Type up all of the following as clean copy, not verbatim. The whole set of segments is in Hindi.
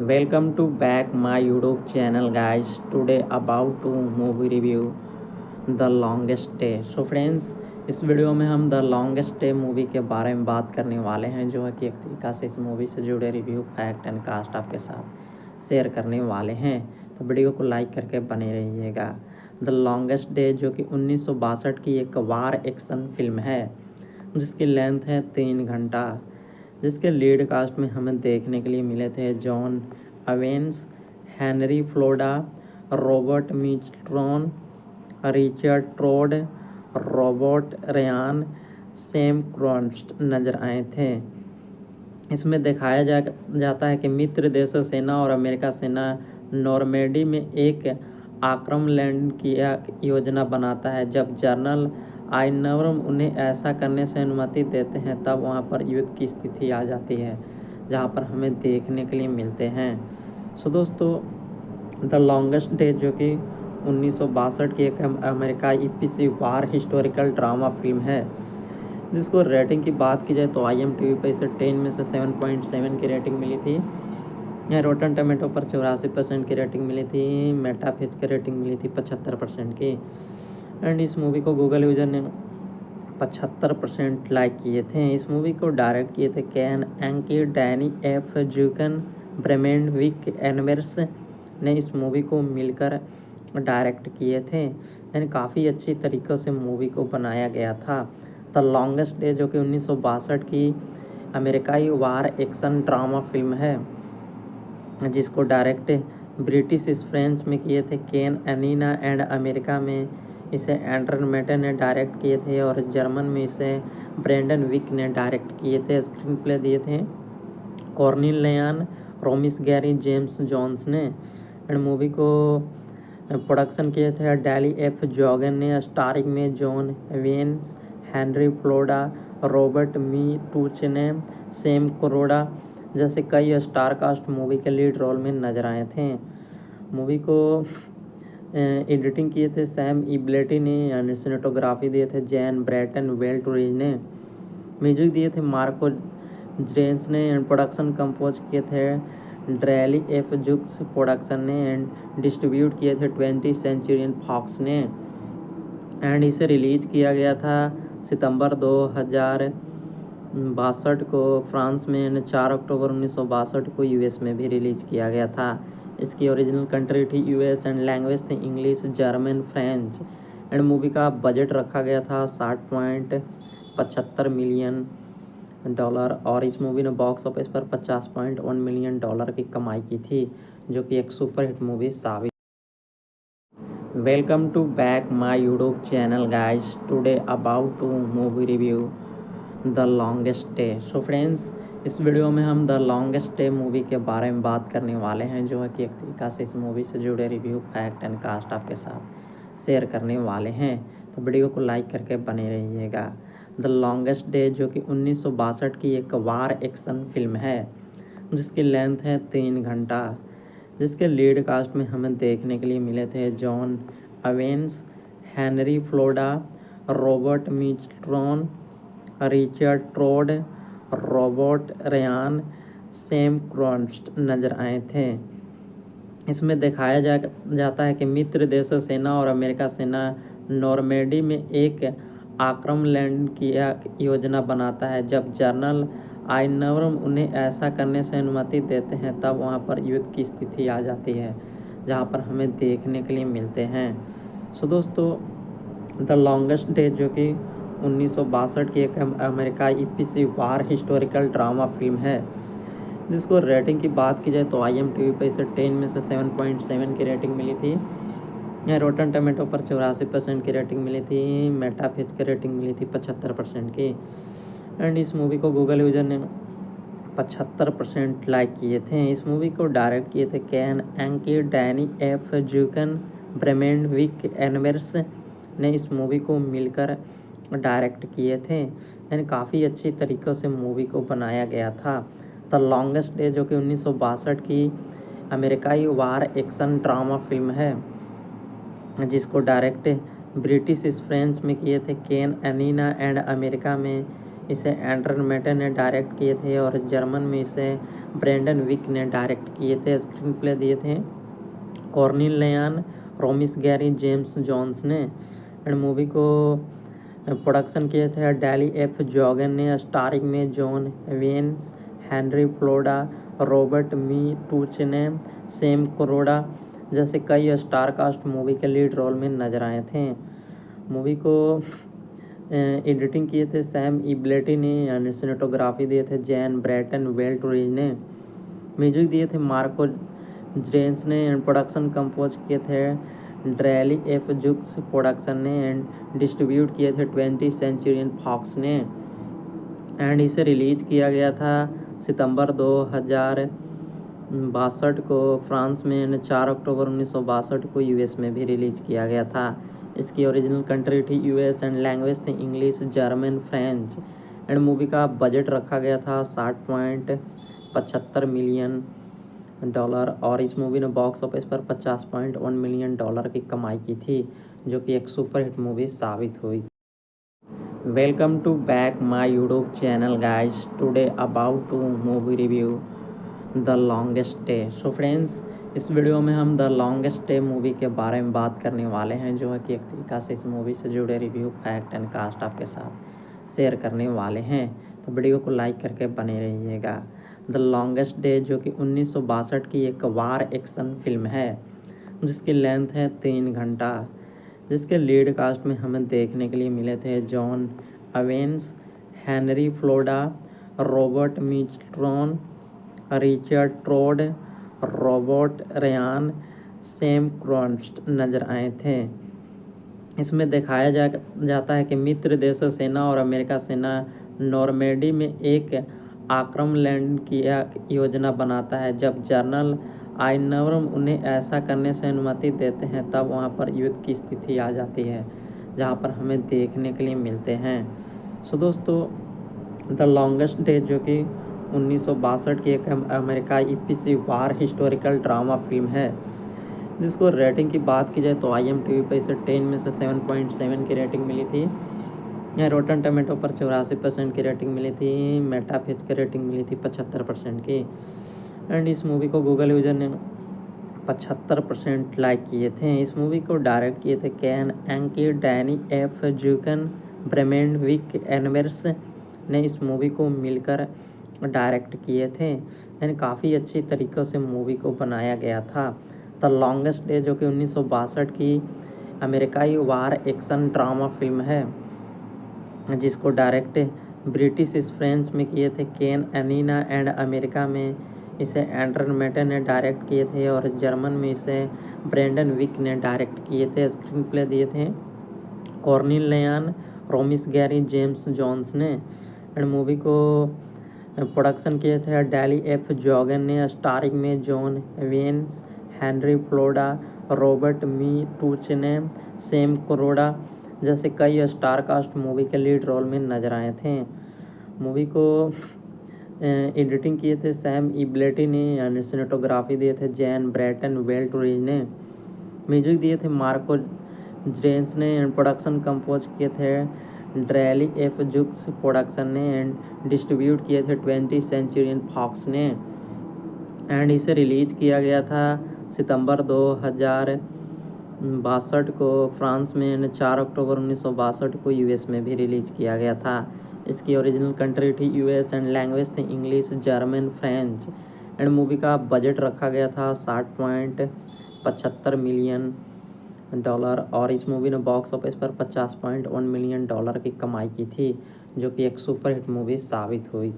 Welcome to back my YouTube channel guys. Today about to movie review The Longest Day. So friends, इस वीडियो में हम द लॉन्गेस्ट डे मूवी के बारे में बात करने वाले हैं, जो है कि एक तरीका से इस मूवी से जुड़े रिव्यू फैक्ट एंड कास्ट आपके साथ शेयर करने वाले हैं। तो वीडियो को लाइक करके बने रहिएगा। द लॉन्गेस्ट डे जो कि 1962 की एक वार एक्शन फिल्म है, जिसकी लेंथ है 3 घंटा, जिसके लीड कास्ट में हमें देखने के लिए मिले थे John Avens, Henry Floda, Robert Mistron, Richard Trode, Robert Ryan, Sam Cronst नजर आए थे। इसमें दिखाया जाता है कि मित्र देशों सेना और अमेरिका सेना नॉर्मेडी में एक आक्रमण लैंड की योजना बनाता है। जब जनरल आइनवरम उन्हें ऐसा करने से अनुमति देते हैं, तब वहां पर युद्ध की स्थिति आ जाती है, जहां पर हमें देखने के लिए मिलते हैं। सो दोस्तों, द लॉन्गेस्ट डे जो कि 1962 की एक अमेरिकाई पीसी वार हिस्टोरिकल ड्रामा फिल्म है, जिसको रेटिंग की बात की जाए तो IMDb पे इसे 10 में से 7.7 की रेटिंग मिली थी। यहाँ रोटन टमेटो पर 84% की रेटिंग मिली थी। मेटाफिच की रेटिंग मिली थी 75% की। एंड इस मूवी को गूगल यूजर ने 75% लाइक किए थे। इस मूवी को डायरेक्ट किए थे can एंकी, Danny F जूकन, ब्रेमेंड Wick inverse ने इस मूवी को मिलकर डायरेक्ट किए थे। यानी काफ़ी अच्छी तरीक़ों से मूवी को बनाया गया था। द लॉन्गेस्ट डे जो कि 1962 की अमेरिकाई वार एक्शन ड्रामा फिल्म है, जिसको डायरेक्ट ब्रिटिश फ्रेंच में किए थे केन एनीना, एंड अमेरिका में इसे एंड्रन मेटन ने डायरेक्ट किए थे, और जर्मन में इसे ब्रेंडन विक ने डायरेक्ट किए थे। स्क्रीन प्ले दिए थे कॉर्निल लेयान, रोमिस गैरी, जेम्स जॉन्स ने। एंड मूवी को प्रोडक्शन किए थे डैली एफ जॉगन ने, स्टारिंग में John veins, Henry Floda, Robert मी टूच ने, सैम क्रोडा जैसे कई स्टार कास्ट मूवी के लीड रोल में नजर आए थे। मूवी को एडिटिंग किए थे सैम इब्लेटी ने, एंड सिनेटोग्राफी दिए थे जैन ब्रैटन वेल्टरीज ने। म्यूजिक दिए थे मार्को जेंस ने, एंड प्रोडक्शन कंपोज किए थे ड्रैली एफ जुक्स प्रोडक्शन ने, एंड डिस्ट्रीब्यूट किए थे 20th सेंचुरी फॉक्स ने। एंड इसे रिलीज किया गया था सितंबर 2062 को फ्रांस में, एंड 4 अक्टूबर 1962 को US में भी रिलीज किया गया था। इसकी ओरिजिनल कंट्री थी US, एंड लैंग्वेज थे English, German, French. And movie का बजट रखा गया था $60.75 मिलियन, और इस मूवी ने बॉक्स ऑफिस पर $50.1 मिलियन की कमाई की थी, जो कि एक सुपरहिट मूवी साबित। Welcome to back my YouTube channel guys. Today about to movie review the longest day. So friends, इस वीडियो में हम द लॉन्गेस्ट डे मूवी के बारे में बात करने वाले हैं, जो है कि एक तरीका से इस मूवी से जुड़े रिव्यू फैक्ट एंड कास्ट आपके साथ शेयर करने वाले हैं। तो वीडियो को लाइक करके बने रहिएगा। द लॉन्गेस्ट डे जो कि 1962 की एक वार एक्शन फिल्म है, जिसकी लेंथ है 3 घंटा, जिसके लीड कास्ट में हमें देखने के लिए मिले थे John Avens, Henry Floda, Robert Mistron, Richard Trode, Robert Ryan, Sam Cronst नजर आए थे। इसमें दिखाया जाता है कि मित्र देशों सेना और अमेरिका सेना नॉर्मेडी में एक आक्रमण लैंड की योजना बनाता है। जब जनरल आइनवरम उन्हें ऐसा करने से अनुमति देते हैं, तब वहां पर युद्ध की स्थिति आ जाती है, जहां पर हमें देखने के लिए मिलते हैं। सो दोस्तों, द लॉन्गेस्ट डे जो कि 1962 की एक अमेरिकाई पीसी वार हिस्टोरिकल ड्रामा फिल्म है, जिसको रेटिंग की बात की जाए तो IMDb पे इसे 10 में से 7.7 की रेटिंग मिली थी। यहाँ रोटन टमेटो पर 84% की रेटिंग मिली थी। मेटाफिच की रेटिंग मिली थी 75% की। एंड इस मूवी को गूगल यूजर ने 75% लाइक किए थे। इस मूवी को डायरेक्ट किए थे can एंकी, Danny F जूकन, ब्रेमेंड Wick inverse ने इस मूवी को मिलकर डायरेक्ट किए थे। यानी काफ़ी अच्छी तरीक़ों से मूवी को बनाया गया था। द लॉन्गेस्ट डे जो कि 1962 की अमेरिकाई वार एक्शन ड्रामा फिल्म है, जिसको डायरेक्ट ब्रिटिश फ्रेंच में किए थे केन एनीना, एंड अमेरिका में इसे एंडर मेटे ने डायरेक्ट किए थे और जर्मन में इसे ब्रेंडन विक ने डायरेक्ट किए थे। स्क्रीन प्ले दिए थे कॉर्निल लेयान, रोमिस गैरी, जेम्स जॉन्स ने। एंड मूवी को प्रोडक्शन किए थे डैली एफ जॉगन ने। स्टारिंग में John veins, Henry Floda, Robert मी टूच ने, सैम कोरोडा जैसे कई स्टार कास्ट मूवी के लीड रोल में नजर आए थे। मूवी को एडिटिंग किए थे सैम इब्लेटी ने एंड सिनेटोग्राफी दिए थे जैन ब्रैटन वेल्टरीज ने। म्यूजिक दिए थे मार्को जेंस ने एंड प्रोडक्शन कंपोज किए थे ड्रैली एफ जुक्स प्रोडक्शन ने एंड डिस्ट्रीब्यूट किए थे 20th सेंचुरी फॉक्स ने। एंड इसे रिलीज किया गया था सितंबर 2062 को फ्रांस में एंड 4 अक्टूबर 1962 को यूएस में भी रिलीज किया गया था। इसकी ओरिजिनल कंट्री थी यूएस एंड लैंग्वेज थी English, German, French. And movie का बजट रखा गया था $60.75 मिलियन और इस मूवी ने बॉक्स ऑफिस पर $50.1 मिलियन की कमाई की थी, जो कि एक सुपरहिट मूवी साबित हुई। Welcome to back my YouTube channel guys. Today about to movie review the longest day. So friends, इस वीडियो में हम द लॉन्गेस्ट डे मूवी के बारे में बात करने वाले हैं, जो है कि एक तरीका से इस मूवी से जुड़े रिव्यू, फैक्ट एंड कास्ट आपके साथ शेयर करने वाले हैं। तो वीडियो को लाइक करके बने रहिएगा। द लॉन्गेस्ट डे जो कि 1962 की एक वार एक्शन फिल्म है, जिसकी लेंथ है 3 घंटा, जिसके लीड कास्ट में हमें देखने के लिए मिले थे John Avens, Henry Floda, Robert Mistron, Richard Trode, Robert Ryan, Sam Cronst नजर आए थे। इसमें दिखाया जाता है कि मित्र देशों सेना और अमेरिका सेना नॉर्मेडी में एक आक्रमण लैंड की योजना बनाता है। जब जनरल आइनवर्म उन्हें ऐसा करने से अनुमति देते हैं, तब वहां पर युद्ध की स्थिति आ जाती है, जहां पर हमें देखने के लिए मिलते हैं। सो दोस्तों, द लॉन्गेस्ट डे जो कि 1962 की एक अमेरिकाई पीसी वार हिस्टोरिकल ड्रामा फिल्म है, जिसको रेटिंग की बात की जाए तो IMDb पे इसे 10 में से 7.7 की रेटिंग मिली थी। रोटन टमेटो पर 84% की रेटिंग मिली थी। मेटाफिच की रेटिंग मिली थी 75% की। एंड इस मूवी को गूगल यूजर ने 75% लाइक किए थे। इस मूवी को डायरेक्ट किए थे can एंकी, Danny F जूकन, ब्रेमेंड Wick inverse ने इस मूवी को मिलकर डायरेक्ट किए थे। एंड काफ़ी अच्छी तरीक़े से मूवी को बनाया गया था। द लॉन्गेस्ट डे जो कि 1962 की अमेरिकाई वार एक्शन ड्रामा फिल्म है, जिसको डायरेक्ट ब्रिटिश फ्रेंच में किए थे केन एनीना एंड अमेरिका में इसे एंडर मेटे ने डायरेक्ट किए थे और जर्मन में इसे ब्रेंडन विक ने डायरेक्ट किए थे। स्क्रीन प्ले दिए थे कॉर्निल लेयान, रोमिस गैरी, जेम्स जॉन्स ने। एंड मूवी को प्रोडक्शन किए थे डैली एफ जॉगन ने। स्टारिंग में John veins, Henry Floda, Robert मी टूच ने, सैम कोरोडा जैसे कई स्टार कास्ट मूवी के लीड रोल में नजर आए थे। मूवी को एडिटिंग किए थे सैम इब्लेटी ने एंड सिनेटोग्राफी दिए थे जैन ब्रैटन वेल्टरीज ने। म्यूजिक दिए थे मार्को जेंस ने एंड प्रोडक्शन कंपोज किए थे ड्रैली एफ जुक्स प्रोडक्शन ने एंड डिस्ट्रीब्यूट किए थे 20th सेंचुरी फॉक्स ने। एंड इसे रिलीज किया गया था सितंबर 2062 को फ्रांस में एंड 4 अक्टूबर 1962 को यूएस में भी रिलीज किया गया था। इसकी ओरिजिनल कंट्री थी यूएस एंड लैंग्वेज थी English, German, French. And movie का बजट रखा गया था $60.75 मिलियन और इस मूवी ने बॉक्स ऑफिस पर $50.1 मिलियन की कमाई की थी, जो कि एक सुपरहिट मूवी साबित हुई।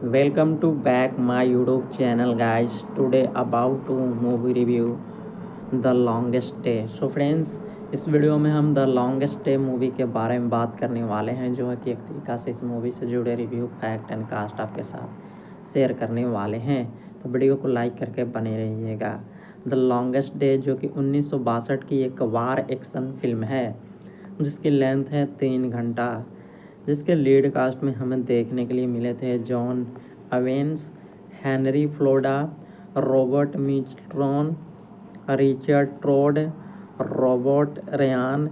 Welcome to back my YouTube channel guys. Today about to movie review the longest day. So friends, इस वीडियो में हम द लॉन्गेस्ट डे मूवी के बारे में बात करने वाले हैं, जो है कि एक तरीका से इस मूवी से जुड़े रिव्यू, फैक्ट एंड कास्ट आपके साथ शेयर करने वाले हैं। तो वीडियो को लाइक करके बने रहिएगा। द लॉन्गेस्ट डे जो कि 1962 की एक वार एक्शन फिल्म है, जिसकी लेंथ है 3 घंटा, जिसके लीड कास्ट में हमें देखने के लिए मिले थे John Avens, Henry Floda, Robert Mistron, Richard Trode, Robert Ryan,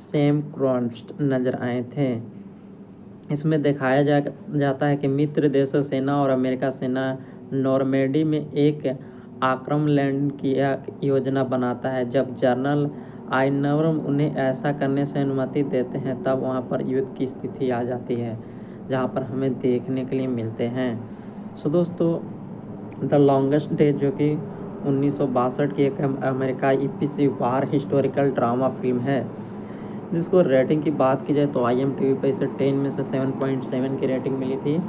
Sam Cronst नजर आए थे। इसमें जाता है कि मित्र देशों सेना और अमेरिका सेना नॉर्मेडी में एक आक्रमण लैंड की योजना बनाता है। जब जनरल आइनवरम उन्हें ऐसा करने से अनुमति देते हैं तब वहां पर युद्ध की स्थिति आ जाती है, जहां पर हमें देखने के लिए मिलते हैं। सो दोस्तों, द लॉन्गेस्ट डे जो कि 1962 की एक अमेरिकाई पीसी वार हिस्टोरिकल ड्रामा फिल्म है, जिसको रेटिंग की बात की जाए तो IMDb पे इसे 10 में से 7.7 की रेटिंग मिली थी।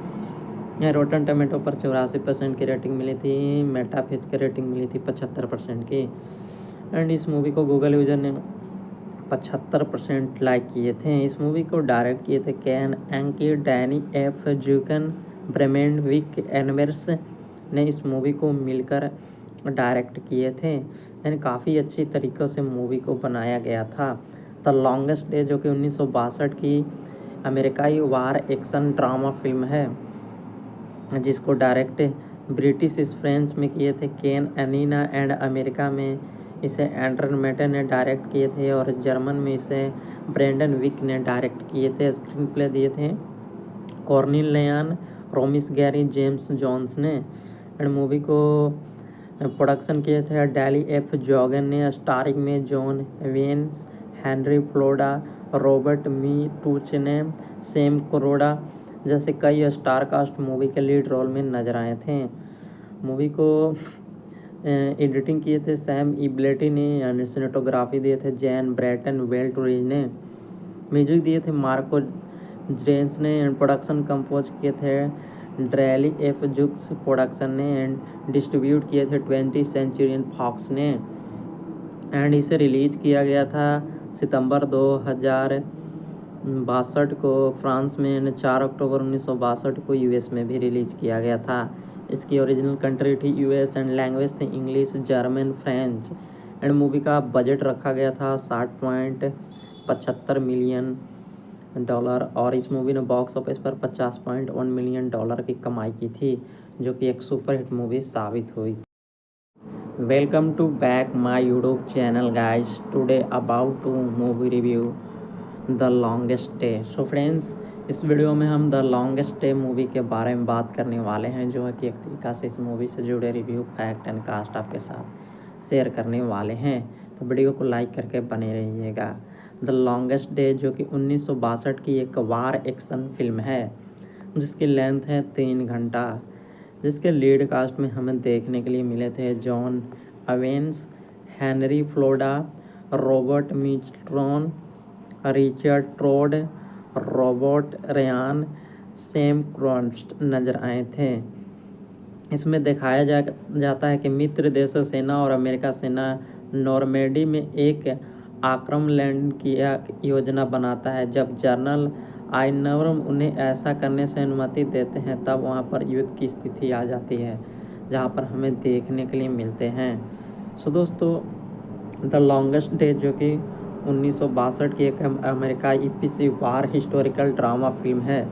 रोटन टमेटो पर 84% की रेटिंग मिली थी। मेटाफिच की रेटिंग मिली थी 75% की। एंड इस मूवी को गूगल यूजर ने 75% लाइक किए थे। इस मूवी को डायरेक्ट किए थे can एंकी, Danny F जूकन, ब्रेमेंड Wick inverse ने इस मूवी को मिलकर डायरेक्ट किए थे। एंड काफ़ी अच्छी तरीक़ों से मूवी को बनाया गया था। द लॉन्गेस्ट डे जो कि 1962 की अमेरिकाई वार एक्शन ड्रामा फिल्म है, जिसको डायरेक्ट ब्रिटिश फ्रेंच में किए थे केन एनीना एंड अमेरिका में इसे एंड्रन मेटन ने डायरेक्ट किए थे और जर्मन में इसे ब्रेंडन विक ने डायरेक्ट किए थे। स्क्रीन प्ले दिए थे कॉर्निल लेयान, रोमिस गैरी, जेम्स जॉन्स ने। एंड मूवी को प्रोडक्शन किए थे डैली एफ जॉगन ने। स्टारिंग में John veins, Henry Floda, Robert मी टूच ने, सैम कोरोडा जैसे कई स्टार कास्ट मूवी के लीड रोल में नजर आए थे। मूवी को एडिटिंग किए थे सैम इब्लेटी ने। एंड सिनेटोग्राफी दिए थे जैन ब्रैटन वेल्टरीज ने। म्यूजिक दिए थे मार्को जेंस ने। एंड प्रोडक्शन कंपोज किए थे ड्रैली एफ जुक्स प्रोडक्शन ने। एंड डिस्ट्रीब्यूट किए थे 20th सेंचुरी फॉक्स ने। एंड इसे रिलीज किया गया था सितंबर 2062 को फ्रांस में। एंड 4 अक्टूबर 1962 को US में भी रिलीज किया गया था। इसकी ओरिजिनल कंट्री थी US एंड लैंग्वेज थी English, German, French. And movie का बजट रखा गया था $60.75 मिलियन और इस मूवी ने बॉक्स ऑफिस पर $50.1 मिलियन की कमाई की थी, जो कि एक सुपरहिट मूवी साबित हुई। Welcome to back my YouTube channel guys. Today about to movie review the longest day. So friends, इस वीडियो में हम द लॉन्गेस्ट डे मूवी के बारे में बात करने वाले हैं, जो है कि एक तरीका से इस मूवी से जुड़े रिव्यू, फैक्ट एंड कास्ट आपके साथ शेयर करने वाले हैं। तो वीडियो को लाइक करके बने रहिएगा। द लॉन्गेस्ट डे जो कि 1962 की एक वार एक्शन फिल्म है, जिसकी लेंथ है 3 घंटा, जिसके लीड कास्ट में हमें देखने के लिए मिले थे John Avens, Henry Floda, Robert Mistron, Richard Trode, Robert Ryan, Sam Cronst नजर आए थे। इसमें जाता है कि मित्र देशों सेना और अमेरिका सेना नॉर्मेडी में एक आक्रमण लैंड की योजना बनाता है। जब जनरल आइनवरम उन्हें ऐसा करने से अनुमति देते हैं तब वहां पर युद्ध की स्थिति आ जाती है, जहां पर हमें देखने के लिए मिलते हैं। सो दोस्तों, द लॉन्गेस्ट डे जो कि 1962 की एक अमेरिकाई पीसी वार हिस्टोरिकल ड्रामा फिल्म है,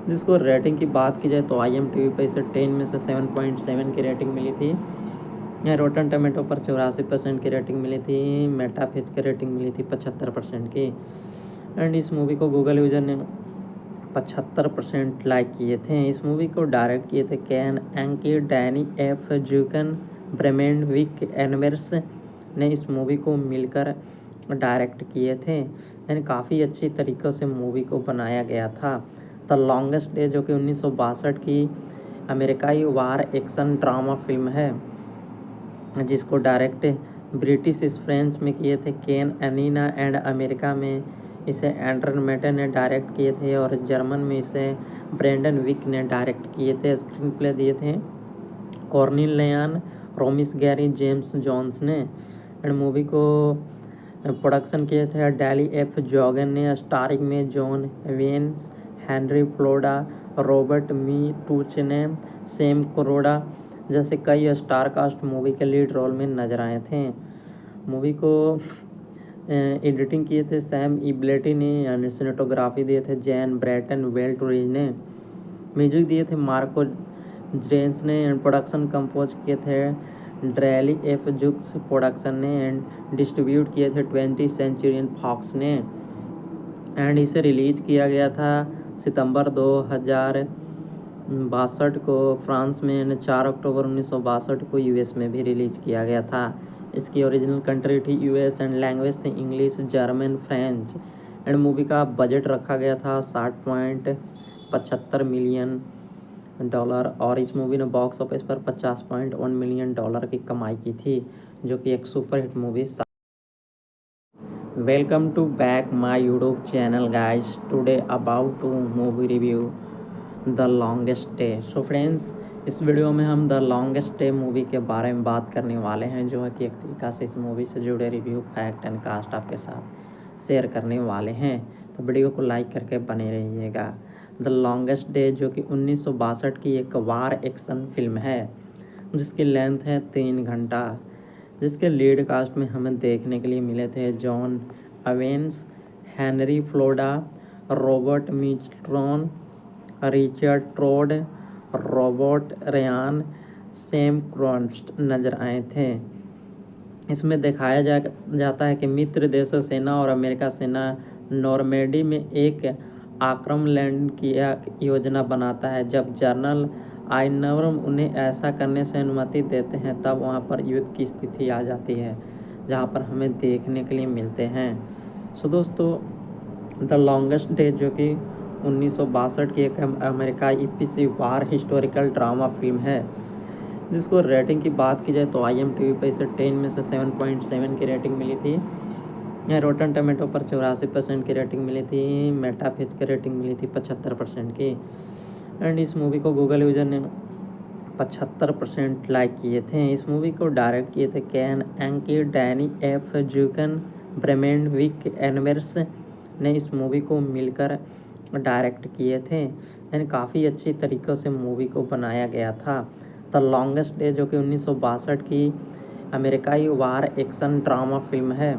जिसको रेटिंग की बात की जाए तो IMDb पे इसे 10 में से 7.7 की रेटिंग मिली थी। रोटन टमेटो पर 84% की रेटिंग मिली थी। मेटाफिच की रेटिंग मिली थी 75% की। एंड इस मूवी को गूगल यूजर ने 75% लाइक किए थे। इस मूवी को डायरेक्ट किए थे can एंकी, Danny F जूकन, ब्रेमेंड Wick inverse ने इस मूवी को मिलकर डायरेक्ट किए थे। एंड काफ़ी अच्छी तरीक़ों से मूवी को बनाया गया था। द लॉन्गेस्ट डे जो कि 1962 की अमेरिकाई वार एक्शन ड्रामा फिल्म है, जिसको डायरेक्ट ब्रिटिश फ्रेंच में किए थे केन एनीना। एंड अमेरिका में इसे एंड्रन मेटन ने डायरेक्ट किए थे और जर्मन में इसे ब्रेंडन विक ने डायरेक्ट किए थे। स्क्रीन प्ले दिए थे कॉर्निल लेयान, रोमिस गैरी, जेम्स जॉन्स ने। एंड मूवी को प्रोडक्शन किए थे डैली एफ जॉगन ने। स्टारिंग में John veins, Henry Floda, Robert मी टूच ने, सैम कोरोडा जैसे कई स्टार कास्ट मूवी के लीड रोल में नजर आए थे। मूवी को एडिटिंग किए थे सैम इब्लेटी ने। एंड सिनेटोग्राफी दिए थे जैन ब्रैटन वेल्टरीज ने। म्यूजिक दिए थे मार्को जेंस ने। एंड प्रोडक्शन कंपोज किए थे ड्रैली एफ जुक्स प्रोडक्शन ने। एंड डिस्ट्रीब्यूट किए थे 20th सेंचुरी फॉक्स ने। एंड इसे रिलीज किया गया था सितंबर 2062 को फ्रांस में एंड 4 अक्टूबर 1962 को यूएस में भी रिलीज किया गया था। इसकी ओरिजिनल कंट्री थी यूएस एंड लैंग्वेज थी English, German, French. And movie का बजट रखा गया था 60.75 मिलियन डॉलर और इस मूवी ने बॉक्स ऑफिस पर 50.1 मिलियन डॉलर की कमाई की थी, जो कि एक superhit movie. Welcome to back my YouTube channel guys. Today about to movie review the longest day. So friends, इस वीडियो में हम द लॉन्गेस्ट डे मूवी के बारे में बात करने वाले हैं, जो है कि एक तरीका से इस मूवी से जुड़े रिव्यू, फैक्ट एंड कास्ट आपके साथ शेयर करने वाले हैं। तो वीडियो को लाइक करके बने रहिएगा। द लॉन्गेस्ट डे जो कि 1962 की एक वार एक्शन फिल्म है, जिसकी लेंथ है 3 घंटा, जिसके लीड कास्ट में हमें देखने के लिए मिले थे John Avens, Henry Floda, Robert Mistron, Richard Trode, Robert Ryan, Sam Cronst नजर आए थे। इसमें दिखाया जाता है कि मित्र देशों सेना और अमेरिका सेना नॉर्मेडी में एक आक्रमण लैंड की योजना बनाता है। जब जनरल आइनवरम उन्हें ऐसा करने से अनुमति देते हैं, तब वहां पर युद्ध की स्थिति आ जाती है, जहां पर हमें देखने के लिए मिलते हैं। सो दोस्तों, द लॉन्गेस्ट डे जो कि 1962 की एक अमेरिकाई एपीसी वार हिस्टोरिकल ड्रामा फिल्म है, जिसको रेटिंग की बात की जाए तो IMDb पे इसे 10 में से 7.7 की रेटिंग मिली थी। रोटन टमेटो पर 84% की रेटिंग मिली थी। मेटाफिच की रेटिंग मिली थी 75% की। एंड इस मूवी को गूगल यूजर ने 75% लाइक किए थे। इस मूवी को डायरेक्ट किए थे can एंकी, Danny F जूकन, ब्रेमेंड Wick inverse ने इस मूवी को मिलकर डायरेक्ट किए थे। एंड काफ़ी अच्छी तरीक़ों से मूवी को बनाया गया था। द लॉन्गेस्ट डे जो कि 1962 की अमेरिकाई वार एक्शन ड्रामा फिल्म है,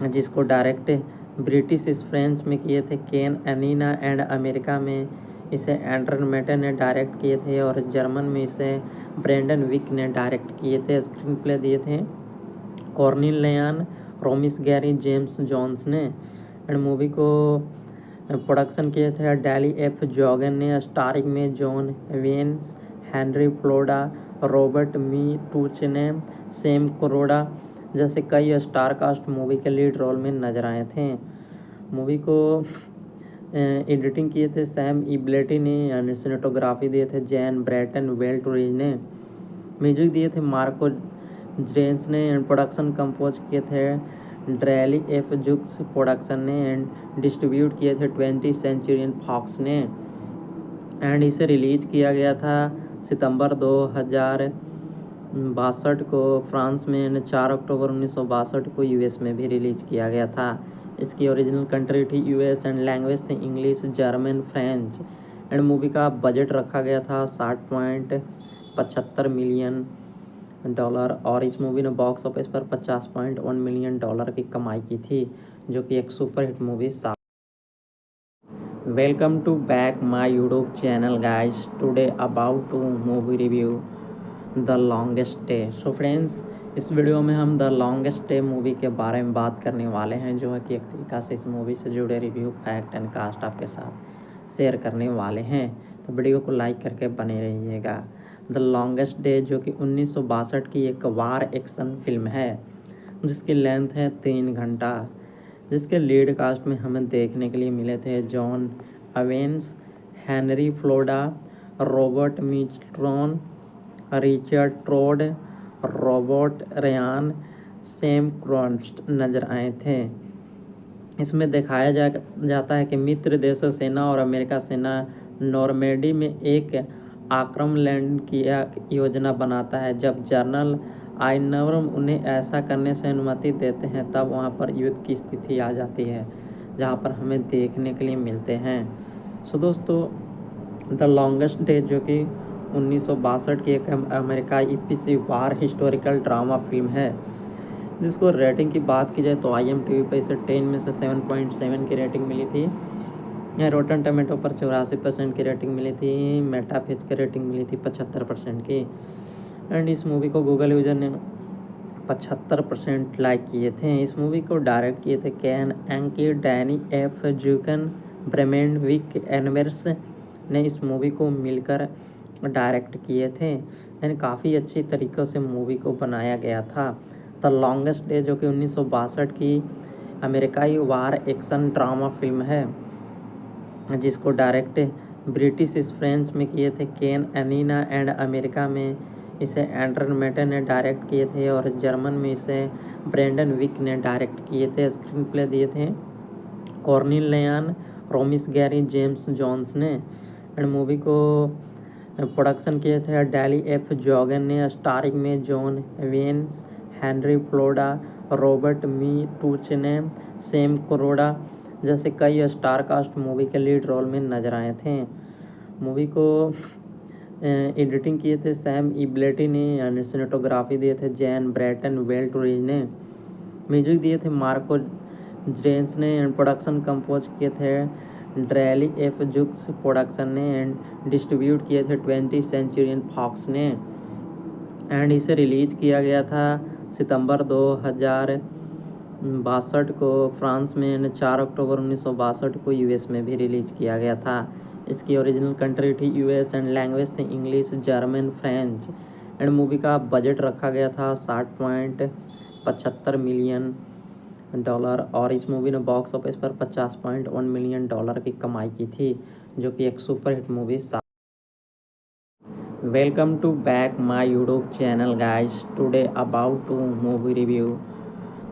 जिसको डायरेक्ट ब्रिटिश फ्रेंच में किए थे केन एनीना, एंड अमेरिका में इसे एंड्रन मेटे ने डायरेक्ट किए थे और जर्मन में इसे ब्रेंडन विक ने डायरेक्ट किए थे। स्क्रीन प्ले दिए थे कॉर्नेलियन रोमिस, गैरी जेम्स जोन्स ने। एंड मूवी को प्रोडक्शन किए थे डैली एफ जॉगन ने, स्टारिंग में John veins, Henry Floda, Robert मी टूच ने, सैम क्रोडा जैसे कई स्टार कास्ट मूवी के लीड रोल में नजर आए थे। मूवी को एडिटिंग किए थे सैम इब्लेटी ने, एंड सिनेटोग्राफी दिए थे जैन ब्रैटन वेल्टरीज ने। म्यूजिक दिए थे मार्को जेंस ने, एंड प्रोडक्शन कंपोज किए थे ड्रैली एफ जुक्स प्रोडक्शन ने, एंड डिस्ट्रीब्यूट किए थे 20th सेंचुरी फॉक्स ने। एंड इसे रिलीज किया गया था सितंबर 2062 को फ्रांस में, एंड 4 अक्टूबर 1962 को यूएस में भी रिलीज किया गया था। इसकी ओरिजिनल कंट्री थी यूएस एंड लैंग्वेज थी English, German, French. And movie का बजट रखा गया था 60.75 मिलियन डॉलर और इस मूवी ने बॉक्स ऑफिस पर 50.1 मिलियन डॉलर की कमाई की थी, जो कि एक superhit movie. Welcome to back my YouTube channel guys. Today about to movie review the longest day. So friends, इस वीडियो में हम द लॉन्गेस्ट डे मूवी के बारे में बात करने वाले हैं, जो है कि एक तरीका से इस मूवी से जुड़े रिव्यू, फैक्ट एंड कास्ट आपके साथ शेयर करने वाले हैं। तो वीडियो को लाइक करके बने रहिएगा। द लॉन्गेस्ट डे जो कि 1962 की एक वार एक्शन फिल्म है, जिसकी लेंथ है 3 घंटा, जिसके लीड कास्ट में हमें देखने के लिए मिले थे John Avens, Henry Floda, Robert Mistron, Richard Trode, Robert Ryan, Sam Cronst नजर आए थे। इसमें दिखाया जाता है कि मित्र देशों सेना और अमेरिका सेना नॉर्मेडी में एक आक्रमण लैंड की योजना बनाता है। जब जनरल आइनवरम उन्हें ऐसा करने से अनुमति देते हैं, तब वहां पर युद्ध की स्थिति आ जाती है, जहां पर हमें देखने के लिए मिलते हैं। सो दोस्तों, द लॉन्गेस्ट डे जो कि 1962 की एक अमेरिकाई एपीसी वार हिस्टोरिकल ड्रामा फिल्म है, जिसको रेटिंग की बात की जाए तो IMDb पे इसे 10 में से 7.7 की रेटिंग मिली थी। रोटन टमेटो पर 84% की रेटिंग मिली थी। मेटाफिच की रेटिंग मिली थी 75% की। एंड इस मूवी को गूगल यूजर ने 75% लाइक किए थे। इस मूवी को डायरेक्ट किए थे can एंकी, Danny F जूकन, ब्रेमेंड Wick inverse ने इस मूवी को मिलकर डायरेक्ट किए थे। यानी काफ़ी अच्छी तरीक़ों से मूवी को बनाया गया था। द लॉन्गेस्ट डे जो कि 1962 की अमेरिकाई वार एक्शन ड्रामा फिल्म है, जिसको डायरेक्ट ब्रिटिश फ्रेंच में किए थे केन एनीना एंड अमेरिका में इसे एंड्रन मेटे ने डायरेक्ट किए थे और जर्मन में इसे ब्रेंडन विक ने डायरेक्ट किए थे। स्क्रीन प्ले दिए थे कॉर्नेलियन रोमिस गैरी जेम्स जॉन्स ने। एंड मूवी को प्रोडक्शन किए थे डैली एफ जॉगन ने। स्टारिंग में John veins, Henry Floda, Robert मी टूच ने, सैम कोरोडा जैसे कई स्टार कास्ट मूवी के लीड रोल में नजर आए थे। मूवी को एडिटिंग किए थे सैम इब्लेटी ने एंड सिनेटोग्राफी दिए थे जैन ब्रैटन वेल्टरीज ने। म्यूजिक दिए थे मार्को जेंस ने एंड प्रोडक्शन कंपोज किए थे ड्रैली एफ जुक्स प्रोडक्शन ने एंड डिस्ट्रीब्यूट किए थे 20th सेंचुरी फॉक्स ने। एंड इसे रिलीज किया गया था सितंबर 2062 को फ्रांस में एंड 4 अक्टूबर 1962 को यूएस में भी रिलीज किया गया था। इसकी ओरिजिनल कंट्री थी यूएस एंड लैंग्वेज थे English, German, French. And movie का बजट रखा गया था $60.75 मिलियन और इस मूवी ने बॉक्स ऑफिस पर $50.1 मिलियन की कमाई की थी, जो कि एक superhit movie. Welcome to back my YouTube channel guys. Today about to movie review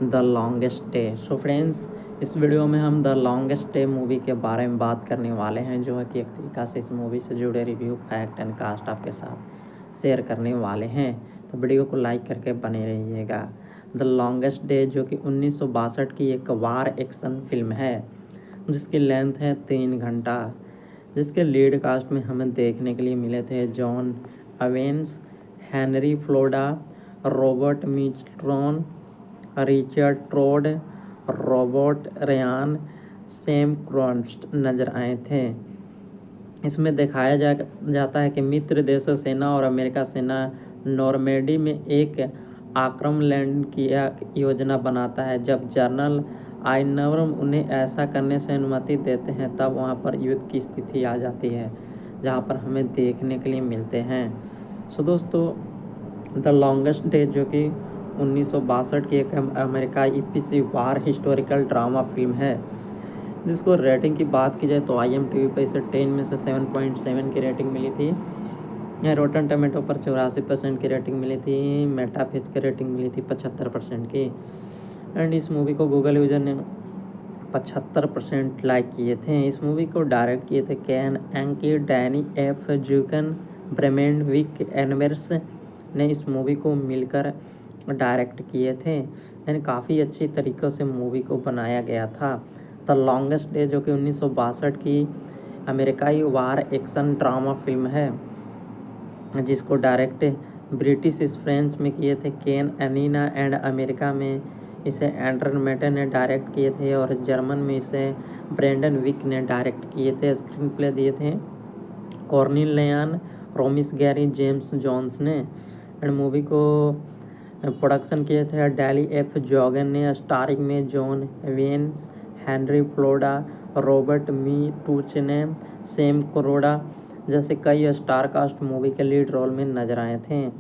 the longest day. So friends, इस वीडियो में हम द लॉन्गेस्ट डे मूवी के बारे में बात करने वाले हैं, जो है कि एक तरीका से इस मूवी से जुड़े रिव्यू, फैक्ट एंड कास्ट आपके साथ शेयर करने वाले हैं। तो वीडियो को लाइक करके बने रहिएगा। द लॉन्गेस्ट डे जो कि 1962 की एक वार एक्शन फिल्म है, जिसकी लेंथ है 3 घंटा, जिसके लीड कास्ट में हमें देखने के लिए मिले थे John Avens, Henry Floda, Robert Mistron, Richard Trode, Robert Ryan, Sam Cronst नजर आए थे। इसमें दिखाया जाता है कि मित्र देशों सेना और अमेरिका सेना नॉर्मेडी में एक आक्रमण लैंड की योजना बनाता है। जब जनरल आइनवर्म उन्हें ऐसा करने से अनुमति देते हैं, तब वहां पर युद्ध की स्थिति आ जाती है, जहां पर हमें देखने के लिए मिलते हैं। सो दोस्तों, द लॉन्गेस्ट डे जो कि 1962 की एक अमेरिकाई एपीसी वार हिस्टोरिकल ड्रामा फिल्म है, जिसको रेटिंग की बात की जाए तो IMDb पे इसे 10 में से 7.7 की रेटिंग मिली थी। रोटन टमेटो पर 84% की रेटिंग मिली थी। मेटाफिच की रेटिंग मिली थी 75% की। एंड इस मूवी को गूगल यूजर ने 75% लाइक किए थे। इस मूवी को डायरेक्ट किए थे can एंकी, Danny F जूकन, ब्रेमेंड Wick inverse ने इस मूवी को मिलकर डायरेक्ट किए थे। यानी काफ़ी अच्छी तरीक़ों से मूवी को बनाया गया था। द लॉन्गेस्ट डे जो कि 1962 की अमेरिकाई वार एक्शन ड्रामा फिल्म है, जिसको डायरेक्ट ब्रिटिश फ्रेंच में किए थे केन एनीना एंड अमेरिका में इसे एंड्रन मेटे ने डायरेक्ट किए थे और जर्मन में इसे ब्रेंडन विक ने डायरेक्ट किए थे। स्क्रीन प्ले दिए थे कॉर्नेलियन रोमिस गैरी जेम्स जॉन्स ने। एंड मूवी को प्रोडक्शन किए थे डैली एफ जॉगन ने। स्टारिंग में John veins, Henry Floda, Robert मी टूच ने, सैम कोरोडा जैसे कई स्टार कास्ट मूवी के लीड रोल में नजर आए थे।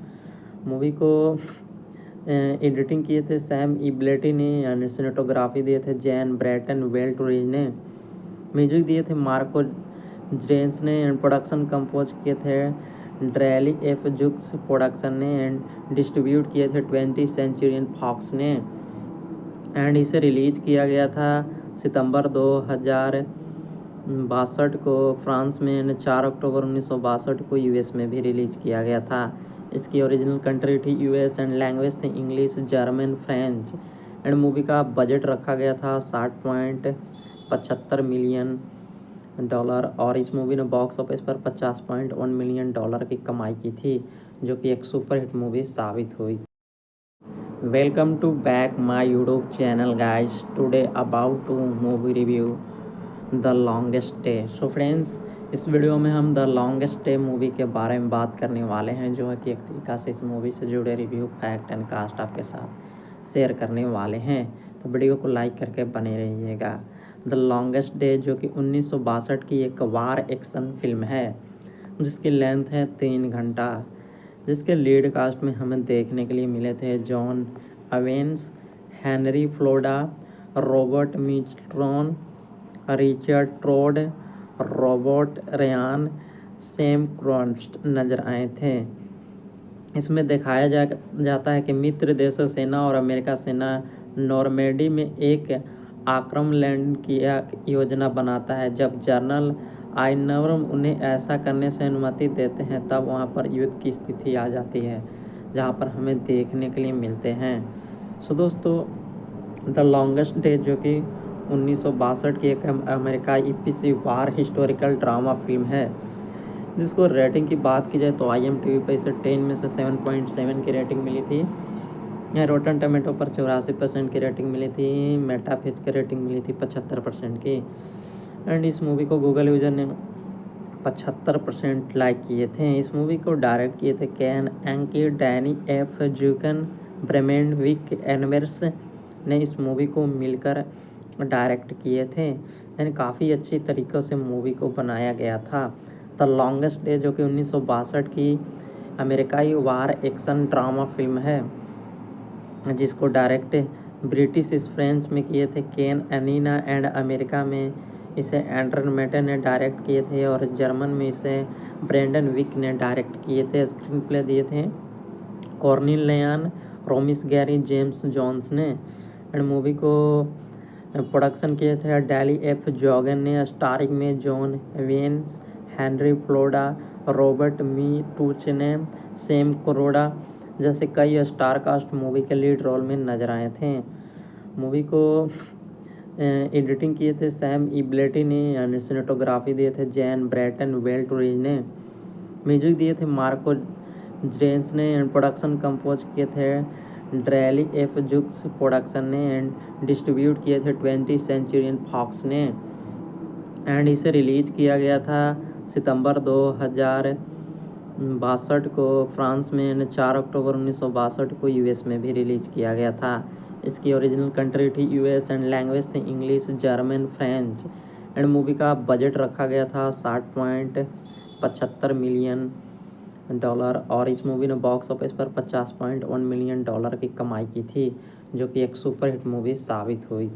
मूवी को एडिटिंग किए थे सैम इब्लेटी ने एंड सिनेटोग्राफी दिए थे जैन ब्रैटन वेल्टरीज ने। म्यूजिक दिए थे मार्को जेंस ने एंड प्रोडक्शन कंपोज किए थे ड्रैली एफ जुक्स प्रोडक्शन ने एंड डिस्ट्रीब्यूट किए थे 20th सेंचुरी फॉक्स ने। एंड इसे रिलीज किया गया था सितंबर 2062 को फ्रांस में एंड 4 अक्टूबर 1962 को यूएस में भी रिलीज किया गया था। इसकी ओरिजिनल कंट्री थी यूएस एंड लैंग्वेज थे English, German, French. And movie का बजट रखा गया था $60.75 मिलियन और इस मूवी ने बॉक्स ऑफिस पर $50.1 मिलियन की कमाई की थी, जो कि एक सुपरहिट मूवी साबित हुई। Welcome to back my YouTube channel guys. Today about to movie review the longest day. So friends, इस वीडियो में हम द लॉन्गेस्ट डे मूवी के बारे में बात करने वाले हैं, जो है कि एक तरीका से इस मूवी से जुड़े रिव्यू, फैक्ट एंड कास्ट आपके साथ शेयर करने वाले हैं। तो वीडियो को लाइक करके बने रहिएगा। द लॉन्गेस्ट डे, जो कि 1962 की एक वार एक्शन फिल्म है जिसकी लेंथ है 3 घंटा, जिसके लीड कास्ट में हमें देखने के लिए मिले थे John Avens, Henry Floda, Robert Mistron, Richard Trode, Robert Ryan, Sam Cronst नजर आए थे। इसमें दिखाया जाता है कि मित्र देशों सेना और अमेरिका सेना नॉर्मेडी में एक आक्रमण लैंड की योजना बनाता है। जब जनरल आइनवरम उन्हें ऐसा करने से अनुमति देते हैं तब वहां पर युद्ध की स्थिति आ जाती है, जहां पर हमें देखने के लिए मिलते हैं। सो दोस्तों, द लॉन्गेस्ट डे, जो कि 1962 की एक अमेरिकाई एपीसी वार हिस्टोरिकल ड्रामा फिल्म है, जिसको रेटिंग की बात की जाए तो IMDb पे इसे 10 में से 7.7 की रेटिंग मिली थी। रोटन टमेटो पर 84% की रेटिंग मिली थी। मेटापिच की रेटिंग मिली थी 75% की। एंड इस मूवी को गूगल यूजर ने 75% लाइक किए थे। इस मूवी को डायरेक्ट किए थे can एंकी, Danny F जूकन, ब्रेमेंड Wick inverse ने इस मूवी को मिलकर डायरेक्ट किए थे। यानी काफ़ी अच्छी तरीक़ों से मूवी को बनाया गया था। द लॉन्गेस्ट डे, जो कि 1962 की अमेरिकाई वार एक्शन ड्रामा फिल्म है, जिसको डायरेक्ट ब्रिटिश फ्रेंच में किए थे केन एनीना, एंड अमेरिका में इसे एंड्रन मेटन ने डायरेक्ट किए थे और जर्मन में इसे ब्रेंडन विक ने डायरेक्ट किए थे। स्क्रीन प्ले दिए थे कॉर्निल लेयान, रोमिस गैरी, जेम्स जॉन्स ने। एंड मूवी को प्रोडक्शन किए थे डैली एफ जॉगन ने। स्टारिंग में John veins, Henry Floda, Robert मी टूच ने, सैम करोड़ा जैसे कई स्टार कास्ट मूवी के लीड रोल में नजर आए थे। मूवी को एडिटिंग किए थे सैम इब्लेटी ने, एंड सिनेटोग्राफी दिए थे जैन ब्रैटन वेल्टरीज ने। म्यूजिक दिए थे मार्को जेंस ने, एंड प्रोडक्शन कंपोज किए थे ड्रैली एफ जुक्स प्रोडक्शन ने, एंड डिस्ट्रीब्यूट किए थे 20th सेंचुरी फॉक्स ने। एंड इसे रिलीज किया गया था सितंबर 2062 को फ्रांस में, एंड 4 अक्टूबर 1962 को US में भी रिलीज किया गया था। इसकी ओरिजिनल कंट्री थी US एंड लैंग्वेज थी English, German, French. And movie का बजट रखा गया था $60.75 मिलियन, और इस मूवी ने बॉक्स ऑफिस पर $50.1 मिलियन की कमाई की थी, जो कि एक सुपरहिट मूवी साबित हुई।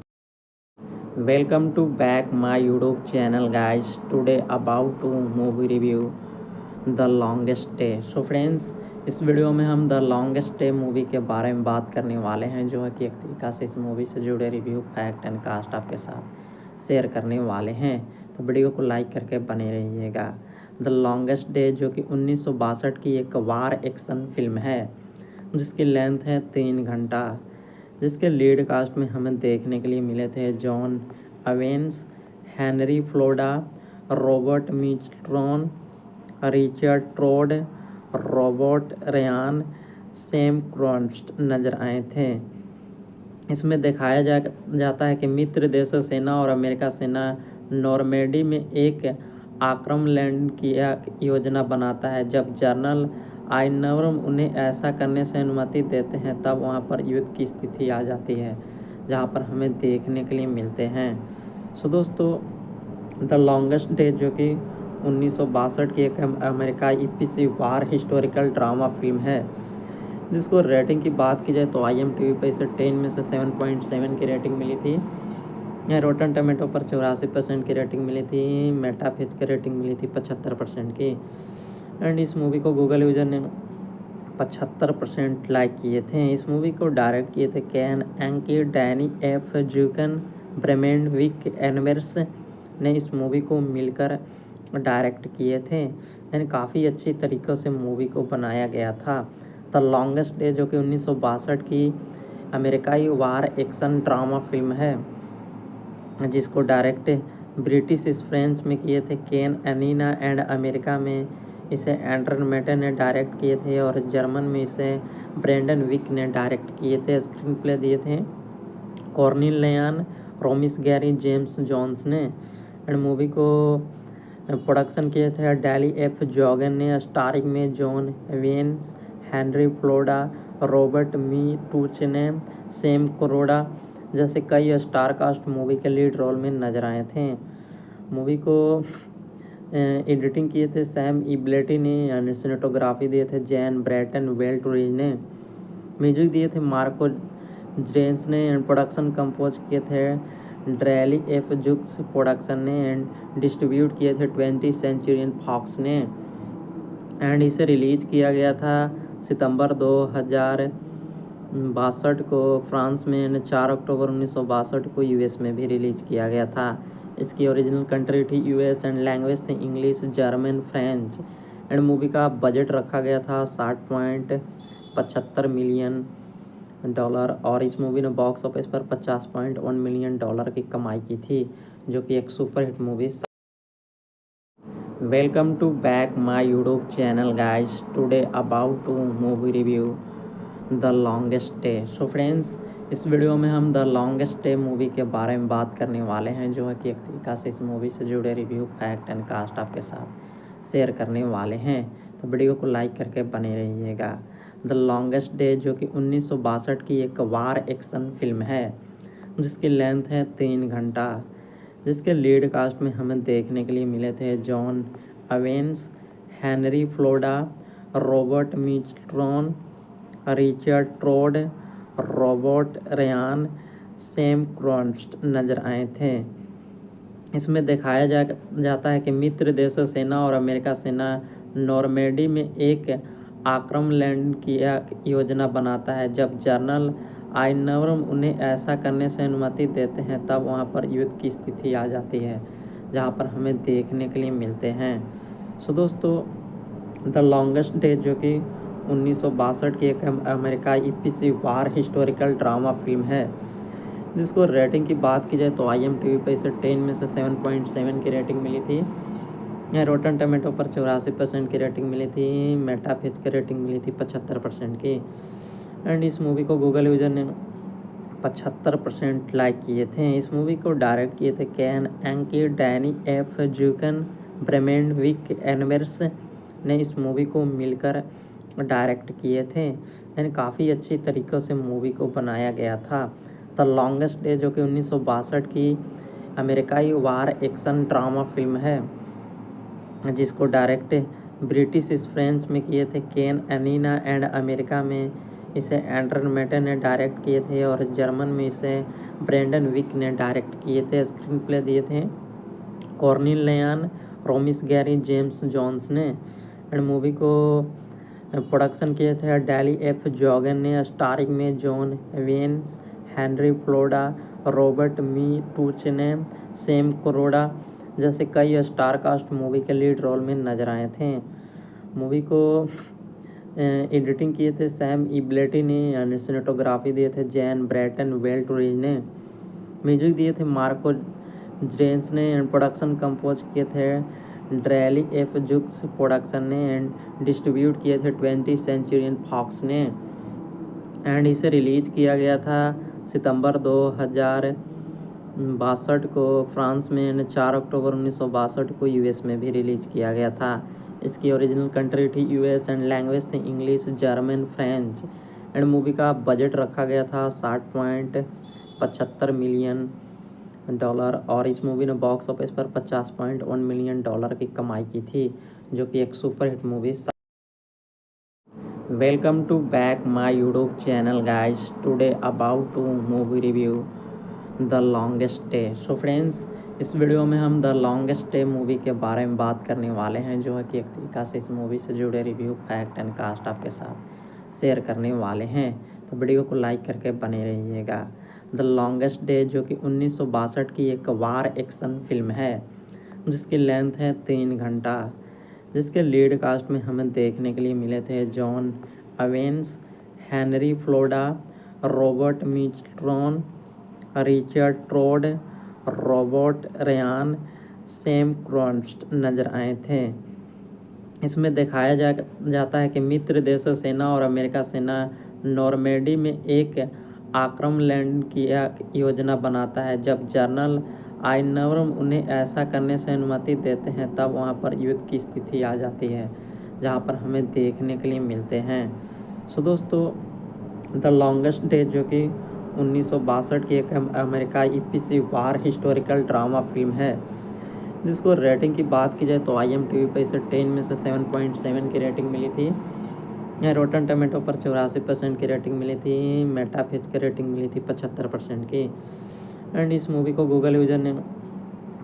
Welcome to back my YouTube channel guys. Today about to movie review the longest day. So friends, इस वीडियो में हम द लॉन्गेस्ट डे मूवी के बारे में बात करने वाले हैं, जो है कि एक तरीक़ा से इस मूवी से जुड़े रिव्यू, फैक्ट एंड कास्ट आपके साथ शेयर करने वाले हैं। तो वीडियो को लाइक करके बने रहिएगा। द लॉन्गेस्ट डे, जो कि 1962 की एक वार एक्शन फिल्म है, जिसकी लेंथ है 3 घंटा, जिसके लीड कास्ट में हमें देखने के लिए मिले थे John Avens, Henry Floda, Robert Mistron, Richard Trode, Robert Ryan, Sam Cronst नजर आए थे। इसमें दिखाया जाता है कि मित्र देशों सेना और अमेरिका सेना नॉर्मेडी में एक आक्रमण लैंड की योजना बनाता है। जब जनरल आइनवरम उन्हें ऐसा करने से अनुमति देते हैं तब वहां पर युद्ध की स्थिति आ जाती है, जहां पर हमें देखने के लिए मिलते हैं। सो दोस्तों, द लॉन्गेस्ट डे, जो कि 1962 की एक अमेरिकाई एपीसी वार हिस्टोरिकल ड्रामा फिल्म है, जिसको रेटिंग की बात की जाए तो IMDb पे इसे 10 में से 7.7 की रेटिंग मिली थी। रोटन टमेटो पर 84% की रेटिंग मिली थी। मेटापिच की रेटिंग मिली थी 75% की। एंड इस मूवी को गूगल यूजर ने 75% लाइक किए थे। इस मूवी को डायरेक्ट किए थे can एंकी, Danny F जूकन, ब्रेमेंड Wick inverse ने इस मूवी को मिलकर डायरेक्ट किए थे। यानी काफ़ी अच्छी तरीक़ों से मूवी को बनाया गया था। द लॉन्गेस्ट डे, जो कि 1962 की अमेरिकाई वार एक्शन ड्रामा फिल्म है, जिसको डायरेक्ट ब्रिटिश फ्रेंच में किए थे केन एनीना, एंड अमेरिका में इसे एंड्रन मेटन ने डायरेक्ट किए थे और जर्मन में इसे ब्रेंडन विक ने डायरेक्ट किए थे। स्क्रीन प्ले दिए थे कॉर्निल लेयान, रोमिस गैरी, जेम्स जॉन्स ने। एंड मूवी को प्रोडक्शन किए थे डैली एफ जॉगन ने। स्टारिंग में John veins, Henry Floda, Robert मी टूच ने, सैम करोड़ा जैसे कई स्टार कास्ट मूवी के लीड रोल में नजर आए थे। मूवी को एडिटिंग किए थे सैम इब्लेटी ने, यानी सिनेटोग्राफी दिए थे जैन ब्रैटन वेल्टरीज ने, म्यूजिक दिए थे मार्को जेंस ने, एंड प्रोडक्शन कंपोज किए थे ड्रैली एफ जुक्स प्रोडक्शन ने, एंड डिस्ट्रीब्यूट किए थे 20th सेंचुरी फॉक्स ने। एंड इसे रिलीज किया गया था सितंबर 2062 को फ्रांस में, एंड 4 अक्टूबर 1962 को यूएस में भी रिलीज किया गया था। इसकी ओरिजिनल कंट्री थी यूएस एंड लैंग्वेज थे English, German, French. And movie का बजट रखा गया था $60.75 मिलियन, और इस मूवी ने बॉक्स ऑफिस पर $50.1 मिलियन की कमाई की थी, जो कि एक superhit movie. Welcome to back my YouTube channel guys. Today about to movie review the longest day. So friends, इस वीडियो में हम द लॉन्गेस्ट डे मूवी के बारे में बात करने वाले हैं, जो है कि एक तरीका से इस मूवी से जुड़े रिव्यू, फैक्ट एंड कास्ट आपके साथ शेयर करने वाले हैं। तो वीडियो को लाइक करके बने रहिएगा। द लॉन्गेस्ट डे जो कि 1962 की एक वार एक्शन फिल्म है, जिसकी लेंथ है 3 घंटा, जिसके लीड कास्ट में हमें देखने के लिए मिले थे John Avens, Henry Floda, Robert Mistron, Richard Trode, Robert Ryan, Sam Cronst नजर आए थे। इसमें दिखाया जाता है कि मित्र देशों सेना और अमेरिका सेना नॉर्मेडी में एक आक्रमण लैंड की योजना बनाता है। जब जनरल आइनवर्म उन्हें ऐसा करने से अनुमति देते हैं, तब वहां पर युद्ध की स्थिति आ जाती है, जहां पर हमें देखने के लिए मिलते हैं। सो दोस्तों, द लॉन्गेस्ट डे जो कि 1962 की एक अमेरिकाई पीसी वार हिस्टोरिकल ड्रामा फिल्म है, जिसको रेटिंग की बात की जाए तो IMDb पे इसे 10 में से 7.7 की रेटिंग मिली थी। यहाँ रोटन टमेटो पर 84% की रेटिंग मिली थी। मेटाफिज की रेटिंग मिली थी 75% की। एंड इस मूवी को गूगल यूजर ने 75% लाइक किए थे। इस मूवी को डायरेक्ट किए थे can एंकी, Danny F जूकन, ब्रेमेंड Wick inverse ने इस मूवी को मिलकर डायरेक्ट किए थे। एंड काफ़ी अच्छी तरीक़ों से मूवी को बनाया गया था। द लॉन्गेस्ट डे जो कि 1962 की अमेरिकाई वार एक्शन ड्रामा फिल्म है, जिसको डायरेक्ट ब्रिटिश फ्रेंच में किए थे केन एनीना, एंड अमेरिका में इसे एंड्रन मेटे ने डायरेक्ट किए थे, और जर्मन में इसे ब्रेंडन विक ने डायरेक्ट किए थे। स्क्रीन प्ले दिए थे कॉर्निल लेयान, रोमिस गैरी, जेम्स जॉन्स ने। एंड मूवी को प्रोडक्शन किए थे डैली एफ जॉगन ने, स्टारिंग में John veins, Henry Floda, Robert मी टूच ने, सैम क्रोडा जैसे कई स्टार कास्ट मूवी के लीड रोल में नजर आए थे। मूवी को एडिटिंग किए थे सैम इब्लेटी ने, यानी सिनेटोग्राफी दिए थे जैन ब्रैटन वेल्टरीज ने, म्यूजिक दिए थे मार्को जेंस ने, एंड प्रोडक्शन कंपोज किए थे ड्रैली एफ जुक्स प्रोडक्शन ने, एंड डिस्ट्रीब्यूट किए थे 20th सेंचुरी फॉक्स ने। एंड इसे रिलीज किया गया था सितंबर 2062 को फ्रांस में, एंड 4 अक्टूबर 1962 को यूएस में भी रिलीज किया गया था। इसकी ओरिजिनल कंट्री थी यूएस एंड लैंग्वेज थे English, German, French. And movie का बजट रखा गया था $60.75 मिलियन, और इस मूवी ने बॉक्स ऑफिस पर $50.1 मिलियन की कमाई की थी, जो कि एक superhit movie. Welcome to back my YouTube channel guys. Today about to movie review the longest day. So friends, इस वीडियो में हम द लॉन्गेस्ट डे मूवी के बारे में बात करने वाले हैं, जो है कि एक तरीका से इस मूवी से जुड़े रिव्यू, फैक्ट एंड कास्ट आपके साथ शेयर करने वाले हैं। तो वीडियो को लाइक करके बने रहिएगा। द लॉन्गेस्ट डे जो कि 1962 की एक वार एक्शन फिल्म है, जिसकी लेंथ है 3 घंटा, जिसके लीड कास्ट में हमें देखने के लिए मिले थे John Avens, Henry Floda, Robert Mistron, Richard Trode, Robert Ryan, Sam Cronst नजर आए थे। इसमें दिखाया जाता है कि मित्र देशों सेना और अमेरिका सेना नॉर्मेडी में एक आक्रमण लैंड की योजना बनाता है। जब जनरल आइनवर्म उन्हें ऐसा करने से अनुमति देते हैं, तब वहां पर युद्ध की स्थिति आ जाती है, जहां पर हमें देखने के लिए मिलते हैं। सो दोस्तों, द लॉन्गेस्ट डे जो कि 1962 की एक अमेरिकाई एपीसी वार हिस्टोरिकल ड्रामा फिल्म है, जिसको रेटिंग की बात की जाए तो IMDb पे इसे 10 में से 7.7 की रेटिंग मिली थी। रोटन टमेटो पर 84% की रेटिंग मिली थी। मेटाफिच की रेटिंग मिली थी 75% की। एंड इस मूवी को गूगल यूजर ने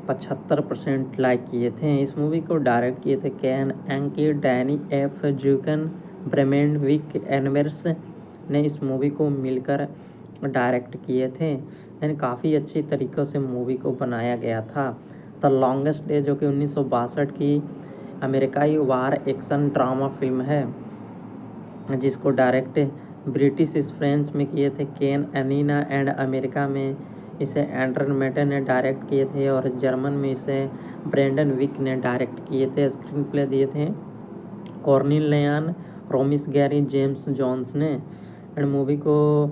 75% लाइक किए थे। इस मूवी को डायरेक्ट किए थे can एंकी, Danny F जूकन, ब्रेमेंड Wick inverse ने इस मूवी को मिलकर डायरेक्ट किए थे। यानी काफ़ी अच्छी तरीक़ों से मूवी को बनाया गया था। द लॉन्गेस्ट डे जो कि 1962 की अमेरिकाई वार एक्शन ड्रामा फिल्म है, जिसको डायरेक्ट ब्रिटिश फ्रेंच में किए थे केन एनीना एंड अमेरिका में इसे एंड्रन मेटे ने डायरेक्ट किए थे और जर्मन में इसे ब्रेंडन विक ने डायरेक्ट किए थे। स्क्रीन प्ले दिए थे कॉर्नेलियन रोमिस गैरी जेम्स जॉन्स ने। एंड मूवी को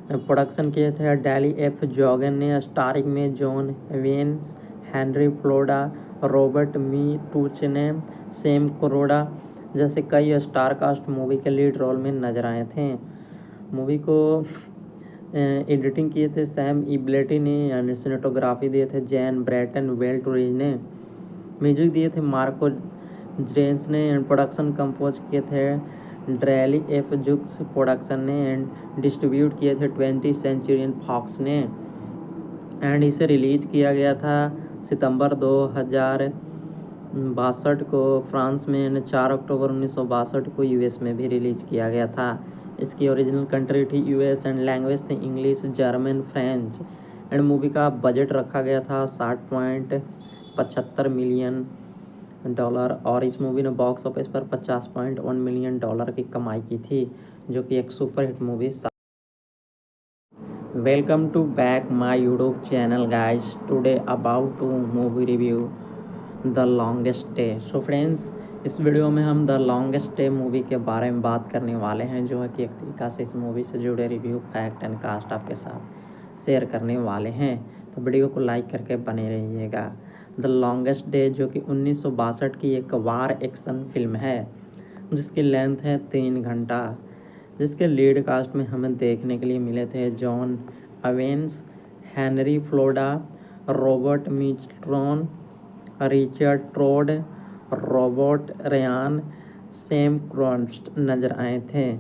प्रोडक्शन किए थे डैली एफ जॉगन ने। स्टारिंग में John veins, Henry Floda, Robert मी टूच ने, सैम कोरोडा जैसे कई स्टार कास्ट मूवी के लीड रोल में नजर आए थे। मूवी को एडिटिंग किए थे सैम इब्लेटी ने। एंड सिनेटोग्राफी दिए थे जैन ब्रैटन वेल्टरीज ने। म्यूजिक दिए थे मार्को जेंस ने। एंड प्रोडक्शन कंपोज किए थे ड्रैली एफ जुक्स प्रोडक्शन ने। एंड डिस्ट्रीब्यूट किए थे 20th सेंचुरी फॉक्स ने। एंड इसे रिलीज किया गया था सितंबर 2062 को फ्रांस में। 4 अक्टूबर 1962 को यूएस में भी रिलीज किया गया था। इसकी ओरिजिनल कंट्री थी यूएस एंड लैंग्वेज थी English, German, French. And movie का बजट रखा गया था $60.75 मिलियन और इस मूवी ने बॉक्स ऑफिस पर $50.1 मिलियन की कमाई की थी, जो कि एक superhit movie. Welcome to back my YouTube channel guys. Today about to movie review the longest day. So friends, इस वीडियो में हम द लॉन्गेस्ट डे मूवी के बारे में बात करने वाले हैं, जो है कि एक तरीका से इस मूवी से जुड़े रिव्यू, फैक्ट एंड कास्ट आपके साथ शेयर करने वाले हैं। तो वीडियो को लाइक करके बने रहिएगा। द लॉन्गेस्ट डे जो कि 1962 की एक वार एक्शन फिल्म है, जिसकी लेंथ है 3 घंटा, जिसके लीड कास्ट में हमें देखने के लिए मिले थे John Avens, Henry Floda, Robert Mistron, Richard Trode, Robert Ryan, Sam Cronst नजर आए थे।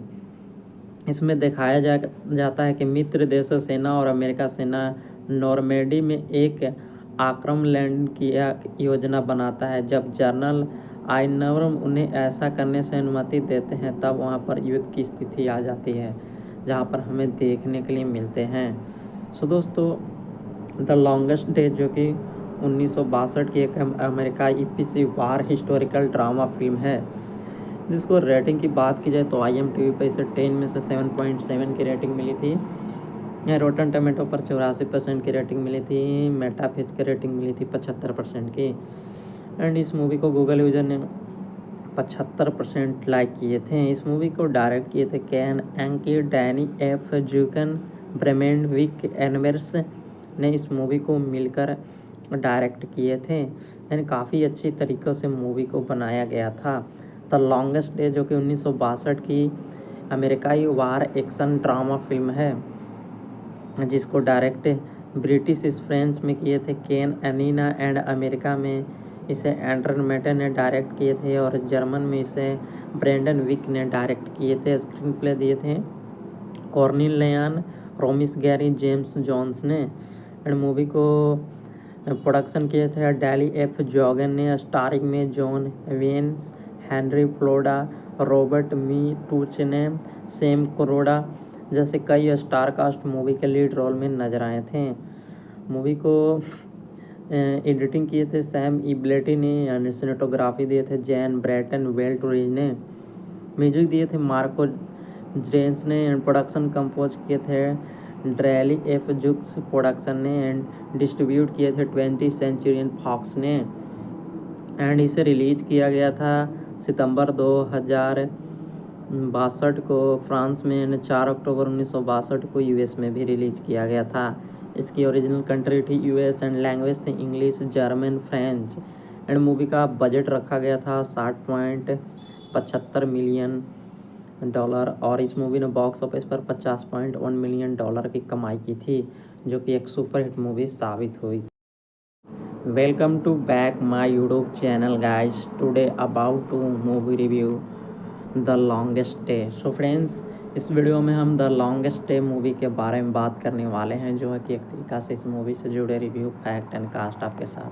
इसमें दिखाया जाता है कि मित्र देशों सेना और अमेरिका सेना नॉर्मेडी में एक आक्रमण लैंड की योजना बनाता है। जब जनरल आइनवर्म उन्हें ऐसा करने से अनुमति देते हैं, तब वहां पर युद्ध की स्थिति आ जाती है, जहां पर हमें देखने के लिए मिलते हैं। सो दोस्तों, द लॉन्गेस्ट डे जो कि 1962 की एक अमेरिकाई एपीसी वार हिस्टोरिकल ड्रामा फिल्म है, जिसको रेटिंग की बात की जाए तो IMDb पे इसे 10 में से 7.7 की रेटिंग मिली थी। रोटन टमेटो पर 84% की रेटिंग मिली थी। मेटाफिच की रेटिंग मिली थी 75% की। एंड इस मूवी को गूगल यूजर ने 75% लाइक किए थे। इस मूवी को डायरेक्ट किए थे can एंकी, Danny F जूकन, ब्रेमेंड Wick inverse ने इस मूवी को मिलकर डायरेक्ट किए थे। यानी काफ़ी अच्छी तरीक़ों से मूवी को बनाया गया था। द लॉन्गेस्ट डे जो कि 1962 की अमेरिकाई वार एक्शन ड्रामा फिल्म है, जिसको डायरेक्ट ब्रिटिश फ्रेंच में किए थे केन एनीना एंड अमेरिका में इसे एंड्रन मेटे ने डायरेक्ट किए थे और जर्मन में इसे ब्रेंडन विक ने डायरेक्ट किए थे। स्क्रीन प्ले दिए थे कॉर्नेलियन रोमिस गैरी जेम्स जॉन्स ने। एंड मूवी को प्रोडक्शन किए थे डैली एफ जॉगन ने। स्टारिंग में John veins, Henry Floda, Robert मी टूच ने, सैम कोरोडा जैसे कई स्टार कास्ट मूवी के लीड रोल में नजर आए थे। मूवी को एडिटिंग किए थे सैम इब्लेटी ने। एंड सिनेटोग्राफी दिए थे जैन ब्रैटन वेल्टरीज ने। म्यूजिक दिए थे मार्को जेंस ने। एंड प्रोडक्शन कंपोज किए थे ड्रैली एफ जुक्स प्रोडक्शन ने। एंड डिस्ट्रीब्यूट किए थे 20th सेंचुरी फॉक्स ने। एंड इसे रिलीज किया गया था सितंबर 2062 को फ्रांस में। 4 अक्टूबर 1962 को यूएस में भी रिलीज किया गया था। इसकी ओरिजिनल कंट्री थी यूएस एंड लैंग्वेज थी English, German, French. And movie का बजट रखा गया था $60.75 मिलियन डॉलर और इस मूवी ने बॉक्स ऑफिस पर 50.1 मिलियन डॉलर की कमाई की थी, जो कि एक सुपरहिट मूवी साबित हुई। Welcome to back my YouTube channel guys. Today about to movie review the longest day. So friends, इस वीडियो में हम द लॉन्गेस्ट डे मूवी के बारे में बात करने वाले हैं, जो है कि एक तरीका से इस मूवी से जुड़े रिव्यू, फैक्ट एंड कास्ट आपके साथ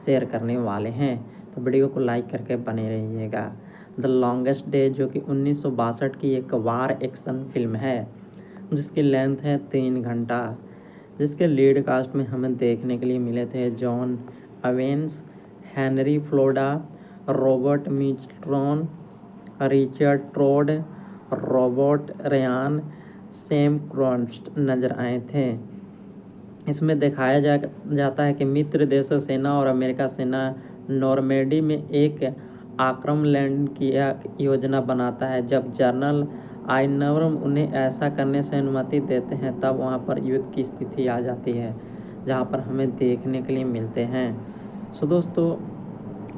शेयर करने वाले हैं। तो वीडियो को लाइक करके बने रहिएगा। द लॉन्गेस्ट डे जो कि 1962 की एक वार एक्शन फिल्म है, जिसकी लेंथ है 3 घंटा, जिसके लीड कास्ट में हमें देखने के लिए मिले थे John Avens, Henry Floda, Robert Mistron, Richard Trode, Robert Ryan, Sam Cronst नजर आए थे। इसमें दिखाया जाता है कि मित्र देशों सेना और अमेरिका सेना नॉर्मेडी में एक आक्रमण लैंड की योजना बनाता है। जब जनरल आइनवरम उन्हें ऐसा करने से अनुमति देते हैं, तब वहां पर युद्ध की स्थिति आ जाती है, जहां पर हमें देखने के लिए मिलते हैं। सो दोस्तों,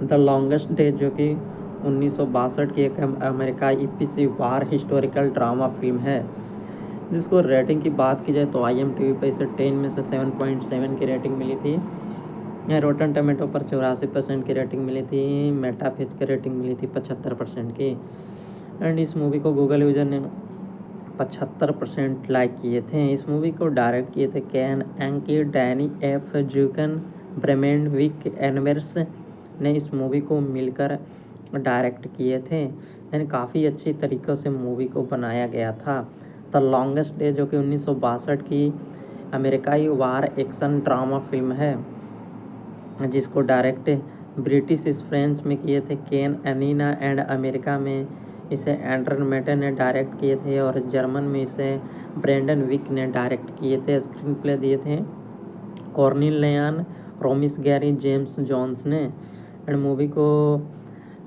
द लॉन्गेस्ट डे जो कि 1962 की एक अमेरिकाई ईपीसी वार हिस्टोरिकल ड्रामा फिल्म है, जिसको रेटिंग की बात की जाए तो IMDb पे इसे 10 में से 7.7 की रेटिंग मिली थी। रोटन टमेटो पर 84% की रेटिंग मिली थी। मेटाफिच की रेटिंग मिली थी 75% की। एंड इस मूवी को गूगल यूजर ने 75% लाइक किए थे। इस मूवी को डायरेक्ट किए थे can एंकी, Danny F जूकन, ब्रेमेंड Wick inverse ने इस मूवी को मिलकर डायरेक्ट किए थे। यानी काफ़ी अच्छी तरीक़े से मूवी को बनाया गया था। द लॉन्गेस्ट डे जो कि 1962 की अमेरिकाई वार एक्शन ड्रामा फिल्म है, जिसको डायरेक्ट ब्रिटिश फ्रेंच में किए थे केन एनीना, एंड अमेरिका में इसे एंड्रन मेटन ने डायरेक्ट किए थे, और जर्मन में इसे ब्रेंडन विक ने डायरेक्ट किए थे। स्क्रीन प्ले दिए थे कॉर्नेलियन रोमिस, गैरी जेम्स जोन्स ने। एंड मूवी को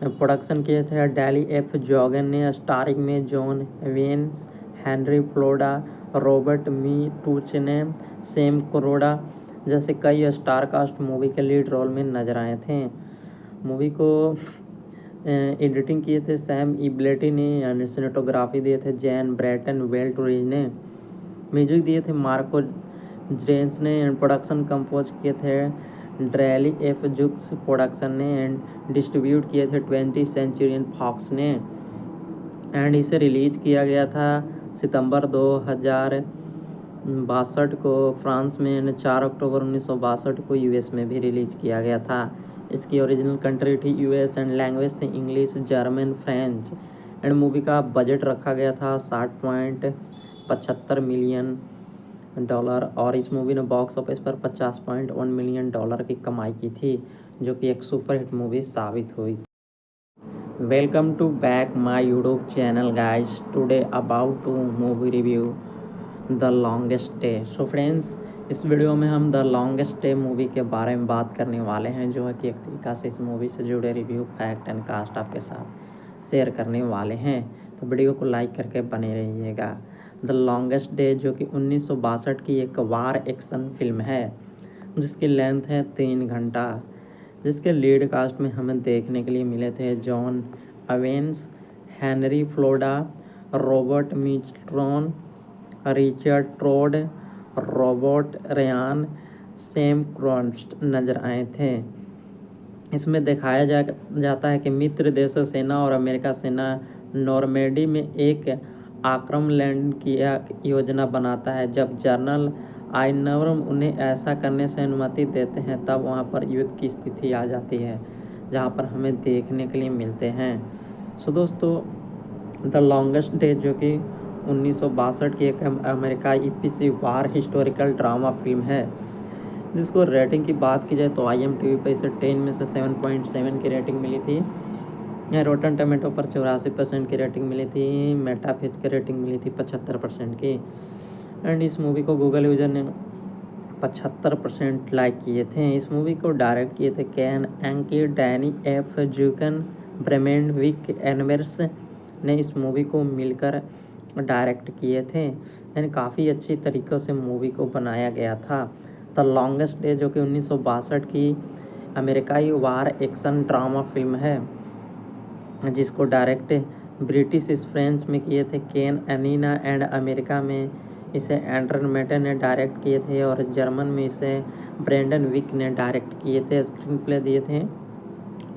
प्रोडक्शन किए थे डैली एफ जॉगन ने, स्टारिंग में John veins, Henry Floda, Robert मी टूच ने, सैम क्रोडा जैसे कई स्टार कास्ट मूवी के लीड रोल में नजर आए थे। मूवी को एडिटिंग किए थे सैम इब्लेटी ने, एंड सिनेटोग्राफी दिए थे जैन ब्रैटन वेल्टरीज ने। म्यूजिक दिए थे मार्को जेंस ने, एंड प्रोडक्शन कंपोज किए थे ड्रैली एफ जुक्स प्रोडक्शन ने, एंड डिस्ट्रीब्यूट किए थे 20th सेंचुरी फॉक्स ने। एंड इसे रिलीज किया गया था सितंबर 2062 को फ्रांस में, एंड 4 अक्टूबर 1962 को US में भी रिलीज किया गया था। इसकी ओरिजिनल कंट्री थी US, एंड लैंग्वेज थी English, German, French. And movie का बजट रखा गया था 60.75 मिलियन डॉलर, और इस मूवी ने बॉक्स ऑफिस पर 50.1 मिलियन डॉलर की कमाई की थी, जो कि एक सुपरहिट मूवी साबित हुई। Welcome to back my YouTube channel guys. Today about to movie review the longest day. So friends, इस वीडियो में हम द लॉन्गेस्ट डे मूवी के बारे में बात करने वाले हैं, जो है कि एक तरीका से इस मूवी से जुड़े रिव्यू, फैक्ट एंड कास्ट आपके साथ शेयर करने वाले हैं। तो वीडियो को लाइक करके बने रहिएगा। द लॉन्गेस्ट डे जो कि 1962 की एक वार एक्शन फिल्म है, जिसकी लेंथ है 3 घंटा, जिसके लीड कास्ट में हमें देखने के लिए मिले थे John Avens, Henry Floda, Robert Mistron, Richard Trode, Robert Ryan, Sam Cronst नजर आए थे। इसमें दिखाया जाता है कि मित्र देशों सेना और अमेरिका सेना नॉर्मेडी में एक आक्रमण लैंड की योजना बनाता है। जब जनरल आइनवरम उन्हें ऐसा करने से अनुमति देते हैं, तब वहां पर युद्ध की स्थिति आ जाती है, जहां पर हमें देखने के लिए मिलते हैं। सो दोस्तों, द लॉन्गेस्ट डे जो कि 1962 की एक अमेरिकाई ईपीसी वार हिस्टोरिकल ड्रामा फिल्म है, जिसको रेटिंग की बात की जाए तो IMDb पे इसे 10 में से 7.7 की रेटिंग मिली थी। रोटन टमेटो पर 84% की रेटिंग मिली थी। मेटाफिच की रेटिंग मिली थी 75% की। एंड इस मूवी को गूगल यूजर ने 75% लाइक किए थे। इस मूवी को डायरेक्ट किए थे can एंकी, Danny F जूकन, ब्रेमेंड Wick inverse ने इस मूवी को मिलकर डायरेक्ट किए थे। यानी काफ़ी अच्छी तरीक़े से मूवी को बनाया गया था। द लॉन्गेस्ट डे जो कि 1962 की अमेरिकाई वार एक्शन ड्रामा फिल्म है, जिसको डायरेक्ट ब्रिटिश इस फ्रेंच में किए थे केन एनीना एंड अमेरिका में इसे एंड्रन मेटे ने डायरेक्ट किए थे और जर्मन में इसे ब्रेंडन विक ने डायरेक्ट किए थे। स्क्रीन प्ले दिए थे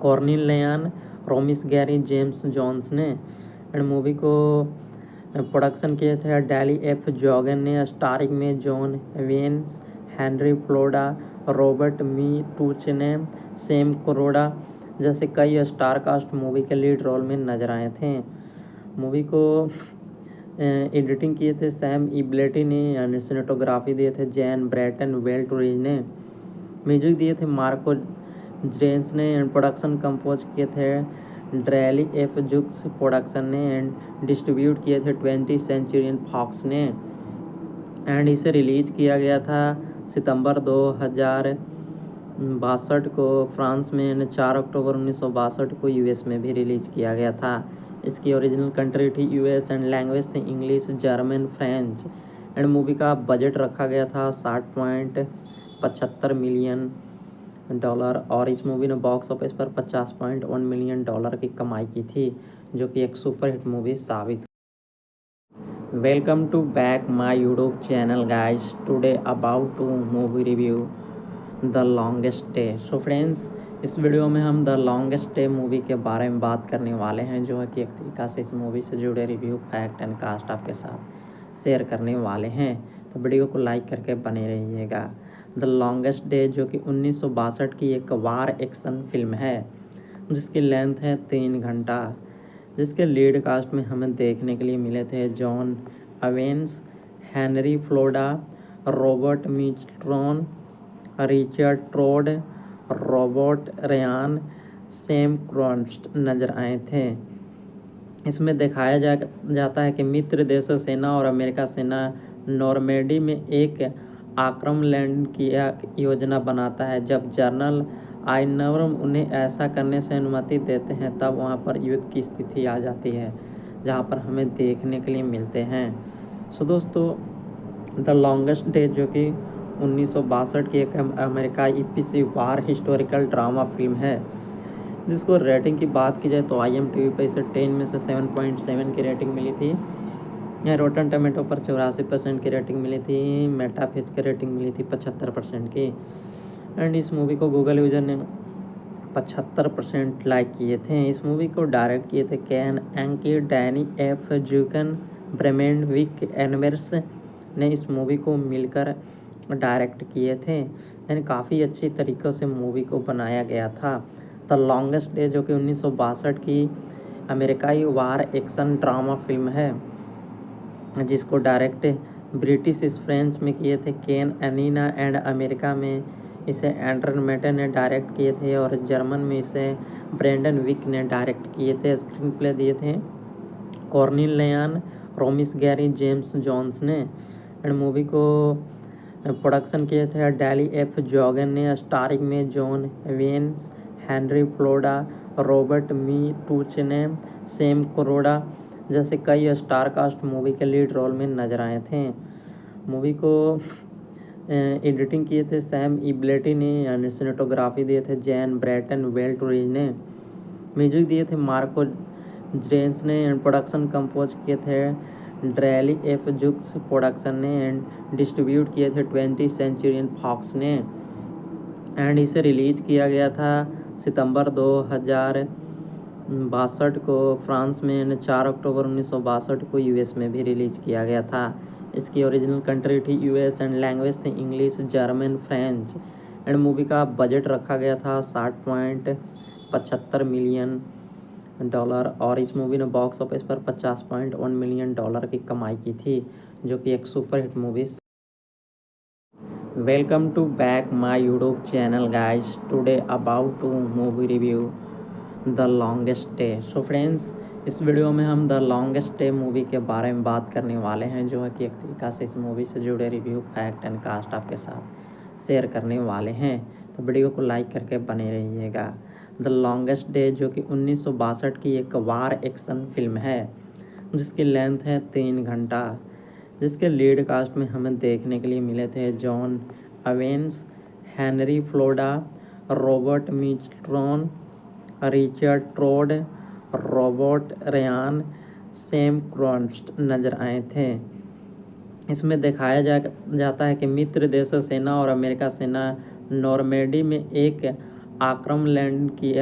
कॉर्नेलियन रोमिस गैरी जेम्स जोन्स ने एंड मूवी को प्रोडक्शन किए थे डैली एफ जॉगन ने। स्टारिंग में John veins, Henry Floda, Robert मी टूच ने, सैम करोड़ा जैसे कई स्टार कास्ट मूवी के लीड रोल में नजर आए थे। मूवी को एडिटिंग किए थे सैम इब्लेटी ने एंड सिनेटोग्राफी दिए थे जैन ब्रैटन वेल्टरीज ने। म्यूजिक दिए थे मार्को जेंस ने एंड प्रोडक्शन कंपोज किए थे ड्रैली एफ जुक्स प्रोडक्शन ने एंड डिस्ट्रीब्यूट किए थे 20th सेंचुरी फॉक्स ने। एंड इसे रिलीज किया गया था सितंबर 2062 को फ्रांस में एंड 4 अक्टूबर 1962 को यूएस में भी रिलीज किया गया था। इसकी ओरिजिनल कंट्री थी यूएस एंड लैंग्वेज थी English, German, French. And movie का बजट रखा गया था $60.75 मिलियन और इस मूवी ने बॉक्स ऑफिस पर $50.1 मिलियन की कमाई की थी, जो कि एक सुपरहिट मूवी साबित हुई। Welcome to back my YouTube channel guys. Today about to movie review the longest day. So friends, इस वीडियो में हम द लॉन्गेस्ट डे मूवी के बारे में बात करने वाले हैं, जो है कि एक तरीका से इस मूवी से जुड़े रिव्यू, फैक्ट एंड कास्ट आपके साथ शेयर करने वाले हैं। तो वीडियो को लाइक करके बने रहिएगा। द लॉन्गेस्ट डे जो कि 1962 की एक वार एक्शन फिल्म है, जिसकी लेंथ है 3 घंटा, जिसके लीड कास्ट में हमें देखने के लिए मिले थे John Avens, Henry Floda, Robert Mistron, Richard Trode, Robert Ryan, Sam Cronst नजर आए थे। इसमें दिखाया जाता है कि मित्र देशों सेना और अमेरिका सेना नॉर्मेडी में एक आक्रमण लैंड की योजना बनाता है। जब जनरल आइनवरम उन्हें ऐसा करने से अनुमति देते हैं, तब वहां पर युद्ध की स्थिति आ जाती है, जहां पर हमें देखने के लिए मिलते हैं। सो दोस्तों, द लॉन्गेस्ट डे जो कि 1962 की एक अमेरिकाई पीसी वार हिस्टोरिकल ड्रामा फिल्म है, जिसको रेटिंग की बात की जाए तो IMDb पे इसे 10 में से 7.7 की रेटिंग मिली थी। रोटन टमेटो पर 84% की रेटिंग मिली थी। मेटाफिच की रेटिंग मिली थी 75% की। एंड इस मूवी को गूगल यूजर ने 75% लाइक किए थे। इस मूवी को डायरेक्ट किए थे can एंकी, Danny F जूकन, ब्रेमेंड Wick inverse ने इस मूवी को मिलकर डायरेक्ट किए थे। यानी काफ़ी अच्छी तरीक़ों से मूवी को बनाया गया था। द लॉन्गेस्ट डे जो कि 1962 की अमेरिकाई वार एक्शन ड्रामा फिल्म है, जिसको डायरेक्ट ब्रिटिश इस फ्रेंच में किए थे केन एनीना एंड अमेरिका में इसे एंड्रन मेटे ने डायरेक्ट किए थे और जर्मन में इसे ब्रेंडन विक ने डायरेक्ट किए थे। स्क्रीन प्ले दिए थे कॉर्नेलियन रोमिस गैरी जेम्स जोन्स ने एंड मूवी को प्रोडक्शन किए थे डैली एफ जॉगन ने। स्टारिंग में John veins, Henry Floda, Robert मी टूच ने, सैम करोड़ा जैसे कई स्टार कास्ट मूवी के लीड रोल में नजर आए थे। मूवी को एडिटिंग किए थे सैम इब्लेटी ने एंड सिनेटोग्राफी दिए थे जैन ब्रैटन वेल्टरीज ने। म्यूजिक दिए थे मार्को जेंस ने एंड प्रोडक्शन कंपोज किए थे ड्रैली एफ जुक्स प्रोडक्शन ने एंड डिस्ट्रीब्यूट किए थे 20th सेंचुरी फॉक्स ने। एंड इसे रिलीज किया गया था सितंबर 2062 को फ्रांस में एंड 4 अक्टूबर 1962 को यूएस में भी रिलीज किया गया था। इसकी ओरिजिनल कंट्री थी यूएस एंड लैंग्वेज थी English, German, French. And movie का बजट रखा गया था $60.75 मिलियन और इस मूवी ने बॉक्स ऑफिस पर $50.1 मिलियन की कमाई की थी, जो कि एक superhit movie. Welcome to back my YouTube channel guys. Today about to movie review the longest day. So friends, इस वीडियो में हम द लॉन्गेस्ट डे मूवी के बारे में बात करने वाले हैं, जो है कि एक तरीका से इस मूवी से जुड़े रिव्यू, फैक्ट एंड कास्ट आपके साथ शेयर करने वाले हैं। तो वीडियो को लाइक करके बने रहिएगा। द लॉन्गेस्ट डे जो कि 1962 की एक वार एक्शन फिल्म है, जिसकी लेंथ है 3 घंटा, जिसके लीड कास्ट में हमें देखने के लिए मिले थे John Avens, Henry Floda, Robert Mistron, Richard Trode, Robert Ryan, Sam Cronst नजर आए थे। इसमें दिखाया जाता है कि मित्र देशों सेना और अमेरिका सेना नॉर्मेडी में एक आक्रमण लैंड की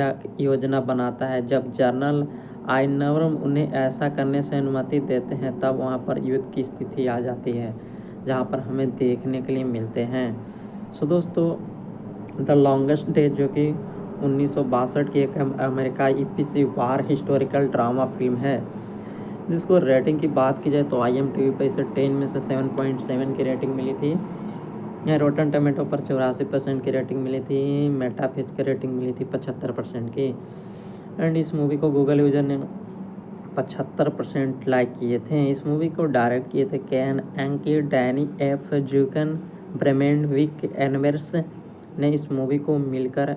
योजना बनाता है। जब जनरल आइनवरम उन्हें ऐसा करने से अनुमति देते हैं तब वहां पर युद्ध की स्थिति आ जाती है, जहां पर हमें देखने के लिए मिलते हैं। सो दोस्तों, द लॉन्गेस्ट डे जो कि 1962 की एक अमेरिकाई ईपीसी वार हिस्टोरिकल ड्रामा फिल्म है, जिसको रेटिंग की बात की जाए तो IMDb पर इसे 10 में से 7.7 की रेटिंग मिली थी। यहाँ रोटन टमेटो पर 84% की रेटिंग मिली थी। मेटाफिज की रेटिंग मिली थी 75% की। एंड इस मूवी को गूगल यूजर ने 75% लाइक किए थे। इस मूवी को डायरेक्ट किए थे can एंकी, Danny F जूकन, ब्रेमेंड Wick inverse ने इस मूवी को मिलकर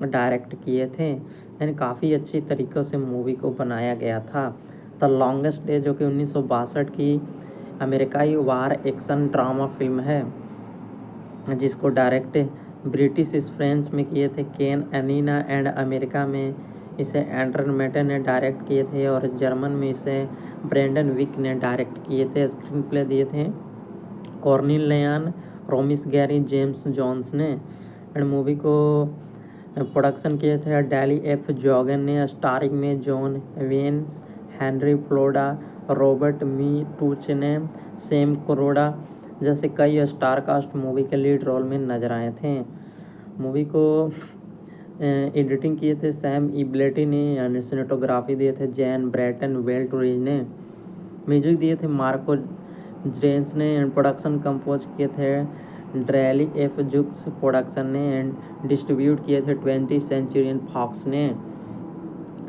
डायरेक्ट किए थे। यानी काफ़ी अच्छी तरीक़ों से मूवी को बनाया गया था। द लॉन्गेस्ट डे जो कि 1962 की अमेरिकाई वार एक्शन ड्रामा फिल्म है, जिसको डायरेक्ट ब्रिटिश फ्रेंच में किए थे केन एनीना, एंड अमेरिका में इसे एंड्रन मेटे ने डायरेक्ट किए थे और जर्मन में इसे ब्रेंडन विक ने डायरेक्ट किए थे। स्क्रीन प्ले दिए थे कॉर्निल लेयान, रोमिस गैरी, जेम्स जॉन्स ने। एंड मूवी को प्रोडक्शन किए थे डैली एफ जॉगन ने। स्टारिंग में John veins, Henry Floda, Robert मी टूच ने, सैम कोरोडा जैसे कई स्टार कास्ट मूवी के लीड रोल में नजर आए थे। मूवी को एडिटिंग किए थे सैम इब्लेटी ने, यानी सिनेटोग्राफी दिए थे जैन ब्रैटन वेल्टरीज ने, म्यूजिक दिए थे मार्को जेंस ने, एंड प्रोडक्शन कंपोज किए थे ड्रैली एफ जुक्स प्रोडक्शन ने, एंड डिस्ट्रीब्यूट किए थे 20th सेंचुरी फॉक्स ने।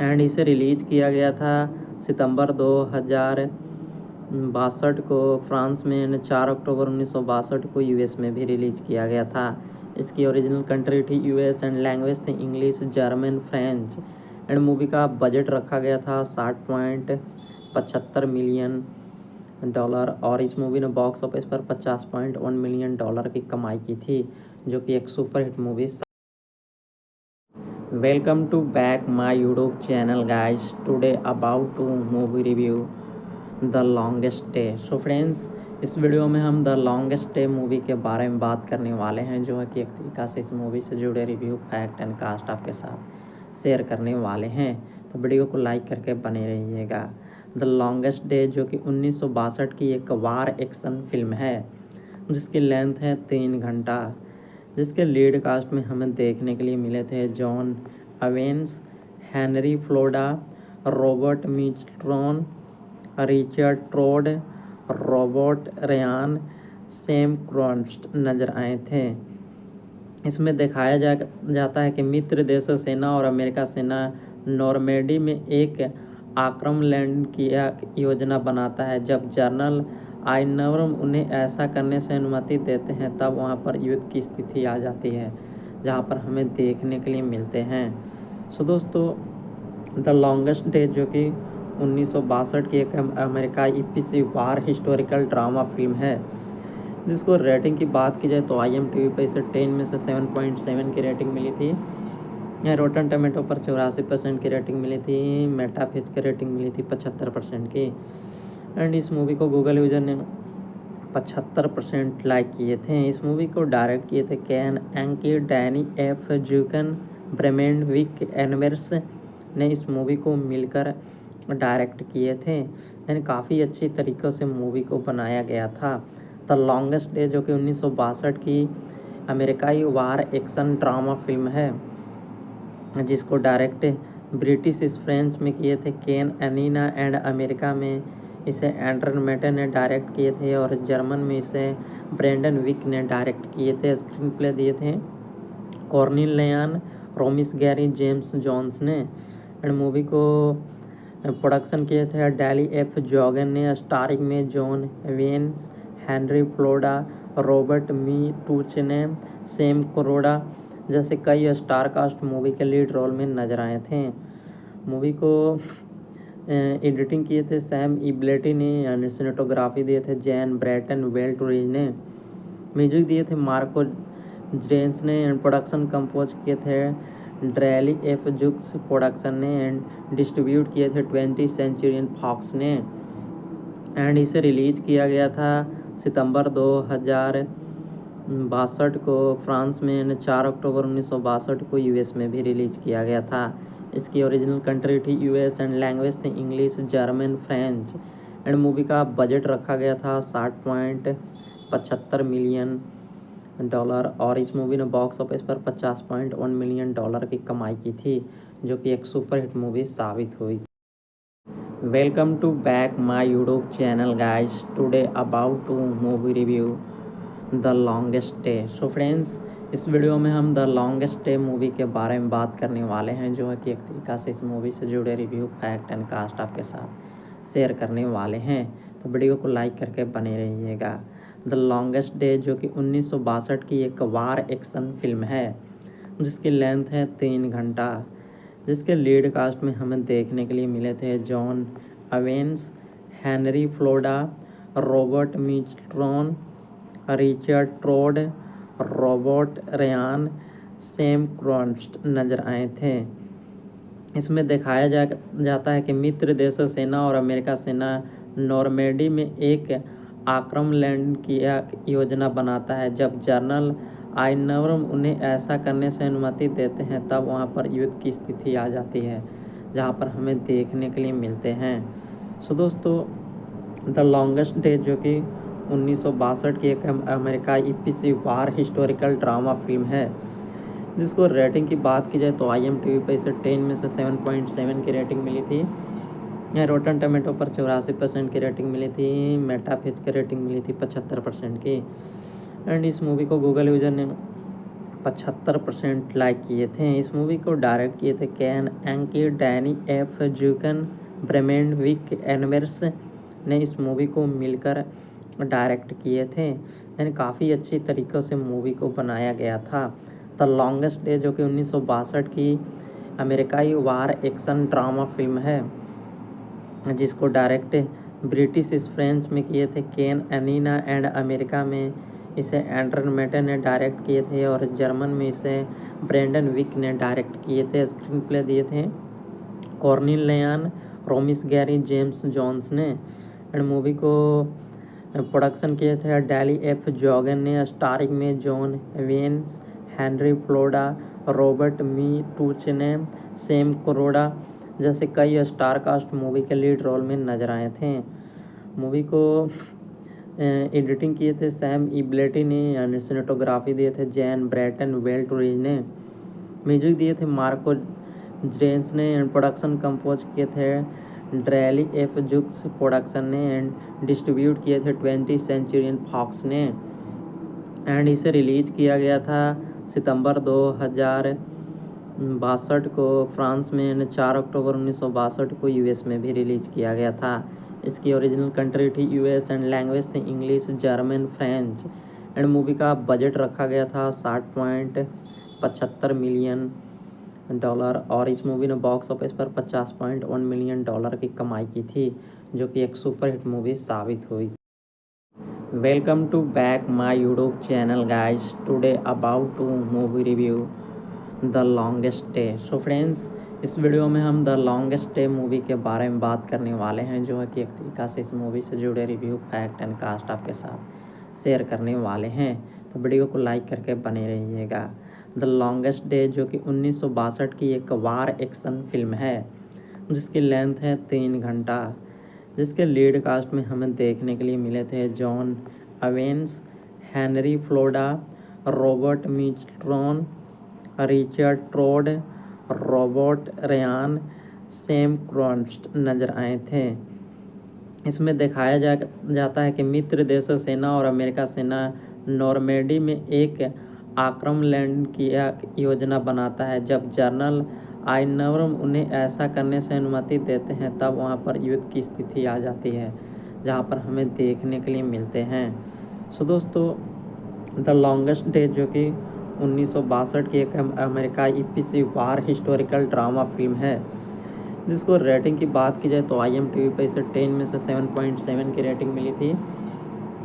एंड इसे रिलीज किया गया था सितंबर 2062 को फ्रांस में, 4 अक्टूबर 1962 को US में भी रिलीज किया गया था। इसकी ओरिजिनल कंट्री थी US एंड लैंग्वेज थे English, German, French. And movie का बजट रखा गया था $60.75 मिलियन और इस मूवी ने बॉक्स ऑफिस पर $50.1 मिलियन की कमाई की थी, जो कि एक superhit movie. Welcome to back my YouTube channel guys. Today about to movie review the longest day. So friends, इस वीडियो में हम द लॉन्गेस्ट डे मूवी के बारे में बात करने वाले हैं, जो है कि एक तरीका से इस मूवी से जुड़े रिव्यू, फैक्ट एंड कास्ट आपके साथ शेयर करने वाले हैं। तो वीडियो को लाइक करके बने रहिएगा। द लॉन्गेस्ट डे जो कि 1962 की एक वार एक्शन फिल्म है, जिसकी लेंथ है 3 घंटा, जिसके लीड कास्ट में हमें देखने के लिए मिले थे John Avens, Henry Floda, Robert Mistron, Richard Trode, Robert Ryan, Sam Cronst नजर आए थे। इसमें दिखाया जाता है कि मित्र देशों सेना और अमेरिका सेना नॉर्मेडी में एक आक्रमण लैंड की योजना बनाता है। जब जनरल आइनवरम उन्हें ऐसा करने से अनुमति देते हैं तब वहां पर युद्ध की स्थिति आ जाती है, जहां पर हमें देखने के लिए मिलते हैं। सो दोस्तों, द लॉन्गेस्ट डे जो कि 1962 की एक अमेरिकाई ईपीसी वार हिस्टोरिकल ड्रामा फिल्म है, जिसको रेटिंग की बात की जाए तो IMDb पर इसे 10 में से 7.7 की रेटिंग मिली थी। यहाँ रोटन टमेटो पर 84% की रेटिंग मिली थी। मेटाफिज की रेटिंग मिली थी 75% की। एंड इस मूवी को गूगल यूजर ने 75% लाइक किए थे। इस मूवी को डायरेक्ट किए थे can एंकी, Danny F जूकन, ब्रेमेंड Wick inverse ने इस मूवी को मिलकर डायरेक्ट किए थे। यानी काफ़ी अच्छी तरीक़ों से मूवी को बनाया गया था। द लॉन्गेस्ट डे जो कि 1962 की अमेरिकाई वार एक्शन ड्रामा फिल्म है, जिसको डायरेक्ट ब्रिटिश फ्रेंच में किए थे केन एनीना, एंड अमेरिका में इसे एंड्रन मेटे ने डायरेक्ट किए थे और जर्मन में इसे ब्रेंडन विक ने डायरेक्ट किए थे। स्क्रीन प्ले दिए थे कॉर्निल लेयान, रोमिस गैरी, जेम्स जॉन्स ने। एंड मूवी को प्रोडक्शन किए थे डैली एफ जॉगन ने। स्टारिंग में John veins, Henry Floda, Robert मी टूच ने, सैम कोरोडा जैसे कई स्टार कास्ट मूवी के लीड रोल में नजर आए थे। मूवी को एडिटिंग किए थे सैम इब्लेटी ने, यानी सिनेटोग्राफी दिए थे जैन ब्रैटन वेल्टरीज ने, म्यूजिक दिए थे मार्को जेंस ने, एंड प्रोडक्शन कंपोज किए थे ड्रैली एफ जुक्स प्रोडक्शन ने एंड डिस्ट्रीब्यूट किए थे 20th सेंचुरी फॉक्स ने। एंड इसे रिलीज किया गया था सितंबर 2062 को फ्रांस में एंड 4 अक्टूबर 1962 को यूएस में भी रिलीज किया गया था। इसकी ओरिजिनल कंट्री थी यूएस एंड लैंग्वेज थी English, German, French. And movie का बजट रखा गया था 60.75 मिलियन डॉलर और इस मूवी ने बॉक्स ऑफिस पर 50.1 मिलियन डॉलर की कमाई की थी, जो कि एक सुपरहिट मूवी साबित हुई। Welcome to back my YouTube channel guys. Today about to movie review the longest day. So friends, इस वीडियो में हम द लॉन्गेस्ट डे मूवी के बारे में बात करने वाले हैं, जो है कि एक तरीका से इस मूवी से जुड़े रिव्यू, फैक्ट एंड कास्ट आपके साथ शेयर करने वाले हैं। तो वीडियो को लाइक करके बने रहिएगा। द लॉन्गेस्ट डे जो कि 1962 की एक वार एक्शन फिल्म है, जिसकी लेंथ है 3 घंटा, जिसके लीड कास्ट में हमें देखने के लिए मिले थे John Avens, Henry Floda, Robert Mistron, Richard Trode, Robert Ryan, Sam Cronst नजर आए थे। इसमें दिखाया जाता है कि मित्र देशों सेना और अमेरिका सेना नॉर्मेडी में एक आक्रमण लैंड की योजना बनाता है। जब जनरल आइनवरम उन्हें ऐसा करने से अनुमति देते हैं, तब वहां पर युद्ध की स्थिति आ जाती है, जहां पर हमें देखने के लिए मिलते हैं। सो दोस्तों, द लॉन्गेस्ट डे जो कि 1962 की एक अमेरिका ईपीसी वार हिस्टोरिकल ड्रामा फिल्म है, जिसको रेटिंग की बात की जाए तो IMDb पे इसे 10 में से 7.7 की रेटिंग मिली थी। रोटन टमेटो पर 84% की रेटिंग मिली थी। मेटाफिच की रेटिंग मिली थी 75% की। एंड इस मूवी को गूगल यूजर ने 75% लाइक किए थे। इस मूवी को डायरेक्ट किए थे can एंकी, Danny F जूकन, ब्रेमेंड Wick inverse ने इस मूवी को मिलकर डायरेक्ट किए थे। यानी काफ़ी अच्छी तरीक़ों से मूवी को बनाया गया था। द लॉन्गेस्ट डे जो कि 1962 की अमेरिकाई वार एक्शन ड्रामा फिल्म है, जिसको डायरेक्ट ब्रिटिश फ्रेंच में किए थे केन एनीना एंड अमेरिका में इसे एंड्रन मेटे ने डायरेक्ट किए थे और जर्मन में इसे ब्रेंडन विक ने डायरेक्ट किए थे। स्क्रीन प्ले दिए थे कॉर्नेलियन रोमिस, गैरी जेम्स जोन्स ने। एंड मूवी को प्रोडक्शन किए थे डैली एफ जॉगन ने। स्टारिंग में John veins, Henry Floda, Robert मी टूच ने, सैम करोड़ा जैसे कई स्टार कास्ट मूवी के लीड रोल में नजर आए थे। मूवी को एडिटिंग किए थे सैम इब्लेटी ने एंड सिनेटोग्राफी दिए थे जैन ब्रैटन वेल्टरीज ने। म्यूजिक दिए थे मार्को जेंस ने एंड प्रोडक्शन कंपोज किए थे ड्रैली एफ जुक्स प्रोडक्शन ने एंड डिस्ट्रीब्यूट किए थे 20th सेंचुरी फॉक्स ने। एंड इसे रिलीज किया गया था सितंबर 2062 को फ्रांस में एंड 4 अक्टूबर 1962 को यूएस में भी रिलीज किया गया था। इसकी ओरिजिनल कंट्री थी यूएस एंड लैंग्वेज थी English, German, French. And movie का बजट रखा गया था 60.75 मिलियन डॉलर और इस मूवी ने बॉक्स ऑफिस पर 50.1 मिलियन डॉलर की कमाई की थी, जो कि एक सुपरहिट मूवी साबित हुई। Welcome to back my YouTube channel guys. Today about to movie review the longest day. So friends, इस वीडियो में हम द लॉन्गेस्ट डे मूवी के बारे में बात करने वाले हैं, जो है कि एक तरीका से इस मूवी से जुड़े रिव्यू, फैक्ट एंड कास्ट आपके साथ शेयर करने वाले हैं। तो वीडियो को लाइक करके बने रहिएगा। द लॉन्गेस्ट डे जो कि 1962 की एक वार एक्शन फिल्म है, जिसकी लेंथ है 3 घंटा, जिसके लीड कास्ट में हमें देखने के लिए मिले थे John Avens, Henry Floda, Robert Mistron, Richard Trode, Robert Ryan, Sam Cronst नजर आए थे। इसमें दिखाया जाता है कि मित्र देशों सेना और अमेरिका सेना नॉर्मेडी में एक आक्रमण लैंड की योजना बनाता है। जब जनरल आइनवरम उन्हें ऐसा करने से अनुमति देते हैं, तब वहां पर युद्ध की स्थिति आ जाती है, जहां पर हमें देखने के लिए मिलते हैं। सो दोस्तों, द लॉन्गेस्ट डे जो कि 1962 की एक अमेरिका ईपीसी वार हिस्टोरिकल ड्रामा फिल्म है, जिसको रेटिंग की बात की जाए तो IMDb पे इसे 10 में से 7.7 की रेटिंग मिली थी।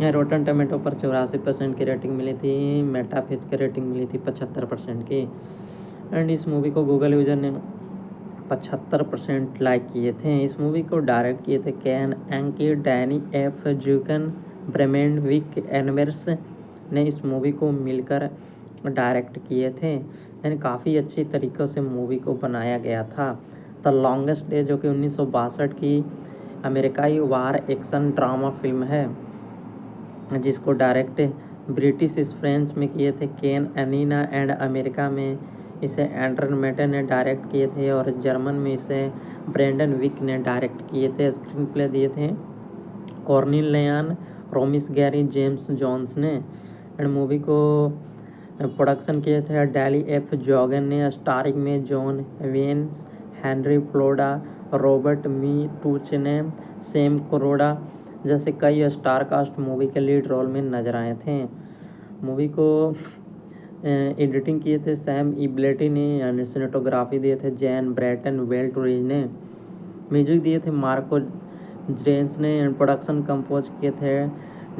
रोटन टमेटो पर 84% की रेटिंग मिली थी। मेटाफिच की रेटिंग मिली थी 75% की। एंड इस मूवी को गूगल यूजर ने 75% लाइक किए थे। इस मूवी को डायरेक्ट किए थे can एंकी, Danny F जूकन, ब्रेमेंड Wick inverse ने इस मूवी को मिलकर डायरेक्ट किए थे। यानी काफ़ी अच्छी तरीक़ों से मूवी को बनाया गया था। द लॉन्गेस्ट डे जो कि 1962 की अमेरिकाई वार एक्शन ड्रामा फिल्म है, जिसको डायरेक्ट ब्रिटिश फ्रेंच में किए थे केन एनीना, एंड अमेरिका में इसे एंड्रन मेटे ने डायरेक्ट किए थे और जर्मन में इसे ब्रेंडन विक ने डायरेक्ट किए थे। स्क्रीन प्ले दिए थे कॉर्नेलियन रोमिस गैरी जेम्स जॉन्स ने। एंड मूवी को प्रोडक्शन किए थे डैली एफ जॉगन ने। स्टारिंग में John veins, Henry Floda, Robert मी टूच ने, सैम कोरोडा जैसे कई स्टार कास्ट मूवी के लीड रोल में नजर आए थे। मूवी को एडिटिंग किए थे सैम इब्लेटी ने, एंड सिनेटोग्राफी दिए थे जैन ब्रैटन वेल्टरीज ने। म्यूजिक दिए थे मार्को जेंस ने, एंड प्रोडक्शन कंपोज किए थे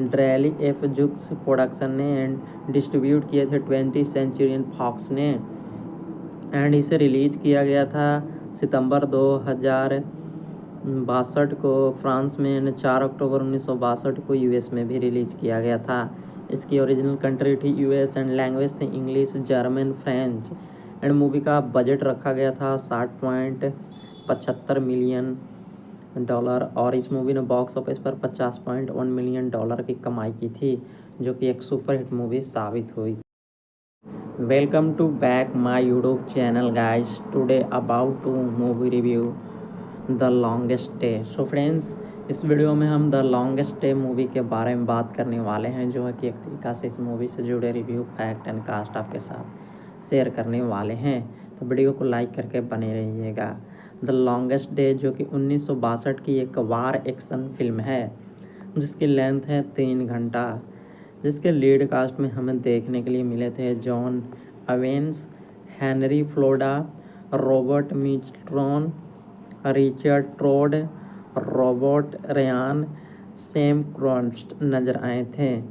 ड्रैली एफ जुक्स प्रोडक्शन ने, एंड डिस्ट्रीब्यूट किए थे 20th सेंचुरी फॉक्स ने। एंड इसे रिलीज किया गया था सितंबर 2062 को फ्रांस में, एंड 4 अक्टूबर 1962 को यूएस में भी रिलीज किया गया था। इसकी ओरिजिनल कंट्री थी यूएस, एंड लैंग्वेज थे English, German, French. And movie का बजट रखा गया था $60.75 मिलियन, और इस मूवी ने बॉक्स ऑफिस पर $50.1 मिलियन की कमाई की थी, जो कि एक सुपरहिट मूवी साबित हुई। Welcome to back my YouTube channel guys. Today about to movie review the longest day. So friends, इस वीडियो में हम द लॉन्गेस्ट डे मूवी के बारे में बात करने वाले हैं, जो है कि एक तरीका से इस मूवी से जुड़े रिव्यू, फैक्ट एंड कास्ट आपके साथ शेयर करने वाले हैं। तो वीडियो को लाइक करके बने रहिएगा। द लॉन्गेस्ट डे जो कि 1962 की एक वार एक्शन फिल्म है, जिसकी लेंथ है 3 घंटा, जिसके लीड कास्ट में हमें देखने के लिए मिले थे John Avens, Henry Floda, Robert Mistron, Richard Trode, Robert Ryan, Sam Cronst नजर आए थे।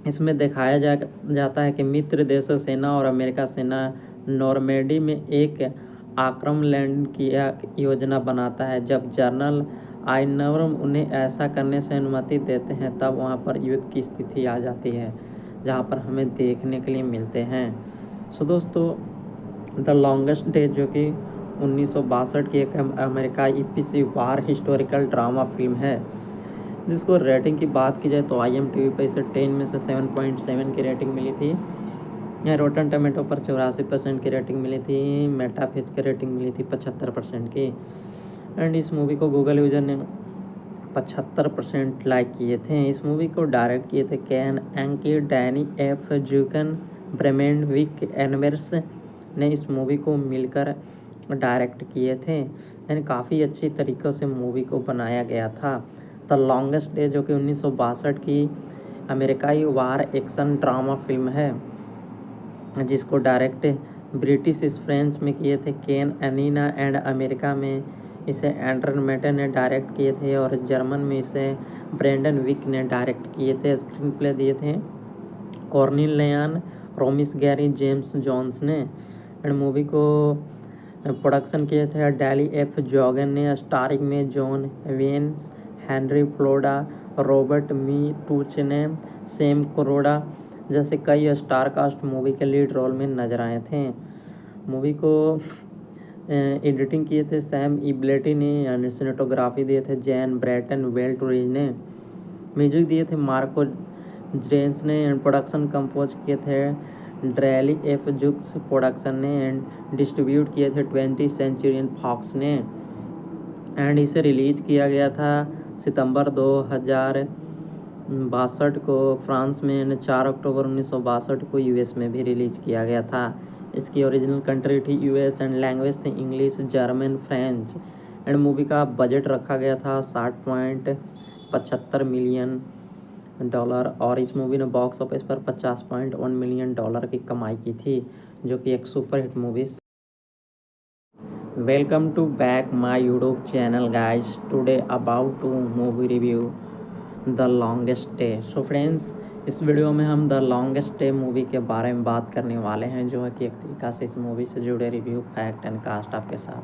इसमें दिखाया जाता है कि मित्र देशों सेना और अमेरिका सेना नॉर्मेडी में एक आक्रमण लैंड की योजना बनाता है। जब जनरल आइनवर्म उन्हें ऐसा करने से अनुमति देते हैं, तब वहां पर युद्ध की स्थिति आ जाती है, जहां पर हमें देखने के लिए मिलते हैं। सो दोस्तों, द लॉन्गेस्ट डे जो कि 1962 की एक अमेरिकाई एपीसी वार हिस्टोरिकल ड्रामा फिल्म है, जिसको रेटिंग की बात की जाए तो IMDb पे इसे 10 में से 7.7 की रेटिंग मिली थी। यहाँ रोटन टमेटो पर 84% की रेटिंग मिली थी। मेटाफिच की रेटिंग मिली थी 75% की। एंड इस मूवी को गूगल यूजर ने 75% लाइक किए थे। इस मूवी को डायरेक्ट किए थे can एंकी, Danny F जूकन, ब्रेमेंड Wick inverse ने इस मूवी को मिलकर डायरेक्ट किए थे। यानी काफ़ी अच्छी तरीक़ों से मूवी को बनाया गया था। द लॉन्गेस्ट डे जो कि 1962 की अमेरिकाई वार एक्शन ड्रामा फिल्म है, जिसको डायरेक्ट ब्रिटिश फ्रेंच में किए थे केन एनीना, एंड अमेरिका में इसे एंड्रन मेटे ने डायरेक्ट किए थे और जर्मन में इसे ब्रेंडन विक ने डायरेक्ट किए थे। स्क्रीन प्ले दिए थे कॉर्नेलियन रोमिस गैरी जेम्स जॉन्स ने। एंड मूवी को प्रोडक्शन किए थे डैली एफ जॉगन ने। स्टारिंग में John veins, Henry Floda, Robert मी टूच ने, सैम कोरोडा जैसे कई स्टार कास्ट मूवी के लीड रोल में नजर आए थे। मूवी को एडिटिंग किए थे सैम इब्लेटी ने, एंड सिनेटोग्राफी दिए थे जैन ब्रैटन वेल्टरीज ने। म्यूजिक दिए थे मार्को जेंस ने, एंड प्रोडक्शन कंपोज किए थे ड्रैली एफ जुक्स प्रोडक्शन ने, एंड डिस्ट्रीब्यूट किए थे 20th सेंचुरी फॉक्स ने। एंड इसे रिलीज किया गया था सितंबर 2062 को फ्रांस में, एंड 4 अक्टूबर 1962 को यूएस में भी रिलीज किया गया था। इसकी ओरिजिनल कंट्री थी यूएस, एंड लैंग्वेज थे English, German, French. And movie का बजट रखा गया था $60.75 मिलियन, और इस मूवी ने बॉक्स ऑफिस पर $50.1 मिलियन की कमाई की थी, जो कि एक superhit movie. Welcome to back my YouTube channel guys. Today about to movie review the longest day. So friends, इस वीडियो में हम द लॉन्गेस्ट डे मूवी के बारे में बात करने वाले हैं, जो है कि एक तरीका से इस मूवी से जुड़े रिव्यू, फैक्ट एंड कास्ट आपके साथ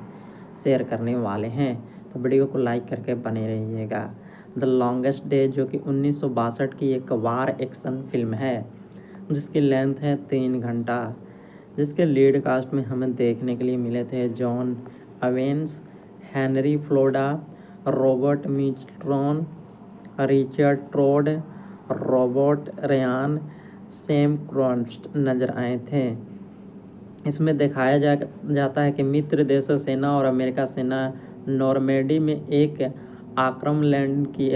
शेयर करने वाले हैं। तो वीडियो को लाइक करके बने रहिएगा। द लॉन्गेस्ट डे जो कि 1962 की एक वार एक्शन फिल्म है, जिसकी लेंथ है 3 घंटा, जिसके लीड कास्ट में हमें देखने के लिए मिले थे John Avens, Henry Floda, Robert Mistron, Richard Trode, Robert Ryan, Sam Cronst नजर आए थे। इसमें दिखाया जाता है कि मित्र देशों सेना और अमेरिका सेना नॉर्मेडी में एक आक्रमण लैंड की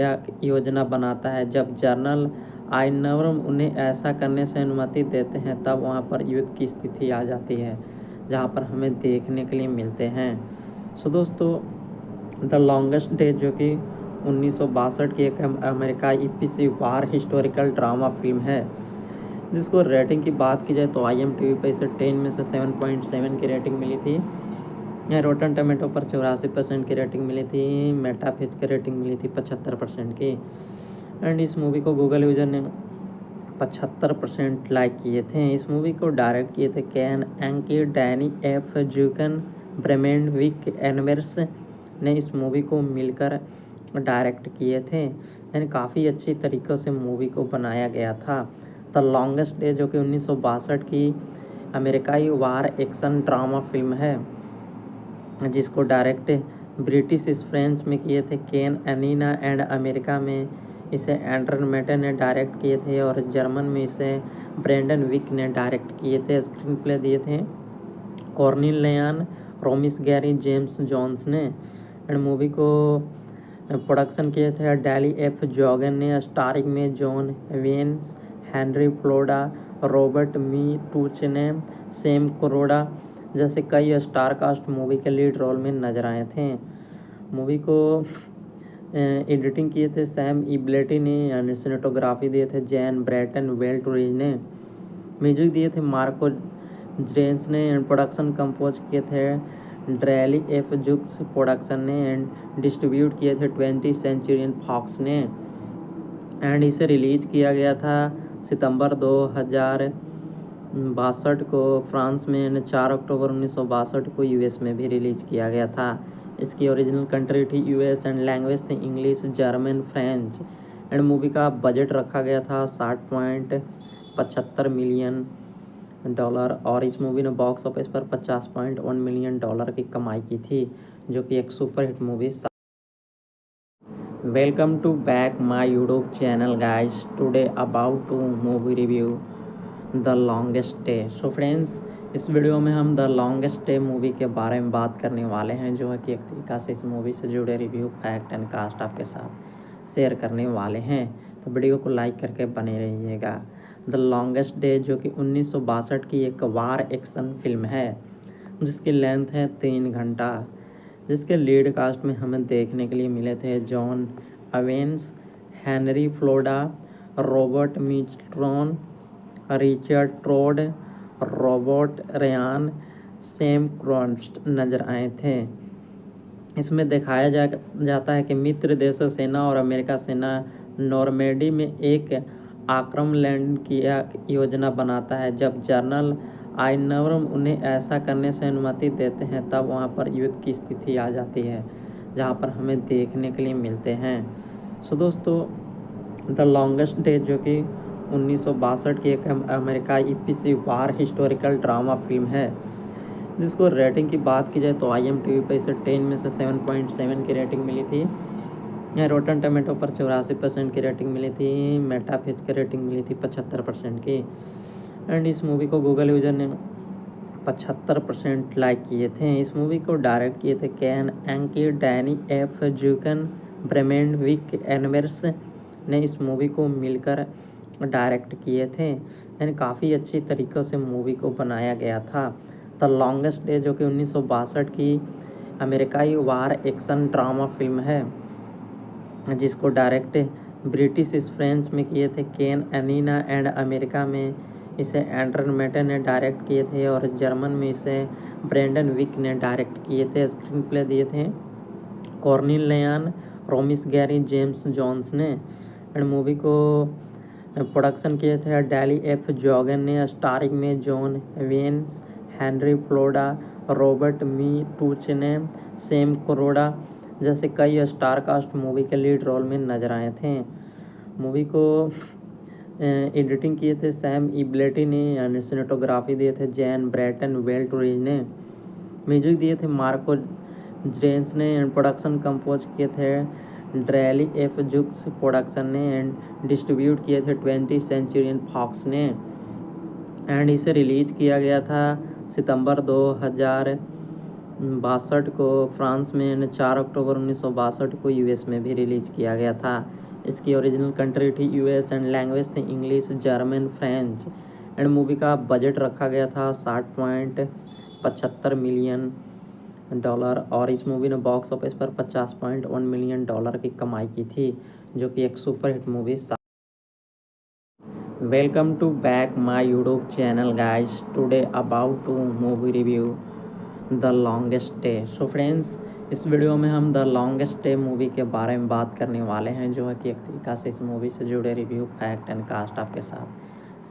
योजना बनाता है। जब जनरल आइनवर्म उन्हें ऐसा करने से अनुमति देते हैं, तब वहां पर युद्ध की स्थिति आ जाती है, जहां पर हमें देखने के लिए मिलते हैं। सो दोस्तों, द लॉन्गेस्ट डे जो कि 1962 की एक अमेरिकाई पीसी वार हिस्टोरिकल ड्रामा फिल्म है, जिसको रेटिंग की बात की जाए तो IMDb पे इसे 10 में से 7.7 की रेटिंग मिली थी। रोटन टमेटो पर 84% की रेटिंग मिली थी। मेटाफिज की रेटिंग मिली थी 75% की। एंड इस मूवी को गूगल यूजर ने 75% लाइक किए थे। इस मूवी को डायरेक्ट किए थे can एंकी, Danny F जूकन, ब्रेमेंड Wick inverse ने इस मूवी को मिलकर डायरेक्ट किए थे। यानी काफ़ी अच्छी तरीक़ों से मूवी को बनाया गया था। द लॉन्गेस्ट डे जो कि 1962 की अमेरिकाई वार एक्शन ड्रामा फिल्म है, जिसको डायरेक्ट ब्रिटिश फ्रेंच में किए थे केन एनीना, एंड अमेरिका में इसे एंड्रन मेटर ने डायरेक्ट किए थे, और जर्मन में इसे ब्रेंडन विक ने डायरेक्ट किए थे। स्क्रीन प्ले दिए थे कॉर्निल लेयान, रोमिस गैरी, जेम्स जॉन्स ने। एंड मूवी को प्रोडक्शन किए थे डैली एफ जॉगन ने। स्टारिंग में John veins, Henry Floda, Robert मी टूच ने, सैम क्रोडा जैसे कई स्टार कास्ट मूवी के लीड रोल में नजर आए थे। मूवी को एडिटिंग किए थे सैम इब्लेटी ने, एंड सिनेटोग्राफी दिए थे जैन ब्रैटन वेल्टरीज ने। म्यूजिक दिए थे मार्को जेंस ने, एंड प्रोडक्शन कंपोज किए थे ड्रैली एफ जुक्स प्रोडक्शन ने, एंड डिस्ट्रीब्यूट किए थे 20th सेंचुरी फॉक्स ने। एंड इसे रिलीज किया गया था सितंबर 2062 को फ्रांस में, एंड 4 अक्टूबर 1962 को US में भी रिलीज किया गया था। इसकी ओरिजिनल कंट्री थी US, एंड लैंग्वेज थी English, German, French. And movie का बजट रखा गया था $60.75 मिलियन, और इस मूवी ने बॉक्स ऑफिस पर $50.1 मिलियन की कमाई की थी, जो कि एक superhit movie. Welcome to back my YouTube channel guys. Today about to movie review the longest day. So friends, इस वीडियो में हम द लॉन्गेस्ट डे मूवी के बारे में बात करने वाले हैं, जो है कि एक तरीका से इस मूवी से जुड़े रिव्यू, फैक्ट एंड कास्ट आपके साथ शेयर करने वाले हैं। तो वीडियो को लाइक करके बने रहिएगा। द लॉन्गेस्ट डे जो कि 1962 की एक वार एक्शन फिल्म है, जिसकी लेंथ है 3 घंटा, जिसके लीड कास्ट में हमें देखने के लिए मिले थे John Avens, Henry Floda, Robert Mistron, Richard Trode, Robert Ryan, Sam Cronst नजर आए थे। इसमें दिखाया जाता है कि मित्र देशों सेना और अमेरिका सेना नॉर्मेडी में एक आक्रमण लैंड की योजना बनाता है। जब जनरल आइनवर्म उन्हें ऐसा करने से अनुमति देते हैं, तब वहां पर युद्ध की स्थिति आ जाती है, जहां पर हमें देखने के लिए मिलते हैं। सो दोस्तों, द लॉन्गेस्ट डे जो कि 1962 की एक अमेरिकाई पीसी वार हिस्टोरिकल ड्रामा फिल्म है, जिसको रेटिंग की बात की जाए तो IMDb पे इसे 10 में से 7.7 की रेटिंग मिली थी। रोटन टमेटो पर 84% की रेटिंग मिली थी। मेटाफिज की रेटिंग मिली थी 75% की। एंड इस मूवी को गूगल यूजर ने 75% लाइक किए थे। इस मूवी को डायरेक्ट किए थे can एंकी, Danny F जूकन, ब्रेमेंड Wick inverse ने इस मूवी को मिलकर डायरेक्ट किए थे। यानी काफ़ी अच्छी तरीक़ों से मूवी को बनाया गया था। द लॉन्गेस्ट डे जो कि 1962 की अमेरिकाई वार एक्शन ड्रामा फिल्म है, जिसको डायरेक्ट ब्रिटिश फ्रेंच में किए थे केन एनीना, एंड अमेरिका में इसे एंड्रन मेटर ने डायरेक्ट किए थे, और जर्मन में इसे ब्रेंडन विक ने डायरेक्ट किए थे। स्क्रीन प्ले दिए थे कॉर्निल लेयान, रोमिस गैरी, जेम्स जॉन्स ने। एंड मूवी को प्रोडक्शन किए थे डैली एफ जॉगन ने, स्टारिंग में John veins, Henry Floda, Robert मी टूच ने, सैम करोड़ा जैसे कई स्टार कास्ट मूवी के लीड रोल में नजर आए थे। मूवी को एडिटिंग किए थे सैम इब्लेटी ने एंड सिनेटोग्राफी दिए थे जैन ब्रैटन वेल्टोरिज ने, म्यूजिक दिए थे मार्को जेंस ने एंड प्रोडक्शन कंपोज किए थे ड्रैली एफ जुक्स प्रोडक्शन ने एंड डिस्ट्रीब्यूट किए थे 20th सेंचुरी फॉक्स ने। एंड इसे रिलीज किया गया था सितंबर 2062 को फ्रांस में एंड 4 अक्टूबर 1962 को यूएस में भी रिलीज किया गया था। इसकी ओरिजिनल कंट्री थी यूएस एंड लैंग्वेज थी English, German, French. And movie का बजट रखा गया था $60.75 मिलियन और इस मूवी ने बॉक्स ऑफिस पर $50.1 मिलियन की कमाई की थी, जो कि एक superhit movie. Welcome to back my YouTube channel guys, today about to movie review the longest day. So friends, इस वीडियो में हम द लॉन्गेस्ट डे मूवी के बारे में बात करने वाले हैं, जो है कि एक तरीका से इस मूवी से जुड़े रिव्यू, फैक्ट एंड कास्ट आपके साथ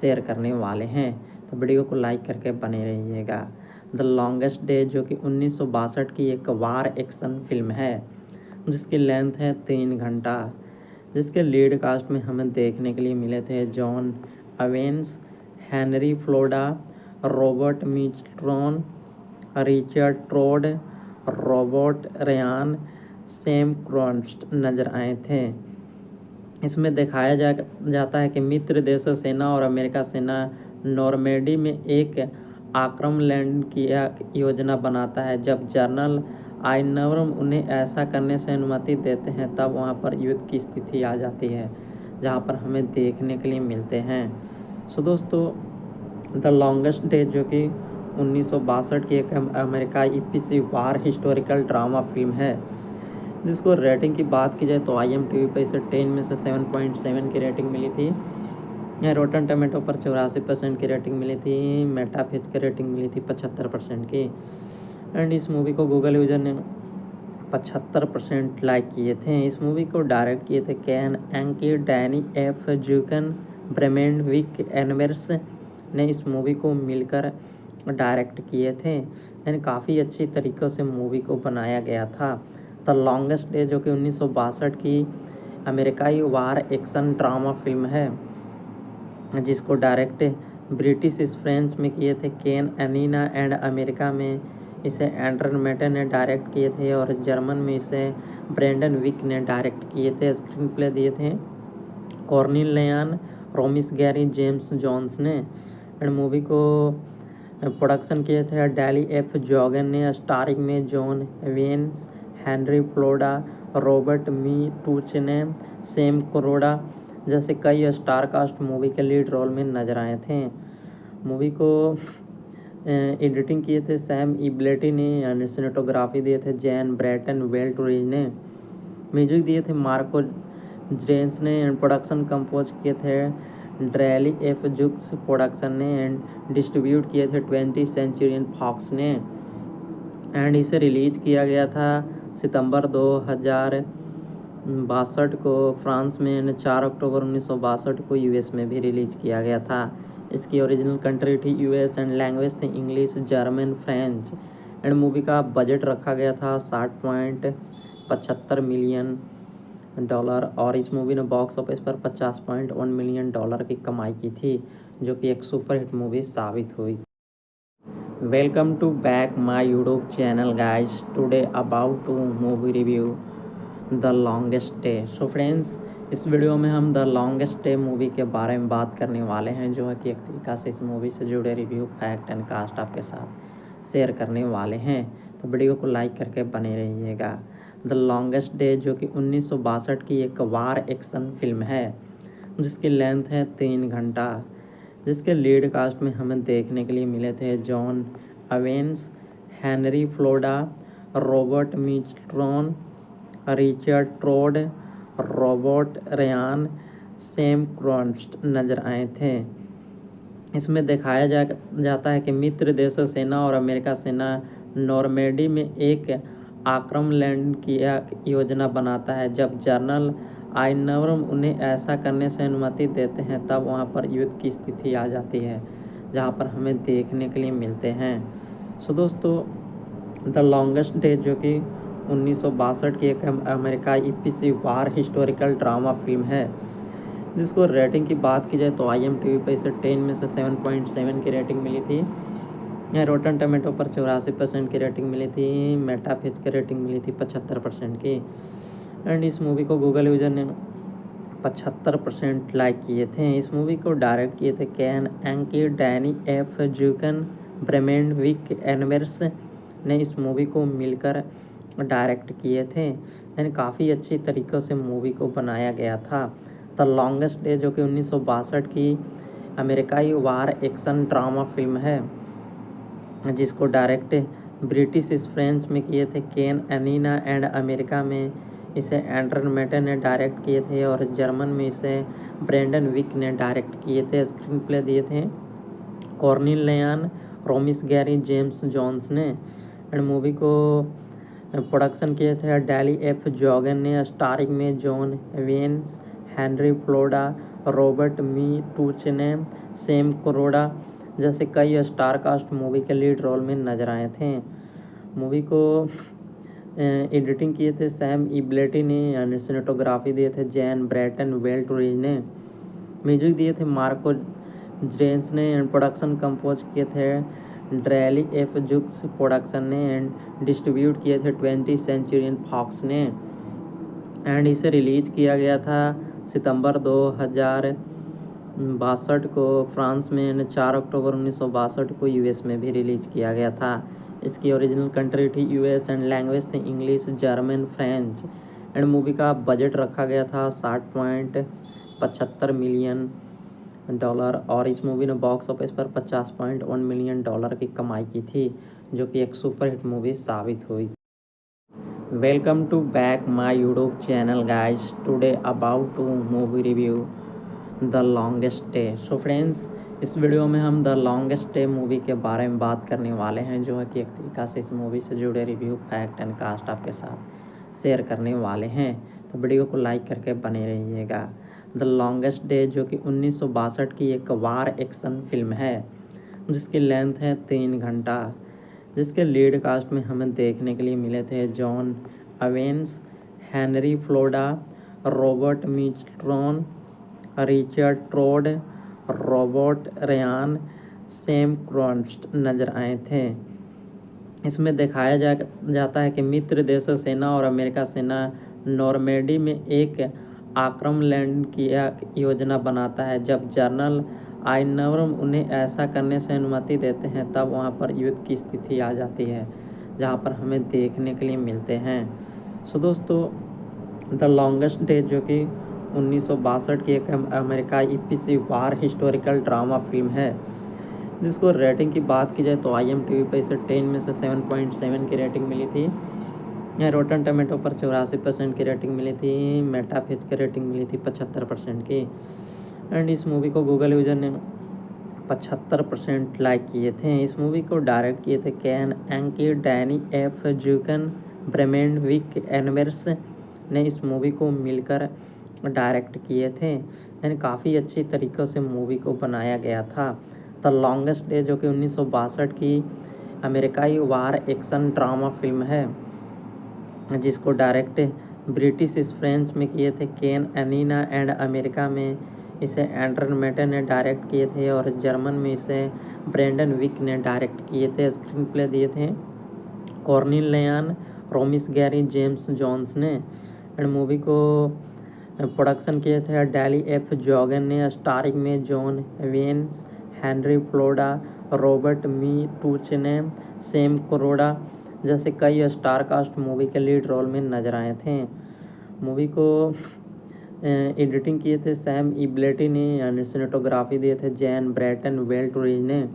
शेयर करने वाले हैं। तो वीडियो को लाइक करके बने रहिएगा। द लॉन्गेस्ट डे जो कि 1962 की एक वार एक्शन फिल्म है, जिसकी लेंथ है 3 घंटा, जिसके लीड कास्ट में हमें देखने के लिए मिले थे John Avens, Henry Floda, Robert Mistron, Richard Trode, Robert Ryan, Sam Cronst नजर आए थे। इसमें दिखाया जाता है कि मित्र देशों सेना और अमेरिका सेना नॉर्मेडी में एक आक्रमण लैंड की योजना बनाता है। जब जनरल आइनवर्म उन्हें ऐसा करने से अनुमति देते हैं, तब वहां पर युद्ध की स्थिति आ जाती है, जहां पर हमें देखने के लिए मिलते हैं। सो दोस्तों, द लॉन्गेस्ट डे जो कि 1962 की एक अमेरिकाई पीसी वार हिस्टोरिकल ड्रामा फिल्म है, जिसको रेटिंग की बात की जाए तो IMDb पे इसे 10 में से 7.7 की रेटिंग मिली थी। रोटन टमेटो पर 84% की रेटिंग मिली थी। मेटाफिच की रेटिंग मिली थी 75% की। एंड इस मूवी को गूगल यूजर ने 75% लाइक किए थे। इस मूवी को डायरेक्ट किए थे can एंकी, Danny F जूकन, ब्रेमेंड Wick inverse ने इस मूवी को मिलकर डायरेक्ट किए थे। एंड काफ़ी अच्छी तरीक़ों से मूवी को बनाया गया था। द लॉन्गेस्ट डे जो कि 1962 की अमेरिकाई वार एक्शन ड्रामा फिल्म है, जिसको डायरेक्ट ब्रिटिश फ्रेंच में किए थे केन एनीना एंड अमेरिका में इसे एंड्रन मेटन ने डायरेक्ट किए थे और जर्मन में इसे ब्रेंडन विक ने डायरेक्ट किए थे। स्क्रीन प्ले दिए थे कॉर्निल लेयान, रोमिस गैरी, जेम्स जॉन्स ने। एंड मूवी को प्रोडक्शन किए थे डैली एफ जॉगन ने, स्टारिंग में John veins, Henry Floda, Robert मी टूच ने, सैम करोड़ा जैसे कई स्टार कास्ट मूवी के लीड रोल में नजर आए थे। मूवी को एडिटिंग किए थे सैम इब्लेटी ने एंड सिनेटोग्राफी दिए थे जैन ब्रैटन वेल्टोरिज ने, म्यूजिक दिए थे मार्को जेंस ने एंड प्रोडक्शन कंपोज किए थे ड्रैली एफ जुक्स प्रोडक्शन ने एंड डिस्ट्रीब्यूट किए थे 20th सेंचुरी फॉक्स ने। एंड इसे रिलीज किया गया था सितंबर 2062 को फ्रांस में एंड 4 अक्टूबर 1962 को यूएस में भी रिलीज किया गया था। इसकी ओरिजिनल कंट्री थी यूएस एंड लैंग्वेज थी English, German, French. And movie का बजट रखा गया था $60.75 मिलियन और इस मूवी ने बॉक्स ऑफिस पर $50.1 मिलियन की कमाई की थी, जो कि एक सुपरहिट मूवी साबित हुई। Welcome to back my YouTube channel guys, today about to movie review the longest day. So friends, इस वीडियो में हम द लॉन्गेस्ट डे मूवी के बारे में बात करने वाले हैं, जो है कि एक तरीका से इस मूवी से जुड़े रिव्यू, फैक्ट एंड कास्ट आपके साथ शेयर करने वाले हैं। तो वीडियो को लाइक करके बने रहिएगा। द लॉन्गेस्ट डे जो कि 1962 की एक वार एक्शन फिल्म है, जिसकी लेंथ है 3 घंटा, जिसके लीड कास्ट में हमें देखने के लिए मिले थे John Avens, Henry Floda, Robert Mistron, Richard Trode, Robert Ryan, Sam Cronst नजर आए थे। इसमें दिखाया जाता है कि मित्र देशों सेना और अमेरिका सेना नॉर्मेडी में एक आक्रमण लैंड की योजना बनाता है। जब जनरल आइनवरम उन्हें ऐसा करने से अनुमति देते हैं, तब वहाँ पर युद्ध की स्थिति आ जाती है, जहाँ पर हमें देखने के लिए मिलते हैं। सो दोस्तों, द लॉन्गेस्ट डे जो कि 1962 की एक अमेरिकाई पीसी वार हिस्टोरिकल ड्रामा फिल्म है, जिसको रेटिंग की बात की जाए तो IMDb पे इसे 10 में से 7.7 की रेटिंग मिली थी। रोटन टमेटो पर 84% की रेटिंग मिली थी। मेटाफिच की रेटिंग मिली थी 75% की। एंड इस मूवी को गूगल यूजर ने 75% लाइक किए थे। इस मूवी को डायरेक्ट किए थे can एंकी, Danny F जूकन, ब्रेमेंड Wick inverse ने इस मूवी को मिलकर डायरेक्ट किए थे। एंड काफ़ी अच्छी तरीक़ों से मूवी को बनाया गया था। द लॉन्गेस्ट डे जो कि 1962 की अमेरिकाई वार एक्शन ड्रामा फिल्म है, जिसको डायरेक्ट ब्रिटिश फ्रेंच में किए थे केन एनीना, एंड अमेरिका में इसे एंड्रन मेटन ने डायरेक्ट किए थे, और जर्मन में इसे ब्रेंडन विक ने डायरेक्ट किए थे। स्क्रीन प्ले दिए थे कॉर्नेलियन रोमिस गैरी जेम्स जॉन्स ने। एंड मूवी को प्रोडक्शन किए थे डैली एफ जॉगन ने, स्टारिंग में John veins, Henry Floda, Robert मी टूच ने, सैम कोरोडा जैसे कई स्टार कास्ट मूवी के लीड रोल में नजर आए थे। मूवी को एडिटिंग किए थे सैम इब्लेटी ने, एंड सिनेटोग्राफी दिए थे जैन ब्रैटन वेल्टरीज ने। म्यूजिक दिए थे मार्को जेंस ने, एंड प्रोडक्शन कंपोज किए थे ड्रैली एफ जुक्स प्रोडक्शन ने, एंड डिस्ट्रीब्यूट किए थे 20th सेंचुरी फॉक्स ने। एंड इसे रिलीज किया गया था सितंबर 2062 को फ्रांस में, एंड 4 अक्टूबर 1962 को US में भी रिलीज किया गया था। इसकी ओरिजिनल कंट्री थी US, एंड लैंग्वेज थी English, German, French. And movie का बजट रखा गया था $60.75 मिलियन, और इस मूवी ने बॉक्स ऑफिस पर $50.1 मिलियन की कमाई की थी, जो कि एक सुपरहिट मूवी साबित हुई। Welcome to back my YouTube channel guys. Today about to movie review the longest day. So friends, इस वीडियो में हम द लॉन्गेस्ट डे मूवी के बारे में बात करने वाले हैं, जो है कि एक तरीक़ा से इस मूवी से जुड़े रिव्यू, फैक्ट एंड कास्ट आपके साथ शेयर करने वाले हैं। तो वीडियो को लाइक करके बने रहिएगा। द लॉन्गेस्ट डे जो कि 1962 की एक वार एक्शन फिल्म है, जिसकी लेंथ है 3 घंटा, जिसके लीड कास्ट में हमें देखने के लिए मिले थे John Avens, Henry Floda, Robert Mistron, Richard Trode, Robert Ryan, Sam Cronst नजर आए थे। इसमें दिखाया जाता है कि मित्र देशों सेना और अमेरिका सेना नॉर्मेडी में एक आक्रमण लैंड की योजना बनाता है। जब जनरल आइनवरम उन्हें ऐसा करने से अनुमति देते हैं, तब वहाँ पर युद्ध की स्थिति आ जाती है, जहाँ पर हमें देखने के लिए मिलते हैं। सो दोस्तों, द लॉन्गेस्ट डे जो कि 1962 की एक अमेरिकाई पीसी वार हिस्टोरिकल ड्रामा फिल्म है, जिसको रेटिंग की बात की जाए तो IMDb पे इसे 10 में से 7.7 की रेटिंग मिली थी। रोटन टमेटो पर 84% की रेटिंग मिली थी। मेटाफिच की रेटिंग मिली थी 75% की। एंड इस मूवी को गूगल यूजर ने 75% लाइक किए थे। इस मूवी को डायरेक्ट किए थे can एंकी, Danny F जूकन, ब्रेमेंड Wick inverse ने इस मूवी को मिलकर डायरेक्ट किए थे। एंड काफ़ी अच्छी तरीक़ों से मूवी को बनाया गया था। द लॉन्गेस्ट डे जो कि 1962 की अमेरिकाई वार एक्शन ड्रामा फिल्म है, जिसको डायरेक्ट ब्रिटिश फ्रेंच में किए थे केन एनीना, एंड अमेरिका में इसे एंड्रन मेटन ने डायरेक्ट किए थे, और जर्मन में इसे ब्रेंडन विक ने डायरेक्ट किए थे। स्क्रीन प्ले दिए थे कॉर्नेलियन रोमिस गैरी जेम्स जॉन्स ने। एंड मूवी को प्रोडक्शन किए थे डैली एफ जॉगन ने, स्टारिंग में John veins, Henry Floda, Robert मी टूच ने, सैम कोरोडा जैसे कई स्टार कास्ट मूवी के लीड रोल में नजर आए थे। मूवी को एडिटिंग किए थे सैम इब्लेटी ने, एंड सिनेटोग्राफी दिए थे जैन ब्रैटन वेल्टरीज ने।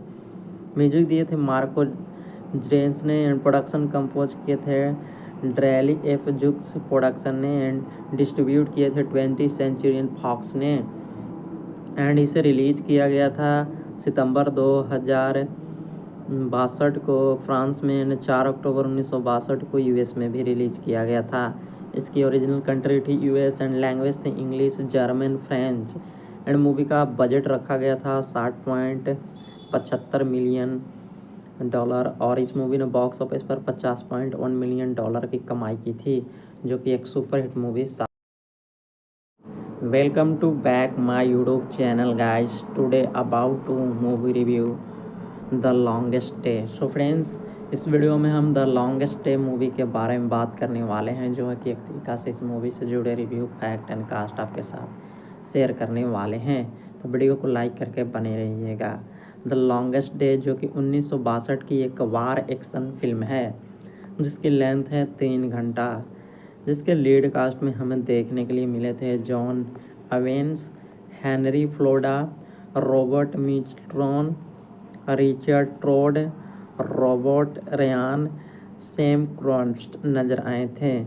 म्यूजिक दिए थे मार्को जेंस ने, एंड प्रोडक्शन कंपोज किए थे ड्रैली एफ जुक्स प्रोडक्शन ने, एंड डिस्ट्रीब्यूट किए थे 20th सेंचुरी फॉक्स ने। एंड इसे रिलीज किया गया था सितंबर 2062 को फ्रांस में, 4 अक्टूबर 1962 को US में भी रिलीज किया गया था। इसकी ओरिजिनल कंट्री थी यूएस एंड लैंग्वेज थी English, German, French. And movie का बजट रखा गया था 60.75 मिलियन डॉलर और इस मूवी ने बॉक्स ऑफिस पर 50.1 मिलियन डॉलर की कमाई की थी, जो कि एक superhit movie. Welcome to back my YouTube channel guys. Today about to movie review the longest day. So friends, इस वीडियो में हम द लॉन्गेस्ट डे मूवी के बारे में बात करने वाले हैं, जो है कि एक तरीका से इस मूवी से जुड़े रिव्यू, फैक्ट एंड कास्ट आपके साथ शेयर करने वाले हैं। तो वीडियो को लाइक करके बने रहिएगा। द लॉन्गेस्ट डे जो कि 1962 की एक वार एक्शन फिल्म है, जिसकी लेंथ है 3 घंटा, जिसके लीड कास्ट में हमें देखने के लिए मिले थे John Avens, Henry Floda, Robert Mistron, Richard Trode, Robert Ryan, Sam Cronst नजर आए थे।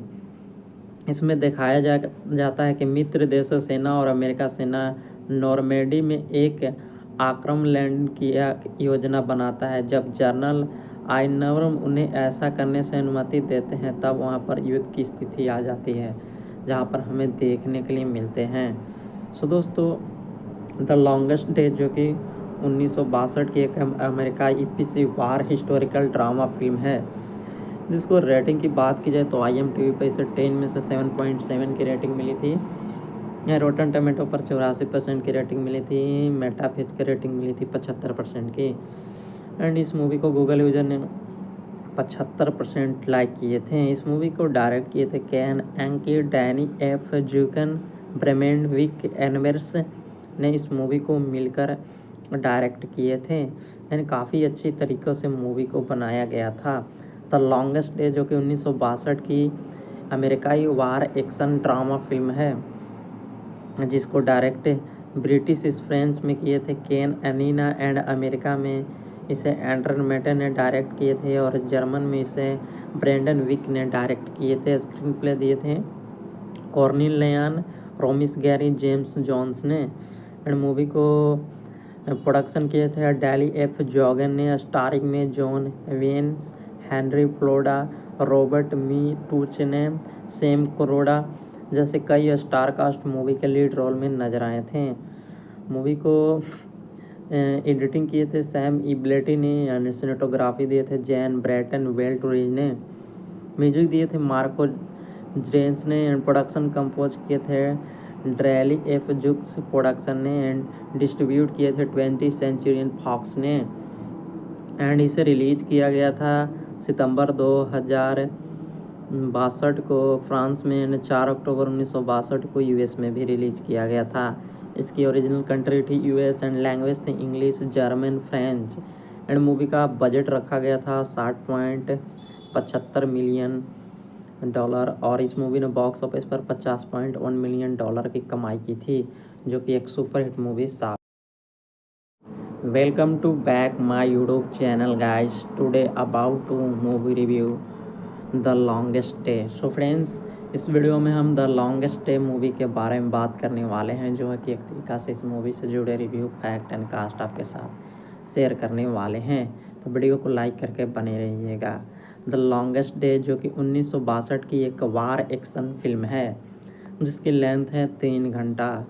इसमें दिखाया जाता है कि मित्र देशों सेना और अमेरिका सेना नॉर्मेडी में एक आक्रमण लैंड की योजना बनाता है। जब जनरल आइनवर्म उन्हें ऐसा करने से अनुमति देते हैं, तब वहां पर युद्ध की स्थिति आ जाती है, जहां पर हमें देखने के लिए मिलते हैं। सो दोस्तों, द लॉन्गेस्ट डे जो कि 1962 की एक अमेरिकाई ईपीसी वार हिस्टोरिकल ड्रामा फिल्म है, जिसको रेटिंग की बात की जाए तो IMDb पर इसे 10 में से 7.7 की रेटिंग मिली थी। रोटन टमेटो पर 84% की रेटिंग मिली थी। मेटाफिज की रेटिंग मिली थी 75% की। एंड इस मूवी को गूगल यूजर ने 75% लाइक किए थे। इस मूवी को डायरेक्ट किए थे can एंकी, Danny F जूकन, ब्रेमेंड Wick inverse ने इस मूवी को मिलकर डायरेक्ट किए थे। यानी काफ़ी अच्छी तरीक़ों से मूवी को बनाया गया था। द लॉन्गेस्ट डे जो कि 1962 की अमेरिकाई वार एक्शन ड्रामा फिल्म है, जिसको डायरेक्ट ब्रिटिश फ्रेंच में किए थे केन एनीना, एंड अमेरिका में इसे एंड्रन मेटन ने डायरेक्ट किए थे और जर्मन में इसे ब्रेंडन विक ने डायरेक्ट किए थे। स्क्रीन प्ले दिए थे कॉर्निल लेयान, रोमिस गैरी, जेम्स जॉन्स ने। एंड मूवी को प्रोडक्शन किए थे डैली एफ जॉगन ने। स्टारिंग में John veins, Henry Floda, Robert मी टूच ने, सैम क्रोडा जैसे कई स्टार कास्ट मूवी के लीड रोल में नजर आए थे। मूवी को एडिटिंग किए थे सैम इब्लेटी ने, एंड सिनेटोग्राफी दिए थे जैन ब्रैटन वेल्टरीज ने। म्यूजिक दिए थे मार्को जेंस ने, एंड प्रोडक्शन कंपोज किए थे ड्रैली एफ जुक्स प्रोडक्शन ने, एंड डिस्ट्रीब्यूट किए थे 20th सेंचुरी फॉक्स ने। एंड इसे रिलीज किया गया था सितंबर 2062 को फ्रांस में, एंड 4 अक्टूबर 1962 को यूएस में भी रिलीज किया गया था। इसकी ओरिजिनल कंट्री थी यूएस एंड लैंग्वेज थी English, German, French. And movie का बजट रखा गया था 60.75 मिलियन डॉलर और इस मूवी ने बॉक्स ऑफिस पर 50.1 मिलियन डॉलर की कमाई की थी, जो कि एक सुपरहिट मूवी साबित। Welcome to back my YouTube channel guys. Today about to movie review the longest day. So friends, इस वीडियो में हम द लॉन्गेस्ट डे मूवी के बारे में बात करने वाले हैं, जो है कि एक तरीका से इस मूवी से जुड़े रिव्यू, फैक्ट एंड कास्ट आपके साथ शेयर करने वाले हैं। तो वीडियो को लाइक करके बने रहिएगा। द लॉन्गेस्ट डे जो कि 1962 की एक वार एक्शन फिल्म है, जिसकी लेंथ है 3 घंटा,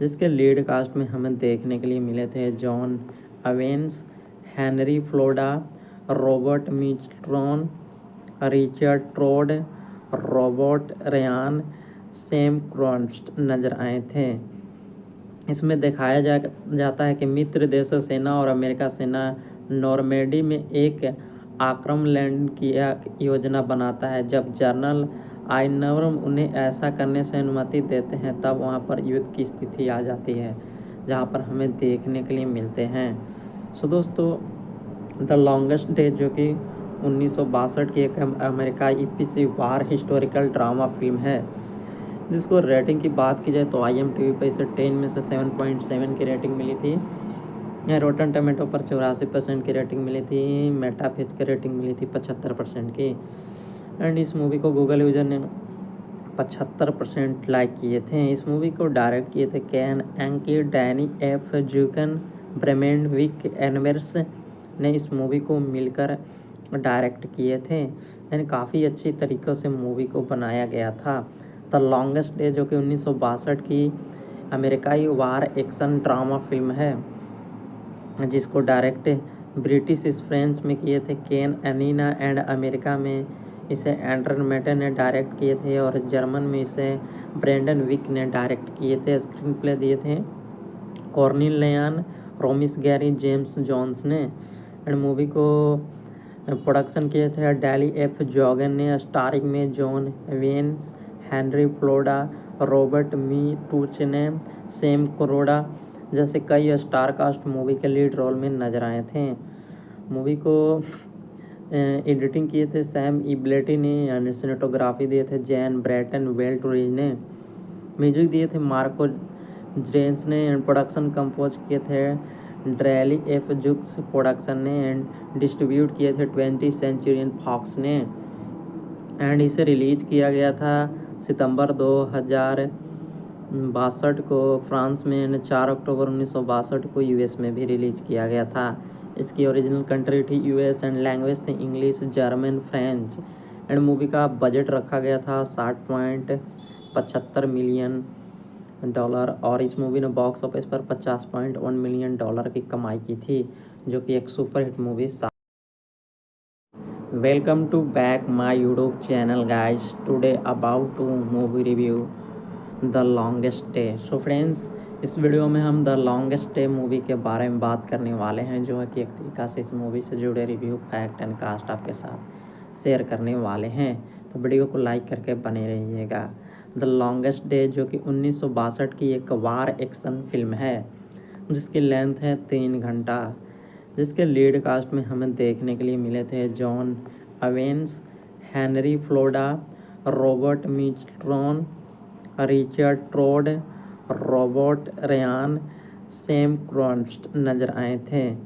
जिसके लीड कास्ट में हमें देखने के लिए मिले थे John Avens, Henry Floda, Robert Mistron, Richard Trode, Robert Ryan, Sam Cronst नजर आए थे। इसमें दिखाया जाता है कि मित्र देशों सेना और अमेरिका सेना नॉर्मेडी में एक आक्रमण लैंड की योजना बनाता है। जब जनरल आइनवर्म उन्हें ऐसा करने से अनुमति देते हैं, तब वहां पर युद्ध की स्थिति आ जाती है, जहां पर हमें देखने के लिए मिलते हैं। सो दोस्तों, द लॉन्गेस्ट डे जो कि 1962 की एक अमेरिकाई ईपीसी वार हिस्टोरिकल ड्रामा फिल्म है, जिसको रेटिंग की बात की जाए तो IMDb पर इसे 10 में से 7.7 की रेटिंग मिली थी। रोटन टमेटो पर 84% की रेटिंग मिली थी। मेटाफिज की रेटिंग मिली थी 75% की। एंड इस मूवी को गूगल यूजर ने 75% लाइक किए थे। इस मूवी को डायरेक्ट किए थे can एंकी, Danny F जूकन, ब्रेमेंड Wick inverse ने इस मूवी को मिलकर डायरेक्ट किए थे, यानी काफ़ी अच्छी तरीक़ों से मूवी को बनाया गया था। द लॉन्गेस्ट डे जो कि 1962 की अमेरिकाई वार एक्शन ड्रामा फिल्म है, जिसको डायरेक्ट ब्रिटिश फ्रेंच में किए थे केन एनीना एंड अमेरिका में इसे एंड्रन मेटे ने डायरेक्ट किए थे और जर्मन में इसे ब्रेंडन विक ने डायरेक्ट किए थे। स्क्रीन प्ले दिए थे कॉर्नेलियन रोमिस गैरी जेम्स जॉन्स ने। एंड मूवी को प्रोडक्शन किए थे डैली एफ जॉगन ने, स्टारिंग में John veins, Henry Floda, Robert मी टूच ने, सैम कोरोडा जैसे कई स्टार कास्ट मूवी के लीड रोल में नजर आए थे। मूवी को एडिटिंग किए थे सैम इब्लेटी ने, एंड सिनेटोग्राफी दिए थे जैन ब्रैटन वेल्टरीज ने, म्यूजिक दिए थे मार्को जेंस ने, एंड प्रोडक्शन कंपोज किए थे ड्रैली एफ जुक्स प्रोडक्शन ने, एंड डिस्ट्रीब्यूट किए थे 20th सेंचुरी फॉक्स ने। एंड इसे रिलीज किया गया था सितंबर 2062 को फ्रांस में, 4 अक्टूबर 1962 को यूएस में भी रिलीज किया गया था। इसकी ओरिजिनल कंट्री थी यूएस एंड लैंग्वेज थे English, German, French. And movie का बजट रखा गया था $60.75 मिलियन और इस मूवी ने बॉक्स ऑफिस पर $50.1 मिलियन की कमाई की थी, जो कि एक superhit movie. Welcome to back my YouTube channel guys. Today about to movie review the longest day. So friends, इस वीडियो में हम द लॉन्गेस्ट डे मूवी के बारे में बात करने वाले हैं, जो है कि एक तरीका से इस मूवी से जुड़े रिव्यू, फैक्ट एंड कास्ट आपके साथ शेयर करने वाले हैं। तो वीडियो को लाइक करके बने रहिएगा। द लॉन्गेस्ट डे जो कि 1962 की एक वार एक्शन फिल्म है, जिसकी लेंथ है 3 घंटा, जिसके लीड कास्ट में हमें देखने के लिए मिले थे John Avens, Henry Floda, Robert Mistron, Richard Trode, Robert Ryan, Sam Cronst नजर आए थे।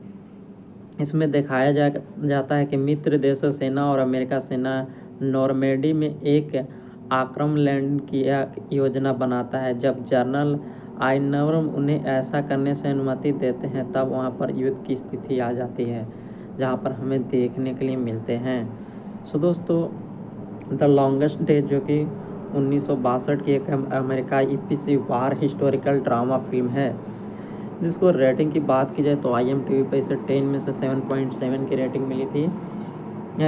इसमें दिखाया जाता है कि मित्र देशों सेना और अमेरिका सेना नॉर्मेडी में एक आक्रमण लैंड की योजना बनाता है। जब जनरल आइनवर्म उन्हें ऐसा करने से अनुमति देते हैं, तब वहां पर युद्ध की स्थिति आ जाती है, जहां पर हमें देखने के लिए मिलते हैं। सो दोस्तों, द लॉन्गेस्ट डे जो कि 1962 की एक अमेरिकाई एपीसी वार हिस्टोरिकल ड्रामा फिल्म है, जिसको रेटिंग की बात की जाए तो IMDb पे इसे 10 में से 7.7 की रेटिंग मिली थी।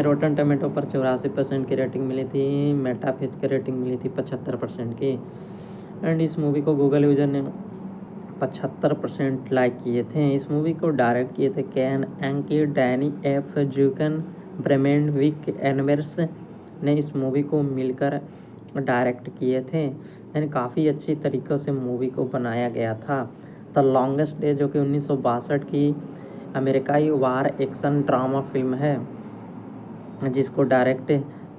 रोटन टमेटो पर 84% की रेटिंग मिली थी। मेटाफिच की रेटिंग मिली थी 75% की। एंड इस मूवी को गूगल यूजर ने 75% लाइक किए थे। इस मूवी को डायरेक्ट किए थे can एंकी, Danny F जूकन, ब्रेमेंड Wick inverse ने इस मूवी को मिलकर डायरेक्ट किए थे, यानी काफ़ी अच्छी तरीक़ों से मूवी को बनाया गया था। द लॉन्गेस्ट डे जो कि 1962 की अमेरिकाई वार एक्शन ड्रामा फिल्म है, जिसको डायरेक्ट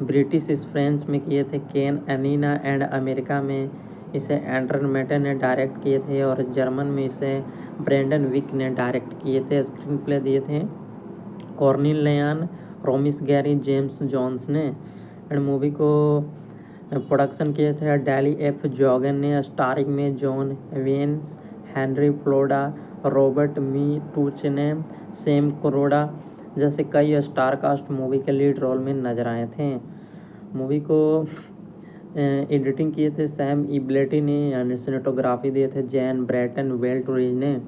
ब्रिटिश फ्रेंच में किए थे केन एनीना एंड अमेरिका में इसे एंड्रन मेटे ने डायरेक्ट किए थे और जर्मन में इसे ब्रेंडन विक ने डायरेक्ट किए थे। स्क्रीन प्ले दिए थे कॉर्नेलियन रोमिस गैरी जेम्स जॉन्स ने। एंड मूवी को प्रोडक्शन किए थे डैली एफ जॉगन ने, स्टारिंग में John veins, Henry Floda, Robert मी टूच ने, सैम कोरोडा जैसे कई स्टार कास्ट मूवी के लीड रोल में नजर आए थे। मूवी को एडिटिंग किए थे सैम इब्लेटी ने, एंड सिनेटोग्राफी दिए थे जैन ब्रैटन वेल्टरीज ने,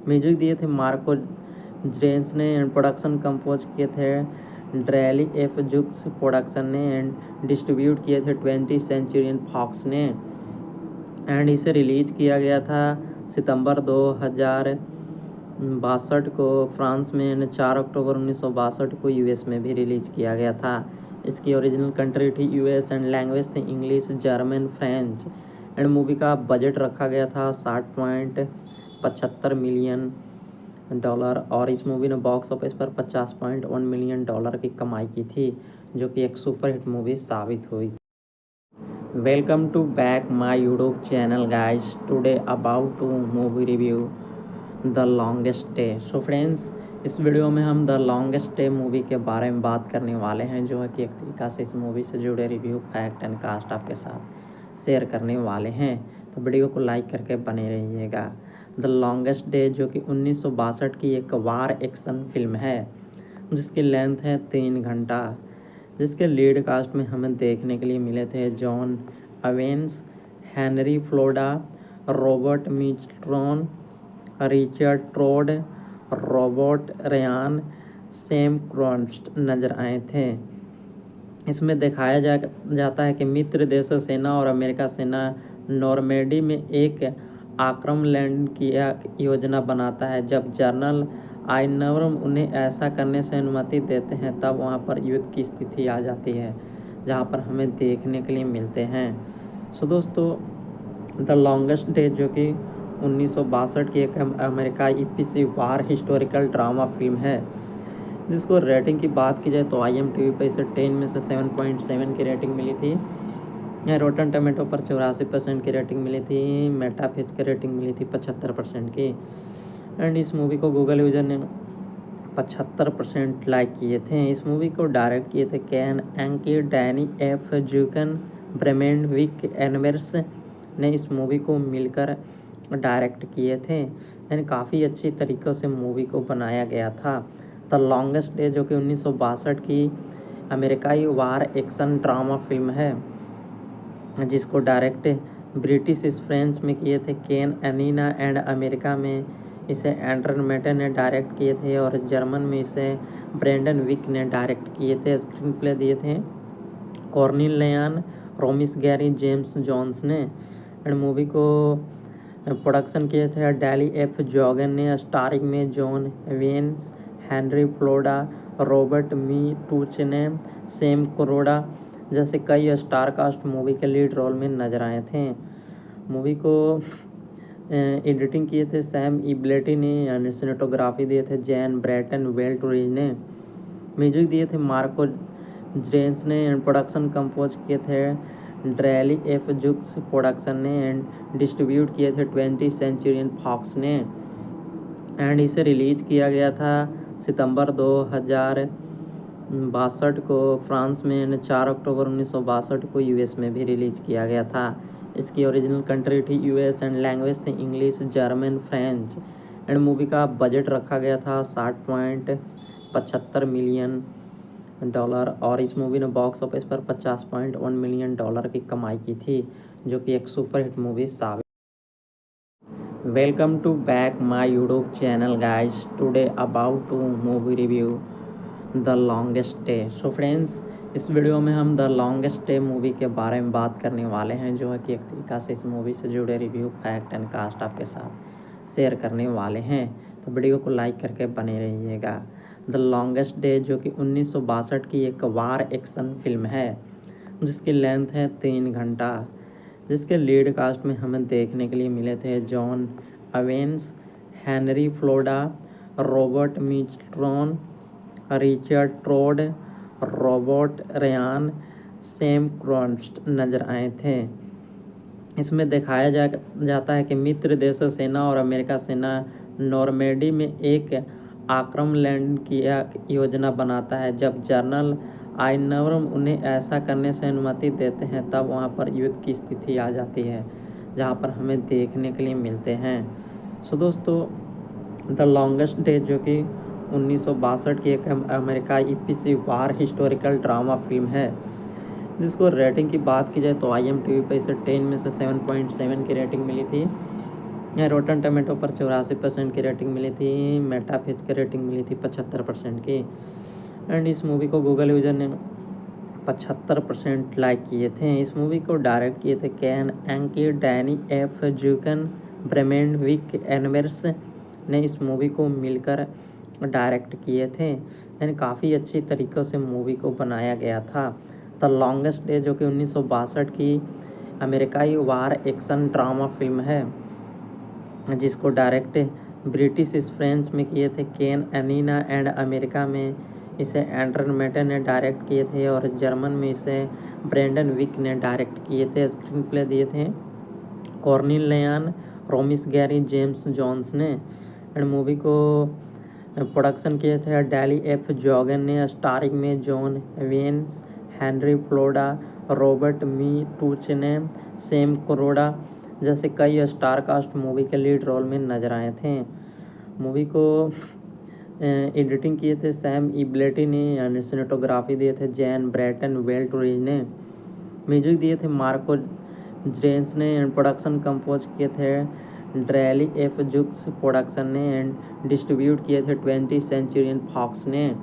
म्यूजिक दिए थे मार्को जेंस ने, एंड प्रोडक्शन कंपोज किए थे ड्रैली एफ जुक्स प्रोडक्शन ने, एंड डिस्ट्रीब्यूट किए थे 20th सेंचुरी फॉक्स ने। एंड इसे रिलीज किया गया था सितंबर 2062 को फ्रांस में, 4 अक्टूबर 1962 को यूएस में भी रिलीज किया गया था। इसकी ओरिजिनल कंट्री थी यूएस एंड लैंग्वेज थे English, German, French. And movie का बजट रखा गया था $60.75 मिलियन और इस मूवी ने बॉक्स ऑफिस पर $50.1 मिलियन की कमाई की थी, जो कि एक सुपरहिट मूवी साबित हुई। Welcome to back my YouTube channel guys. Today about to movie review the longest day. So friends, इस वीडियो में हम द लॉन्गेस्ट डे मूवी के बारे में बात करने वाले हैं, जो है कि एक तरीका से इस मूवी से जुड़े रिव्यू, फैक्ट एंड कास्ट आपके साथ शेयर करने वाले हैं। तो वीडियो को लाइक करके बने रहिएगा। द लॉन्गेस्ट डे जो कि 1962 की एक वार एक्शन फिल्म है, जिसकी लेंथ है 3 घंटा, जिसके लीड कास्ट में हमें देखने के लिए मिले थे John Avens, Henry Floda, Robert Mistron, Richard Trode, Robert Ryan, Sam Cronst नजर आए थे। इसमें दिखाया जाता है कि मित्र देशों सेना और अमेरिका सेना नॉर्मेडी में एक आक्रमण लैंड की योजना बनाता है। जब जनरल आइनवरम उन्हें ऐसा करने से अनुमति देते हैं तब वहां पर युद्ध की स्थिति आ जाती है, जहां पर हमें देखने के लिए मिलते हैं। सो दोस्तों, द लॉन्गेस्ट डे जो कि 1962 की एक अमेरिकाई इपिसी वार हिस्टोरिकल ड्रामा फिल्म है, जिसको रेटिंग की बात की जाए तो IMDb पे इसे 10 में से 7.7 की रेटिंग मिली थी। रोटन टमेटो पर 84% की रेटिंग मिली थी। मेटाफिच की रेटिंग मिली थी 75% की। एंड इस मूवी को गूगल यूजर ने 75% लाइक किए थे। इस मूवी को डायरेक्ट किए थे can एंकी, Danny F जूकन, ब्रेमेंड Wick inverse ने इस मूवी को मिलकर डायरेक्ट किए थे। यानी काफ़ी अच्छी तरीक़ों से मूवी को बनाया गया था। द लॉन्गेस्ट डे जो कि 1962 की अमेरिकाई वार एक्शन ड्रामा फिल्म है, जिसको डायरेक्ट ब्रिटिश फ्रेंच में किए थे केन एनीना, एंड अमेरिका में इसे एंड्रन मेटे ने डायरेक्ट किए थे और जर्मन में इसे ब्रेंडन विक ने डायरेक्ट किए थे। स्क्रीन प्ले दिए थे कॉर्निल लेयान, रोमिस गैरी, जेम्स जॉन्स ने। एंड मूवी को प्रोडक्शन किए थे डैली एफ जॉगन ने, स्टारिंग में John veins, Henry Floda, Robert मी टूच ने, सैम कोरोडा जैसे कई स्टार कास्ट मूवी के लीड रोल में नजर आए थे। मूवी को एडिटिंग किए थे सैम इब्लेटी ने, एंड सिनेटोग्राफी दिए थे जैन ब्रैटन वेल्टुरिज ने। म्यूजिक दिए थे मार्को जेंस ने, एंड प्रोडक्शन कंपोज किए थे ड्रैली एफ जुक्स प्रोडक्शन ने, एंड डिस्ट्रीब्यूट किए थे 20th सेंचुरी फॉक्स ने। एंड इसे रिलीज किया गया था सितंबर 2062 को फ्रांस में, एंड 4 अक्टूबर 1962 को US में भी रिलीज किया गया था। इसकी ओरिजिनल कंट्री थी US एंड लैंग्वेज थे English, German, French. And movie का बजट रखा गया था $60.75 मिलियन, और इस मूवी ने बॉक्स ऑफिस पर $50.1 मिलियन की कमाई की थी, जो कि एक सुपरहिट मूवी साबित। Welcome to back my YouTube channel guys. Today about to movie review the longest day. So friends, इस वीडियो में हम द लॉन्गेस्ट डे मूवी के बारे में बात करने वाले हैं, जो है कि एक तरीका से इस मूवी से जुड़े रिव्यू, फैक्ट एंड कास्ट आपके साथ शेयर करने वाले हैं। तो वीडियो को लाइक करके बने रहिएगा। द लॉन्गेस्ट डे जो कि 1962 की एक वार एक्शन फिल्म है, जिसकी लेंथ है 3 घंटा, जिसके लीड कास्ट में हमें देखने के लिए मिले थे John Avens, Henry Floda, Robert Mistron, Richard Trode, Robert Ryan, Sam Cronst नजर आए थे। इसमें दिखाया जाता है कि मित्र देशों सेना और अमेरिका सेना नॉर्मेडी में एक आक्रमण लैंड की योजना बनाता है। जब जनरल आइनवरम उन्हें ऐसा करने से अनुमति देते हैं तब वहां पर युद्ध की स्थिति आ जाती है, जहां पर हमें देखने के लिए मिलते हैं। सो दोस्तों, द लॉन्गेस्ट डे जो कि 1962 की एक अमेरिकाई इपिसी वार हिस्टोरिकल ड्रामा फिल्म है, जिसको रेटिंग की बात की जाए तो IMDb पे इसे 10 में से 7.7 की रेटिंग मिली थी। रोटन टमेटो पर 84% की रेटिंग मिली थी। मेटाफिच की रेटिंग मिली थी 75% की। एंड इस मूवी को गूगल यूजर ने 75% लाइक किए थे। इस मूवी को डायरेक्ट किए थे can एंकी, Danny F जूकन, ब्रेमेंड Wick inverse ने इस मूवी को मिलकर डायरेक्ट किए थे। यानी काफ़ी अच्छी तरीक़ों से मूवी को बनाया गया था। द लॉन्गेस्ट डे जो कि 1962 की अमेरिकाई वार एक्शन ड्रामा फिल्म है, जिसको डायरेक्ट ब्रिटिश फ्रेंच में किए थे केन एनीना, एंड अमेरिका में इसे एंड्रन मेटे ने डायरेक्ट किए थे और जर्मन में इसे ब्रेंडन विक ने डायरेक्ट किए थे। स्क्रीन प्ले दिए थे कॉर्निल लेयान, रोमिस गैरी, जेम्स जॉन्स ने। एंड मूवी को प्रोडक्शन किए थे डैली एफ जॉगन ने, स्टारिंग में John veins, Henry Floda, Robert मी टूच ने, सैम कोरोडा जैसे कई स्टार कास्ट मूवी के लीड रोल में नजर आए थे। मूवी को एडिटिंग किए थे सैम इब्लेटी ने एंड सिनेटोग्राफी दिए थे जैन ब्रैटन वेल्टोरिज ने। म्यूजिक दिए थे मार्को जेंस ने एंड प्रोडक्शन कंपोज किए थे ड्रैली एफ जुक्स प्रोडक्शन ने एंड डिस्ट्रीब्यूट किए थे 20th सेंचुरी फॉक्स ने।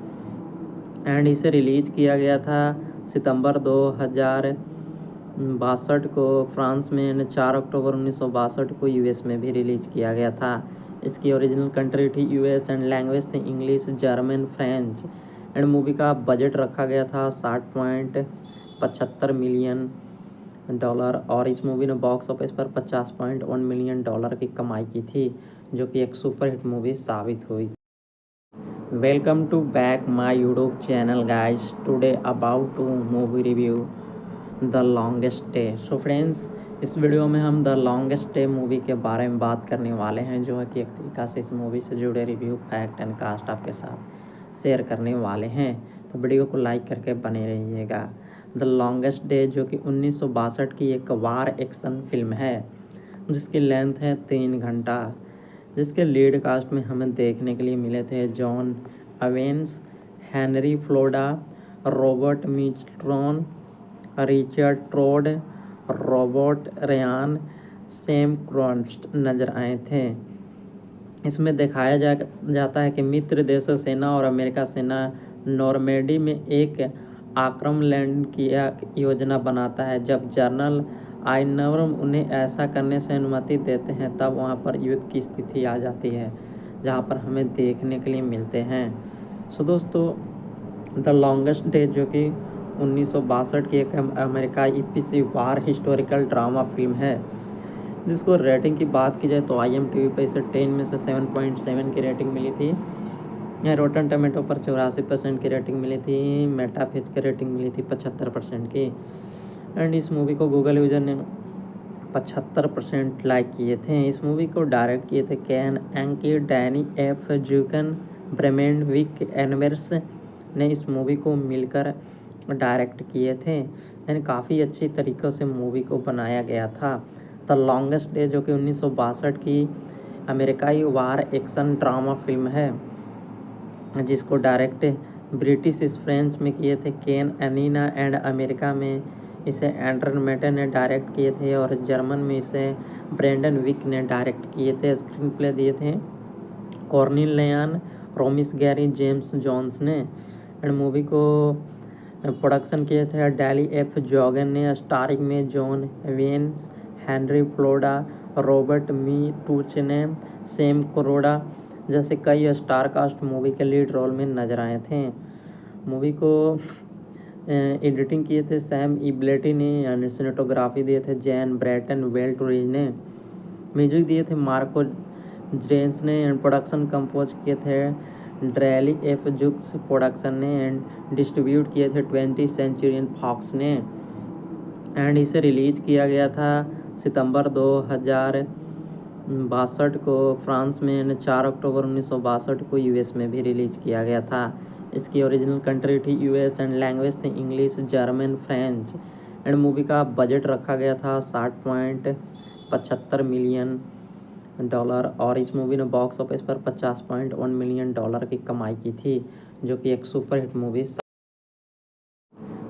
एंड इसे रिलीज किया गया था सितंबर 2062 को फ्रांस में एंड 4 अक्टूबर 1962 को यूएस में भी रिलीज किया गया था। इसकी ओरिजिनल कंट्री थी यूएस एंड लैंग्वेज थी English German French. And movie का बजट रखा गया था 60.75 मिलियन डॉलर और इस मूवी ने बॉक्स ऑफिस पर 50.1 मिलियन डॉलर की कमाई की थी, जो कि एक सुपरहिट मूवी साबित हुई। Welcome to back my YouTube channel guys. Today about to movie review the longest day. So friends, इस वीडियो में हम द लॉन्गेस्ट डे मूवी के बारे में बात करने वाले हैं, जो है कि एक तरीका से इस मूवी से जुड़े रिव्यू फैक्ट एंड कास्ट आपके साथ शेयर करने वाले हैं। तो वीडियो को लाइक करके बने रहिएगा। द लॉन्गेस्ट डे जो कि 1962 की एक वार एक्शन फिल्म है, जिसकी लेंथ है 3 घंटा, जिसके लीड कास्ट में हमें देखने के लिए मिले थे John Avens, Henry Floda, Robert Mistron, Richard Trode, Robert Ryan, Sam Cronst नजर आए थे। इसमें दिखाया जाता है कि मित्र देशों सेना और अमेरिका सेना नॉर्मेडी में एक आक्रमण लैंड की योजना बनाता है। जब जनरल आइनवरम उन्हें ऐसा करने से अनुमति देते हैं, तब वहां पर युद्ध की स्थिति आ जाती है, जहां पर हमें देखने के लिए मिलते हैं। सो दोस्तों, द लॉन्गेस्ट डे जो कि 1962 की एक अमेरिकाई ईपीसी वार हिस्टोरिकल ड्रामा फिल्म है, जिसको रेटिंग की बात की जाए तो IMDb पे इसे 10 में से 7.7 की रेटिंग मिली थी। यहाँ रोटन टमेटो पर 84% की रेटिंग मिली थी। मेटाफिच की रेटिंग मिली थी 75% की। एंड इस मूवी को गूगल यूजर ने 75% लाइक किए थे। इस मूवी को डायरेक्ट किए थे can एंकी, Danny F जूकन, ब्रेमेंड Wick inverse ने इस मूवी को मिलकर डायरेक्ट किए थे। यानी काफ़ी अच्छी तरीक़ों से मूवी को बनाया गया था। द लॉन्गेस्ट डे जो कि 1962 की अमेरिकाई वार एक्शन ड्रामा फिल्म है, जिसको डायरेक्ट ब्रिटिश फ्रेंच में किए थे केन एनीना एंड अमेरिका में इसे एंड्रन मेटे ने डायरेक्ट किए थे और जर्मन में इसे ब्रेंडन विक ने डायरेक्ट किए थे। स्क्रीन प्ले दिए थे कॉर्नेलियन रोमिस गैरी जेम्स जॉन्स ने। एंड मूवी को प्रोडक्शन किए थे डैली एफ जॉगन ने, स्टारिंग में John veins, Henry Floda, Robert मी टूच ने, सैम क्रोडा जैसे कई स्टार कास्ट मूवी के लीड रोल में नजर आए थे। मूवी को एडिटिंग किए थे सैम इब्लेटी ने एंड सिनेटोग्राफी दिए थे जैन ब्रैटन वेल्टोरिज ने। म्यूजिक दिए थे मार्को जेंस ने एंड प्रोडक्शन कंपोज किए थे ड्रैली एफ जुक्स प्रोडक्शन ने एंड डिस्ट्रीब्यूट किए थे 20th सेंचुरी फॉक्स ने। एंड इसे रिलीज किया गया था सितंबर 2062 को फ्रांस में एंड 4 अक्टूबर 1962 को यूएस में भी रिलीज किया गया था। इसकी ओरिजिनल कंट्री थी यूएस एंड लैंग्वेज थी English German French. And movie का बजट रखा गया था 60.75 मिलियन डॉलर और इस मूवी ने बॉक्स ऑफिस पर 50.1 मिलियन डॉलर की कमाई की थी, जो कि एक superhit movie.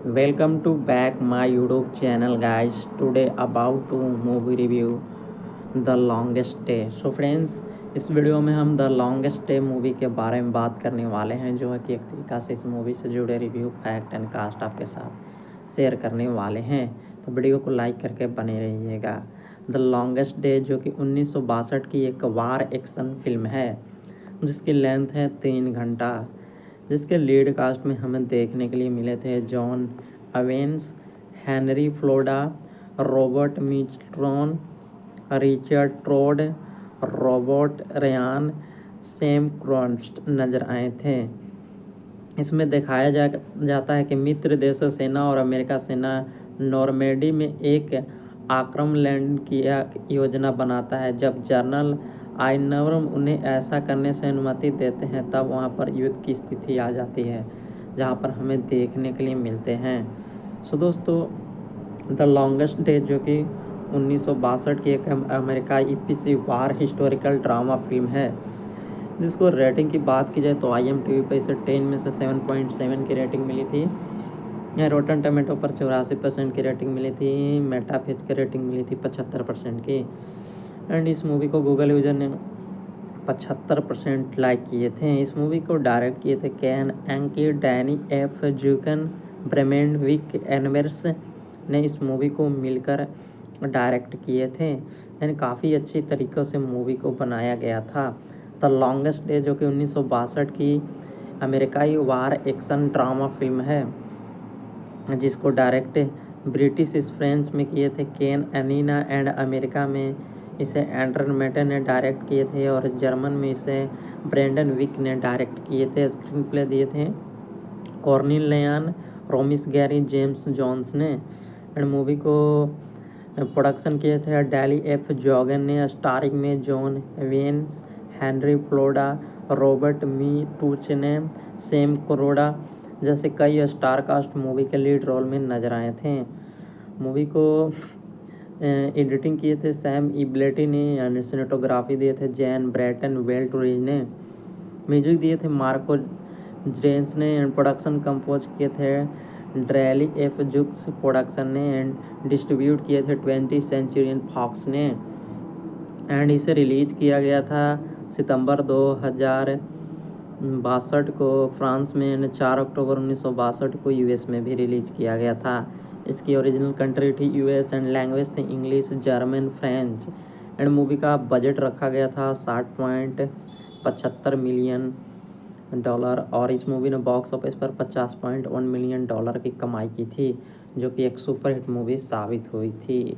Welcome to back my YouTube channel guys. Today about to movie review the longest day. So friends, इस वीडियो में हम द लॉन्गेस्ट डे मूवी के बारे में बात करने वाले हैं, जो है कि एक तरीका से इस मूवी से जुड़े रिव्यू फैक्ट एंड कास्ट आपके साथ शेयर करने वाले हैं। तो वीडियो को लाइक करके बने रहिएगा। द लॉन्गेस्ट डे जो कि 1962 की एक वार एक्शन फिल्म है, जिसकी लेंथ है 3 घंटा, जिसके लीड कास्ट में हमें देखने के लिए मिले थे John Avens, Henry Floda, Robert Mistron, Richard Trode, Robert Ryan, Sam Cronst नजर आए थे। इसमें दिखाया जाता है कि मित्र देशों सेना और अमेरिका सेना नॉर्मेडी में एक आक्रमण लैंड की योजना बनाता है। जब जनरल आइनवरम उन्हें ऐसा करने से अनुमति देते हैं, तब वहां पर युद्ध की स्थिति आ जाती है, जहां पर हमें देखने के लिए मिलते हैं। सो दोस्तों, द लॉन्गेस्ट डे जो कि 1962 की एक अमेरिकाई ईपीसी वार हिस्टोरिकल ड्रामा फिल्म है, जिसको रेटिंग की बात की जाए तो IMDb पे इसे 10 में से 7.7 की रेटिंग मिली थी। रोटन टमेटो पर 84% की रेटिंग मिली थी। मेटाफिच की रेटिंग मिली थी 75% की। एंड इस मूवी को गूगल यूजर ने 75% लाइक किए थे। इस मूवी को डायरेक्ट किए थे can एंकी, Danny F जूकन, ब्रेमेंड Wick inverse ने इस मूवी को मिलकर डायरेक्ट किए थे। यानी काफ़ी अच्छी तरीक़ों से मूवी को बनाया गया था। द लॉन्गेस्ट डे जो कि 1962 की अमेरिकाई वार एक्शन ड्रामा फिल्म है, जिसको डायरेक्ट ब्रिटिश फ्रेंच में किए थे केन एनीना, एंड अमेरिका में इसे एंड्रन मेटन ने डायरेक्ट किए थे और जर्मन में इसे ब्रेंडन विक ने डायरेक्ट किए थे। स्क्रीन प्ले दिए थे कॉर्नेलियन रोमिस, गैरी जेम्स जॉन्स ने। एंड मूवी को प्रोडक्शन किए थे डैली एफ जॉगन ने, स्टारिंग में John veins, Henry Floda, Robert मी टूच ने, सैम कोरोडा जैसे कई स्टार कास्ट मूवी के लीड रोल में नजर आए थे। मूवी को एडिटिंग किए थे सैम इब्लेटी ने, एंड सिनेटोग्राफी दिए थे जैन ब्रैटन वेल्टरीज ने। म्यूजिक दिए थे मार्को जेंस ने, एंड प्रोडक्शन कंपोज किए थे ड्रैली एफ जुक्स प्रोडक्शन ने, एंड डिस्ट्रीब्यूट किए थे 20th सेंचुरी फॉक्स ने। एंड इसे रिलीज किया गया था सितंबर 2062 को फ्रांस में, एंड 4 अक्टूबर 1962 को US में भी रिलीज किया गया था। इसकी ओरिजिनल कंट्री थी US एंड लैंग्वेज थे English, German, French. And movie का बजट रखा गया था $60.75 मिलियन, और इस मूवी ने बॉक्स ऑफिस पर $50.1 मिलियन की कमाई की थी, जो कि एक सुपरहिट मूवी साबित हुई थी।